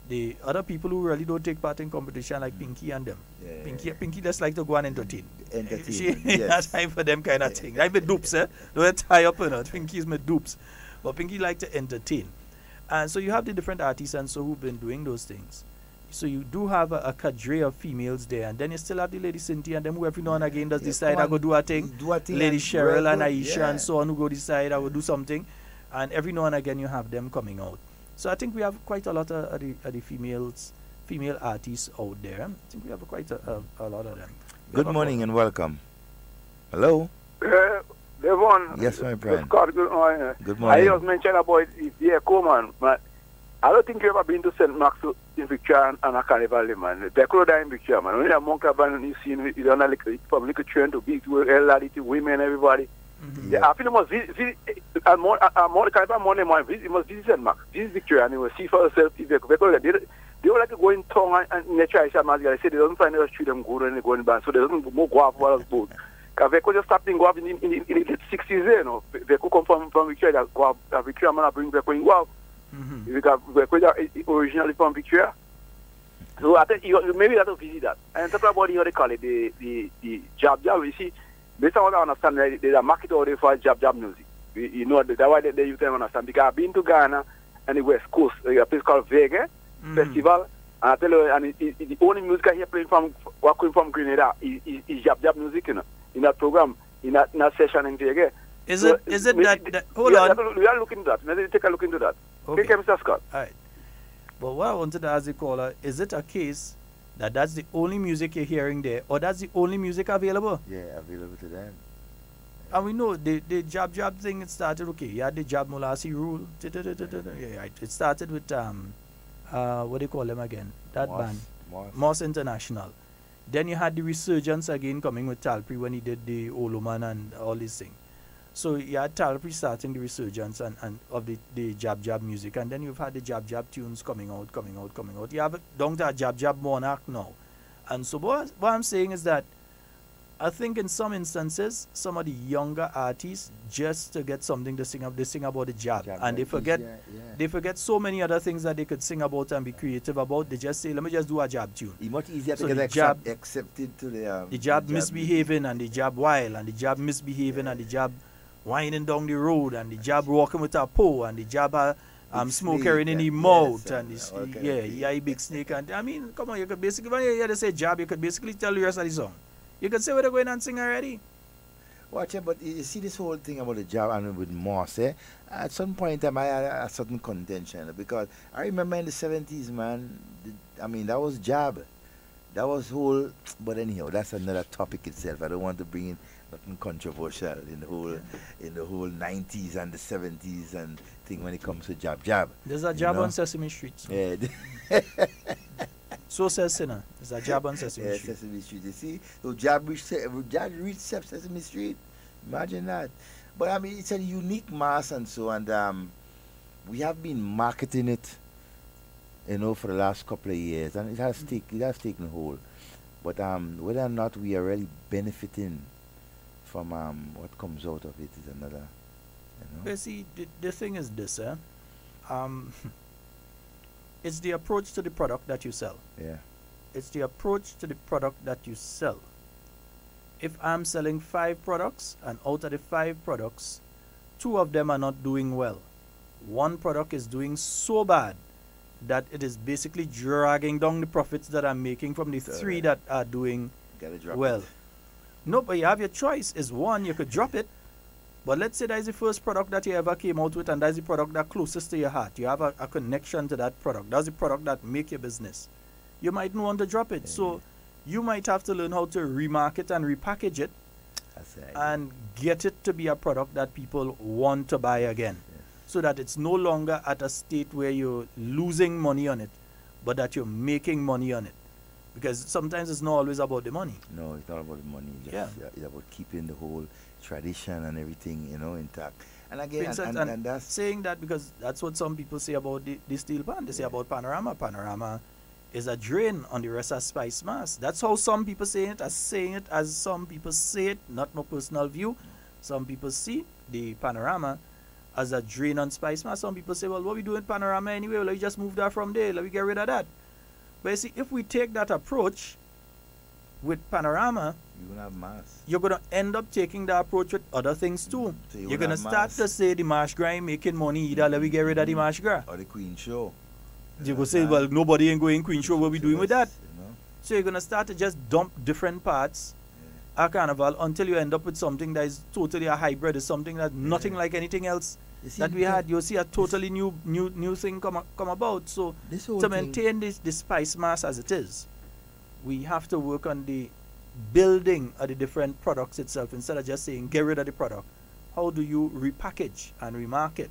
the other people who really don't take part in competition, like Pinky and them. Pinky just like to go and entertain. She has time for them kind of thing. Like my dupes, eh? Don't tie up on it. Pinky's my dupes. But Pinky like to entertain. And so you have the different artists and so who've been doing those things. So you do have a cadre of females there, and then you still have the Lady Cynthia and them who every now and again does decide I go do a thing. Lady Cheryl and Aisha and so on who go decide I will do something. And every now and again you have them coming out. So I think we have quite a lot of the female artists out there. I think we have quite a lot of them. Good morning and welcome. Hello? Devon. Yes, my friend. Scott, good morning. Good morning. I just mentioned about the Echo, man. But I don't think you've ever been to St. Max in Victoria and a carnival, man. The Echo in Victoria, man. When you're a monk, you see you don't like from little children to big to elderly to women, everybody. Yeah, I feel you must visit more carnival morning, you must visit St. Max. Visit Victoria and you will see for yourself if they don't like to go in town and nature. I say they don't find us treat them good when they go in band, so they don't go off while it's both. Because they could just start things go off in the late 60s, you know. They could come from Victoria, go off, Victoria man bring them going go off. Because they originally from Victoria. So I think maybe that will visit that. And talk about they call it the jab. You see, based on what I understand, there's a market out there for jab music. You know, that's why they use them understand. Because I've been to Ghana and the West Coast, a place called Vega Festival. And I tell you, and the only music I hear playing from Grenada is jab music, you know, in that program, in that session in Vega. Is it that hold on? We are looking into that. Maybe take a look into that. Okay, Mr. Scott. All right. But what I wanted to ask the caller, is it a case that that's the only music you're hearing there, or that's the only music available? Yeah, available to them. And we know the jab thing, it started, okay, you had the jab Molasi rule. Yeah, right. It started with, what do you call them again? That band. Moss International. Then you had the resurgence again coming with Talpri when he did the Oloman and all these things. So you had Talpri starting the resurgence and of the jab music, and then you've had the jab tunes coming out. You have down to a jab monarch now. And so what I'm saying is that I think in some instances, some of the younger artists, just to get something to sing up, they sing about the jab and they forget they forget so many other things that they could sing about and be creative about. They just say, let me just do a jab tune. It's much easier so to get accepted to the jab misbehaving and the jab wild and the jab misbehaving and the jab winding down the road and the jab walking with a pole and the jab smoke carrying in the mouth and the big snake. And I mean, come on, you could basically, when you hear they say jab, you could basically tell the rest of the song. You can say where they're going and sing already. Watch it, but you see this whole thing about the jab and with Moss, at some point in time I had a certain contention because I remember in the 70s, man, I mean, that was jab. That was whole, but anyhow, that's another topic itself. I don't want to bring in nothing controversial in the whole 90s and the 70s and thing when it comes to jab. There's a jab on Sesame Street. So. Yeah. So says Sinner. There's a jab on Sesame Street. Sesame Street. You see, so jab reached Sesame Street. Imagine that. But I mean, it's a unique mass and so, and we have been marketing it, you know, for the last couple of years, and it has taken hold. But whether or not we are really benefiting from what comes out of it is another, you know. But see, the thing is this, it's the approach to the product that you sell. Yeah. It's the approach to the product that you sell. If I'm selling 5 products, and out of the 5 products, 2 of them are not doing well. One product is doing so bad that it is basically dragging down the profits that I'm making from the 3 that are doing well. No, but you have your choice. Is one, you could drop it. But let's say that is the first product that you ever came out with, and that's the product that closest to your heart. You have a connection to that product. That's the product that make your business. You mightn't want to drop it. So you might have to learn how to remarket and repackage it and get it to be a product that people want to buy again. So that it's no longer at a state where you're losing money on it, but that you're making money on it. Because sometimes it's not always about the money. No, it's not about the money. It's about keeping the whole tradition and everything, you know, intact. And again, and that's saying that because that's what some people say about the steel pan. They say about Panorama. Panorama is a drain on the rest of Spice Mass. That's how some people say it. As saying it as some people say it, not my personal view. Some people see the Panorama as a drain on Spice Mass. Some people say, well, what we do in Panorama anyway? Well, we just move that from there. Let me get rid of that. But you see, if we take that approach with Panorama, you're going to have mass. You're going to end up taking the approach with other things too. So you're going to start to say the Marsh Gras ain't making money either. Let me get rid of the Marsh Gras. Or the Queen Show. You go say, well, nobody ain't going Queen Show. What we doing with that? So you're going to start to just dump different parts of Carnival until you end up with something that is totally a hybrid. It's something that's nothing like anything else that we had. You'll see a totally new thing come about. So to maintain this Spice Mass as it is, we have to work on the building of the different products itself instead of just saying get rid of the product. How do you repackage and remarket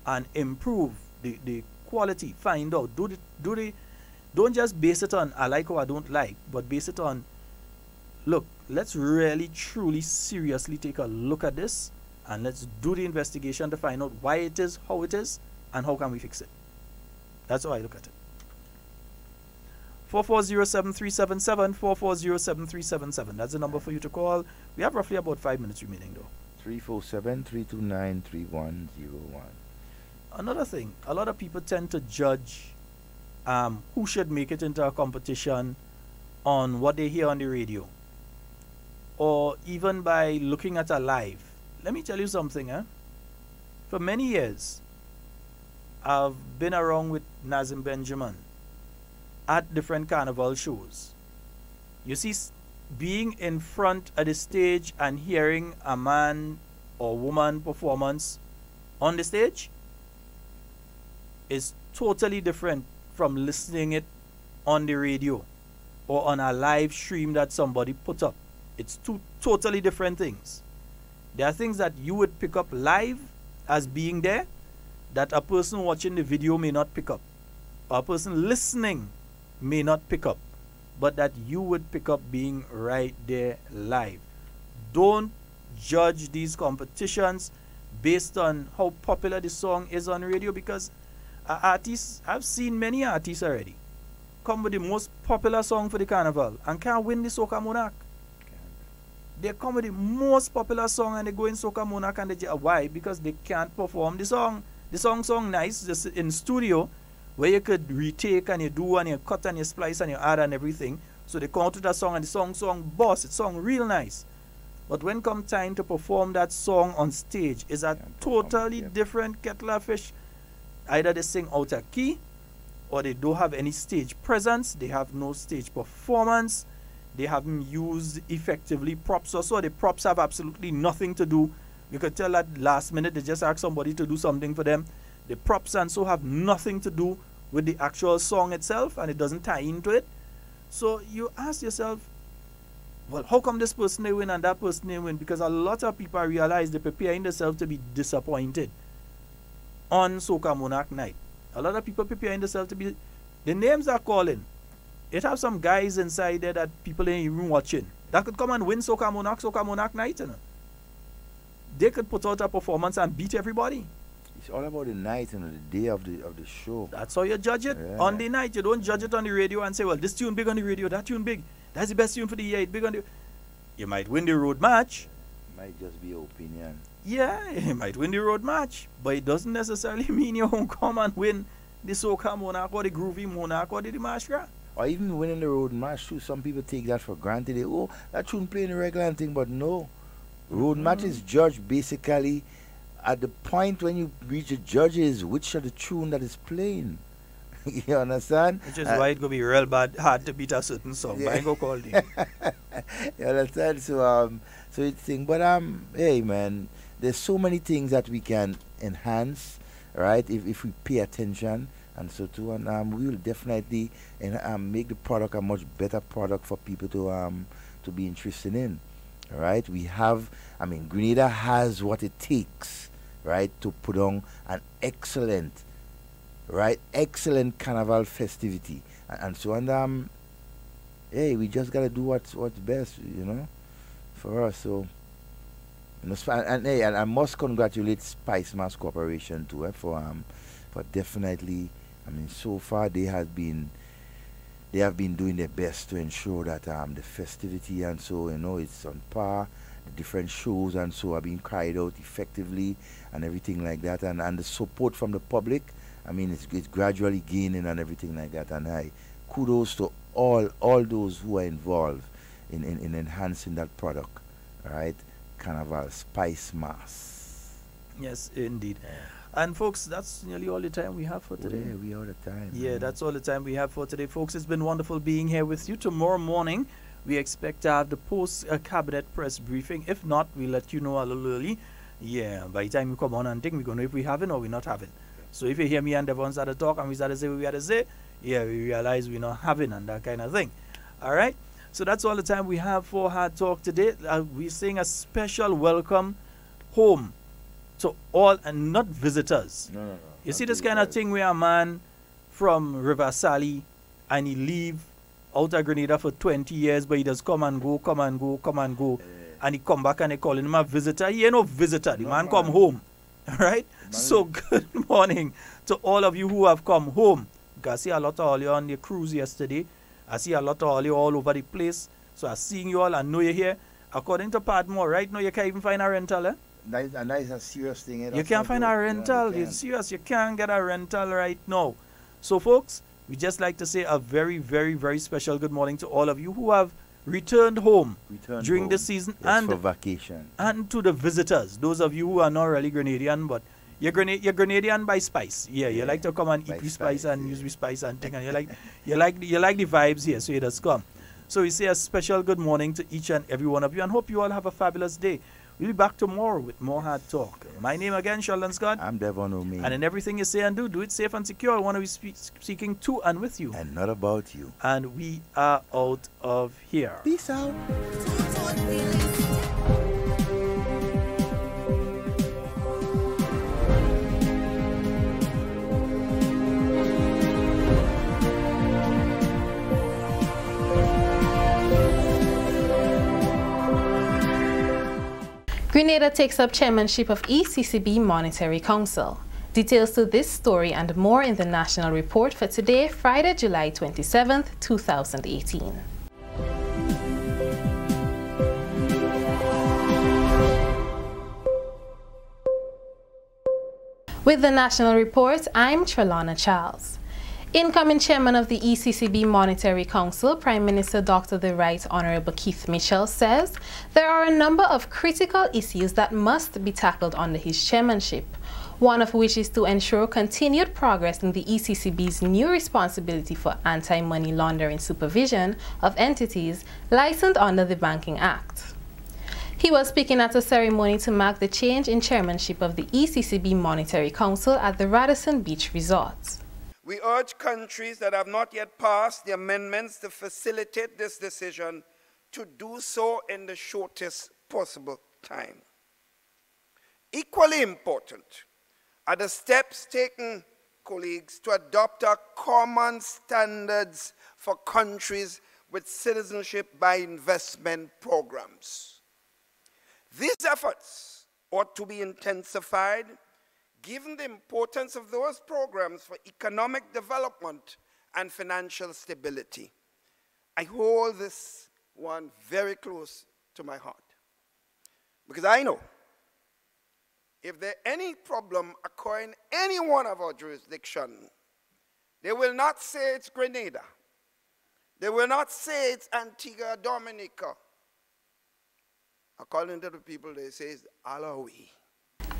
and improve the quality? Find out. Don't just base it on I like or I don't like, but base it on, look, let's really truly seriously take a look at this and let's do the investigation to find out why it is, how it is, and how can we fix it. That's how I look at it. 440-7377, 440-7377. That's the number for you to call. We have roughly about 5 minutes remaining though. 347-329-3101. Another thing, a lot of people tend to judge who should make it into a competition on what they hear on the radio, or even by looking at a live. Let me tell you something, For many years, I've been around with Nazim Benjamin at different carnival shows. You see, being in front of the stage and hearing a man or woman performance on the stage is totally different from listening it on the radio or on a live stream that somebody put up. It's two totally different things. There are things that you would pick up live as being there that a person watching the video may not pick up, or a person listening may not pick up, but that you would pick up being right there live. Don't judge these competitions based on how popular the song is on radio, because artists, I've seen many artists already come with the most popular song for the carnival and can't win the Soca Monarch. They come with the most popular song and they go in Soca Monarch and they why? Because they can't perform the song. The song nice just in studio where you could retake and you do and you cut and you splice and you add and everything. So they come out with that song and the song boss, it's song real nice. But when come time to perform that song on stage, is a totally different kettle of fish. Either they sing out of key or they don't have any stage presence, they have no stage performance, they haven't used effectively props or so. The props have absolutely nothing to do. You could tell that last minute they just ask somebody to do something for them. The props and so have nothing to do with the actual song itself and it doesn't tie into it. So you ask yourself, well, how come this person they win and that person they win? Because a lot of people realize they're preparing themselves to be disappointed on Soca Monarch night. A lot of people preparing themselves to be, the names are calling. It have some guys inside there that people ain't even watching that could come and win Soca Monarch night, you know. They could put out a performance and beat everybody. It's all about the night and the day of the show. That's how you judge it. Yeah. On the night. You don't judge it on the radio and say, well, this tune big on the radio, that tune big. That's the best tune for the year. It's big on the... You might win the road match. Might just be your opinion. Yeah, you might win the road match. But it doesn't necessarily mean you won't come and win the Soca Monarch or the Groovy Monarch or the Marsh Gras. Or even winning the road match too. Some people take that for granted. They, oh, that tune playing the regular thing, but no. Road match is judged basically at the point when you reach the judges, which are the tune that is playing. You understand? Which is why it could be real bad, hard to beat a certain song. Yeah. But I go call you. You understand? So it's thing. But hey man, there's so many things that we can enhance, right? If we pay attention and so too, and we will definitely make the product a much better product for people to be interested in. Right, we have, Grenada has what it takes, right, to put on an excellent carnival festivity, and so on. Hey, we just gotta do what's best, you know, for us. So, you know, and I must congratulate Spice Mass Corporation too, for definitely. So far they have been they have been doing their best to ensure that the festivity and so, it's on par. The different shows and so are being carried out effectively and everything like that. And the support from the public, I mean, it's gradually gaining and everything like that. And kudos to all those who are involved in enhancing that product, right? Carnival Spice Mass. Yes, indeed. And folks, that's nearly all the time we have for today. Yeah, we are the time. Yeah, man. that's all the time we have for today, folks. It's been wonderful being here with you. Tomorrow morning, we expect to have the post-cabinet press briefing. If not, we'll let you know a little early. Yeah, by the time you come on and think, we're going to know if we have it or we're not having. So if you hear me and Devon start to talk and we start to say what we had to say, yeah, we realize we're not having and that kind of thing. All right? So that's all the time we have for Hard Talk today. We're saying a special welcome home to all and not visitors. No. You see this kind of thing where a man from River Sally and he leave out of Grenada for 20 years, but he does come and go. And he come back and they call him a visitor. He ain't no visitor. The man come home. All right? So good morning to all of you who have come home. I see a lot of all you on the cruise yesterday. I see a lot of all you all over the place. So I'm seeing you all and know you're here. According to Padmore, right now you can't even find a rental, eh? That is a serious thing. You can't find a rental. It's serious. You can't get a rental right now. So, folks, we just like to say a very, very, very special good morning to all of you who have returned home during the season and for vacation. And to the visitors, those of you who are not really Grenadian, but you're Grenadian by spice. Yeah, you like to come and eat with spice and use with spice and thing, and you like the vibes here, so you just come. So we say a special good morning to each and every one of you and hope you all have a fabulous day. We'll be back tomorrow with more Hard Talk. My name again, Sheldon Scott. I'm Devon Romain. And in everything you say and do it safe and secure. I want to be speaking to and with you. And not about you. And we are out of here. Peace out. Grenada takes up chairmanship of ECCB Monetary Council. Details to this story and more in the National Report for today, Friday, July 27th, 2018. With the National Report, I'm Trelana Charles. Incoming chairman of the ECCB Monetary Council, Prime Minister Dr. The Right Honorable Keith Mitchell, says there are a number of critical issues that must be tackled under his chairmanship, one of which is to ensure continued progress in the ECCB's new responsibility for anti-money laundering supervision of entities licensed under the Banking Act. He was speaking at a ceremony to mark the change in chairmanship of the ECCB Monetary Council at the Radisson Beach Resort. We urge countries that have not yet passed the amendments to facilitate this decision to do so in the shortest possible time. Equally important are the steps taken, colleagues, to adopt a common standards for countries with citizenship by investment programs. These efforts ought to be intensified given the importance of those programs for economic development and financial stability. I hold this one very close to my heart because I know if there any problem occurring in any one of our jurisdictions, they will not say it's Grenada. They will not say it's Antigua Dominica. According to the people, they say it's Alawi.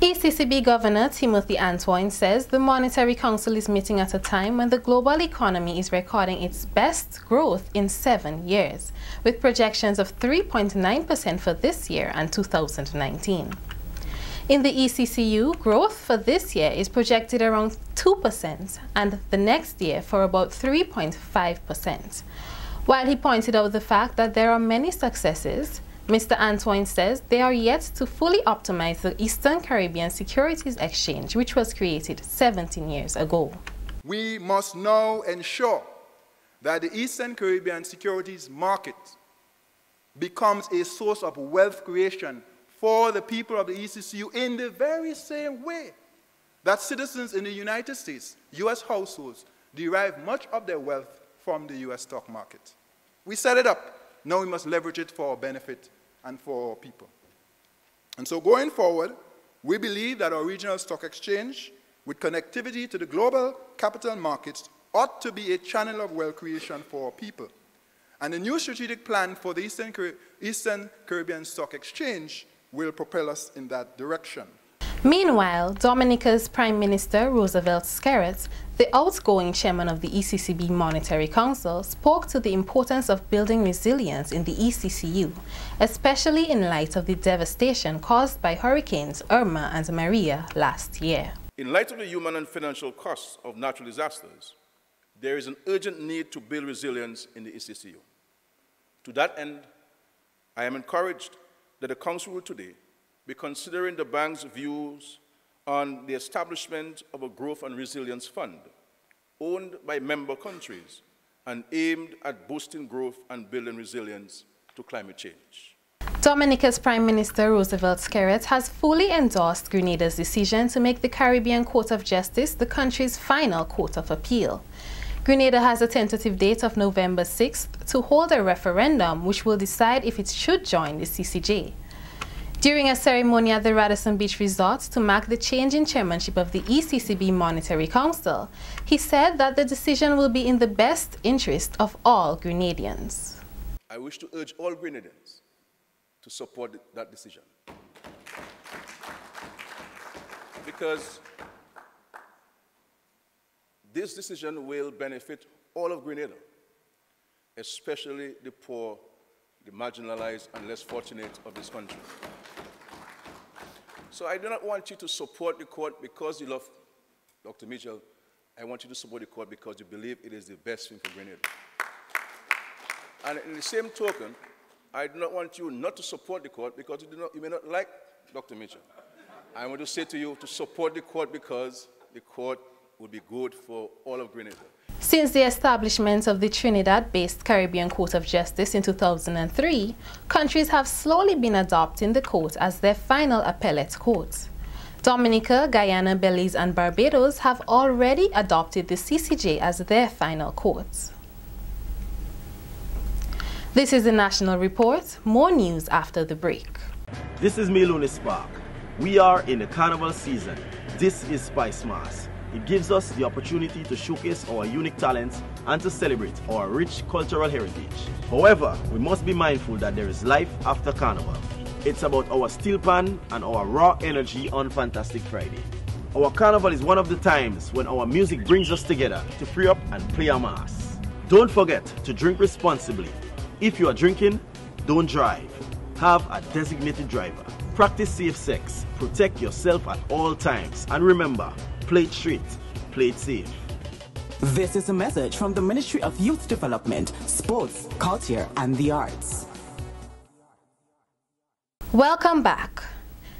ECCB Governor Timothy Antoine says the Monetary Council is meeting at a time when the global economy is recording its best growth in 7 years, with projections of 3.9% for this year and 2019. In the ECCU, growth for this year is projected around 2% and the next year for about 3.5%. While he pointed out the fact that there are many successes, Mr. Antoine says they are yet to fully optimize the Eastern Caribbean Securities Exchange, which was created 17 years ago. We must now ensure that the Eastern Caribbean Securities Market becomes a source of wealth creation for the people of the ECCU in the very same way that citizens in the United States, U.S. households, derive much of their wealth from the US stock market. We set it up. Now we must leverage it for our benefit and for our people. And so going forward, we believe that our regional stock exchange, with connectivity to the global capital markets, ought to be a channel of wealth creation for our people. And the new strategic plan for the Eastern Caribbean Stock Exchange will propel us in that direction. Meanwhile, Dominica's Prime Minister Roosevelt Skerrit, the outgoing chairman of the ECCB Monetary Council, spoke to the importance of building resilience in the ECCU, especially in light of the devastation caused by hurricanes Irma and Maria last year. In light of the human and financial costs of natural disasters, there is an urgent need to build resilience in the ECCU. To that end, I am encouraged that the Council will today be considering the bank's views on the establishment of a Growth and Resilience Fund owned by member countries and aimed at boosting growth and building resilience to climate change. Dominica's Prime Minister Roosevelt Skerrit has fully endorsed Grenada's decision to make the Caribbean Court of Justice the country's final court of appeal. Grenada has a tentative date of November 6th to hold a referendum which will decide if it should join the CCJ. During a ceremony at the Radisson Beach Resort to mark the change in chairmanship of the ECCB Monetary Council, he said that the decision will be in the best interest of all Grenadians. I wish to urge all Grenadians to support that decision, because this decision will benefit all of Grenada, especially the poor, the marginalized, and less fortunate of this country. So I do not want you to support the court because you love Dr. Mitchell. I want you to support the court because you believe it is the best thing for Grenada. And in the same token, I do not want you not to support the court because you may not like Dr. Mitchell. I want to say to you to support the court because the court would be good for all of Grenada. Since the establishment of the Trinidad-based Caribbean Court of Justice in 2003, countries have slowly been adopting the court as their final appellate court. Dominica, Guyana, Belize, and Barbados have already adopted the CCJ as their final court. This is the National Report. More news after the break. This is Meluni Spark. We are in the carnival season. This is Spice Mass. It gives us the opportunity to showcase our unique talents and to celebrate our rich cultural heritage. However, we must be mindful that there is life after Carnival. It's about our steel pan and our raw energy on Fantastic Friday. Our Carnival is one of the times when our music brings us together to free up and play a mass. Don't forget to drink responsibly. If you are drinking, don't drive. Have a designated driver. Practice safe sex. Protect yourself at all times. And remember, play it straight, play it safe. This is a message from the Ministry of Youth Development, Sports, Culture and the Arts. Welcome back.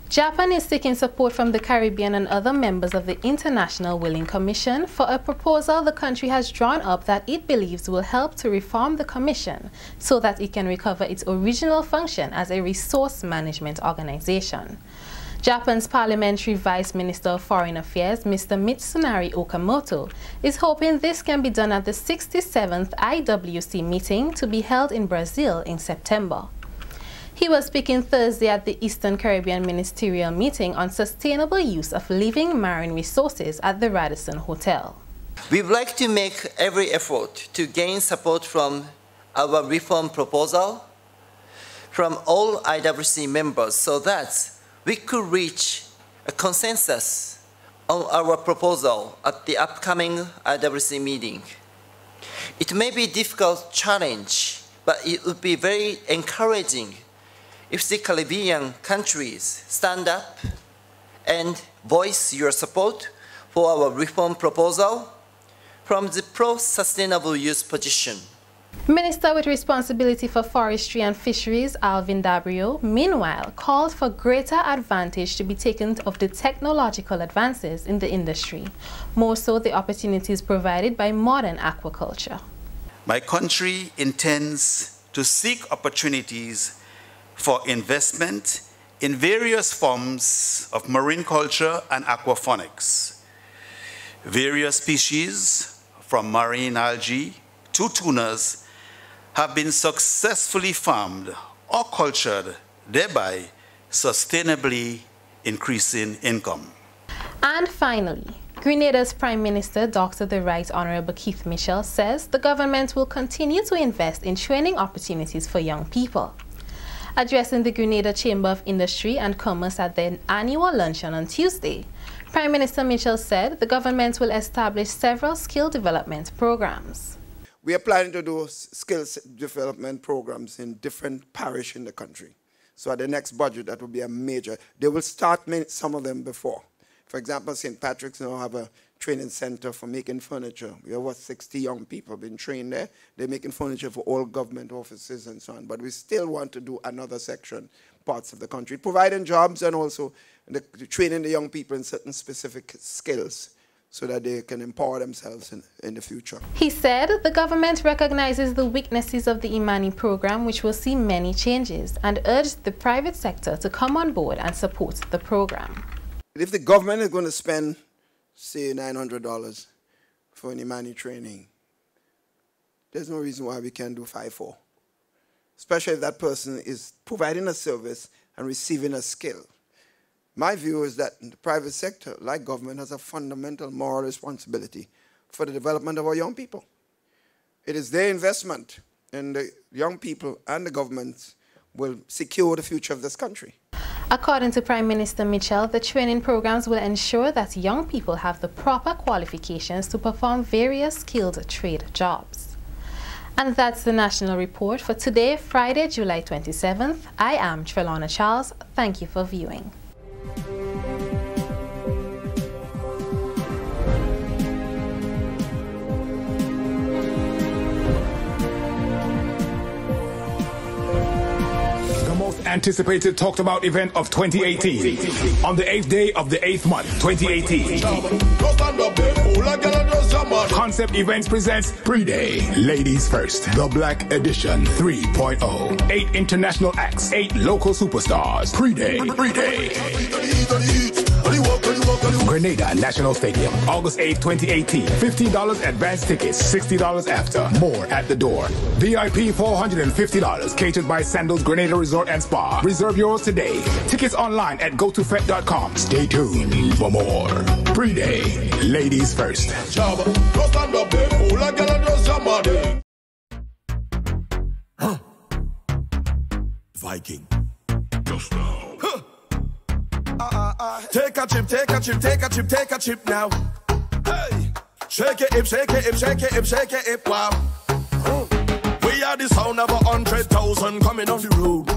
Japan is seeking support from the Caribbean and other members of the International Whaling Commission for a proposal the country has drawn up that it believes will help to reform the commission so that it can recover its original function as a resource management organization. Japan's Parliamentary Vice Minister of Foreign Affairs, Mr. Mitsunari Okamoto, is hoping this can be done at the 67th IWC meeting to be held in Brazil in September. He was speaking Thursday at the Eastern Caribbean Ministerial Meeting on sustainable use of living marine resources at the Radisson Hotel. We would like to make every effort to gain support from our reform proposal from all IWC members so that we could reach a consensus on our proposal at the upcoming IWC meeting. It may be a difficult challenge, but it would be very encouraging if the Caribbean countries stand up and voice your support for our reform proposal from the pro-sustainable use position. Minister with responsibility for forestry and fisheries, Alvin Dabrio, meanwhile, called for greater advantage to be taken of the technological advances in the industry, more so the opportunities provided by modern aquaculture. My country intends to seek opportunities for investment in various forms of marine culture and aquaponics. Various species, from marine algae 2 tunas have been successfully farmed or cultured, thereby sustainably increasing income. And finally, Grenada's Prime Minister, Dr. the Right Honorable Keith Mitchell, says the government will continue to invest in training opportunities for young people. Addressing the Grenada Chamber of Industry and Commerce at their annual luncheon on Tuesday, Prime Minister Mitchell said the government will establish several skill development programs. We are planning to do skills development programs in different parishes in the country. So at the next budget, that will be a major. They will start some of them before. For example, St. Patrick's now have a training center for making furniture. We have, 60 young people being trained there. They're making furniture for all government offices and so on. But we still want to do another section, parts of the country, providing jobs and also training the young people in certain specific skills so that they can empower themselves in the future. He said the government recognizes the weaknesses of the Imani program, which will see many changes, and urged the private sector to come on board and support the program. If the government is going to spend, say, $900 for an Imani training, there's no reason why we can't do 5-4, especially if that person is providing a service and receiving a skill. My view is that the private sector, like government, has a fundamental moral responsibility for the development of our young people. It is their investment in the young people, and the government will secure the future of this country. According to Prime Minister Mitchell, the training programs will ensure that young people have the proper qualifications to perform various skilled trade jobs. And that's the National Report for today, Friday, July 27th. I am Trelawna Charles. Thank you for viewing. Anticipated, talked about event of 2018 on the 8th day of the 8th month 2018. Concept Events presents Pre-Day Ladies First, the Black Edition 3.0. 8 international acts, 8 local superstars. Pre-Day. Grenada National Stadium, August 8, 2018. $15 advance tickets, $60 after. More at the door. VIP $450, catered by Sandals Grenada Resort and Spa. Reserve yours today. Tickets online at gotofet.com. Stay tuned for more. Pre-Day, ladies first. Viking. Just now. Take a chip, take a chip, take a chip, take a chip now. Hey, shake it, hip, shake it, hip, shake it, hip, shake it, hip, wow. We are the sound of 100,000 coming on the road.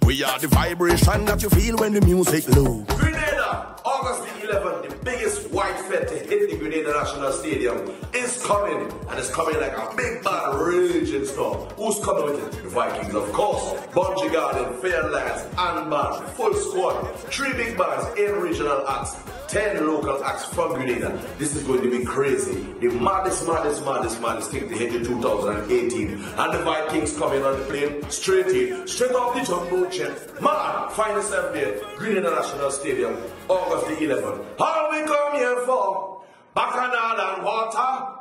We are the vibration that you feel when the music low. Grenada, August the 11th, the biggest white fete to hit the Grenada National Stadium is coming, and it's coming like a big bad raging storm. Who's coming with it? The Vikings, of course. Bungee Garden, Fairlands, and band, full squad, 3 big bands, 8 regional acts, 10 local acts from Grenada. This is going to be crazy. The maddest thing to hit in 2018. And the Vikings coming on the plane, straight off the jumbo jet. Man, find yourself there, Grenada National Stadium, August the 11th. How we come here for? Bacchanal and water.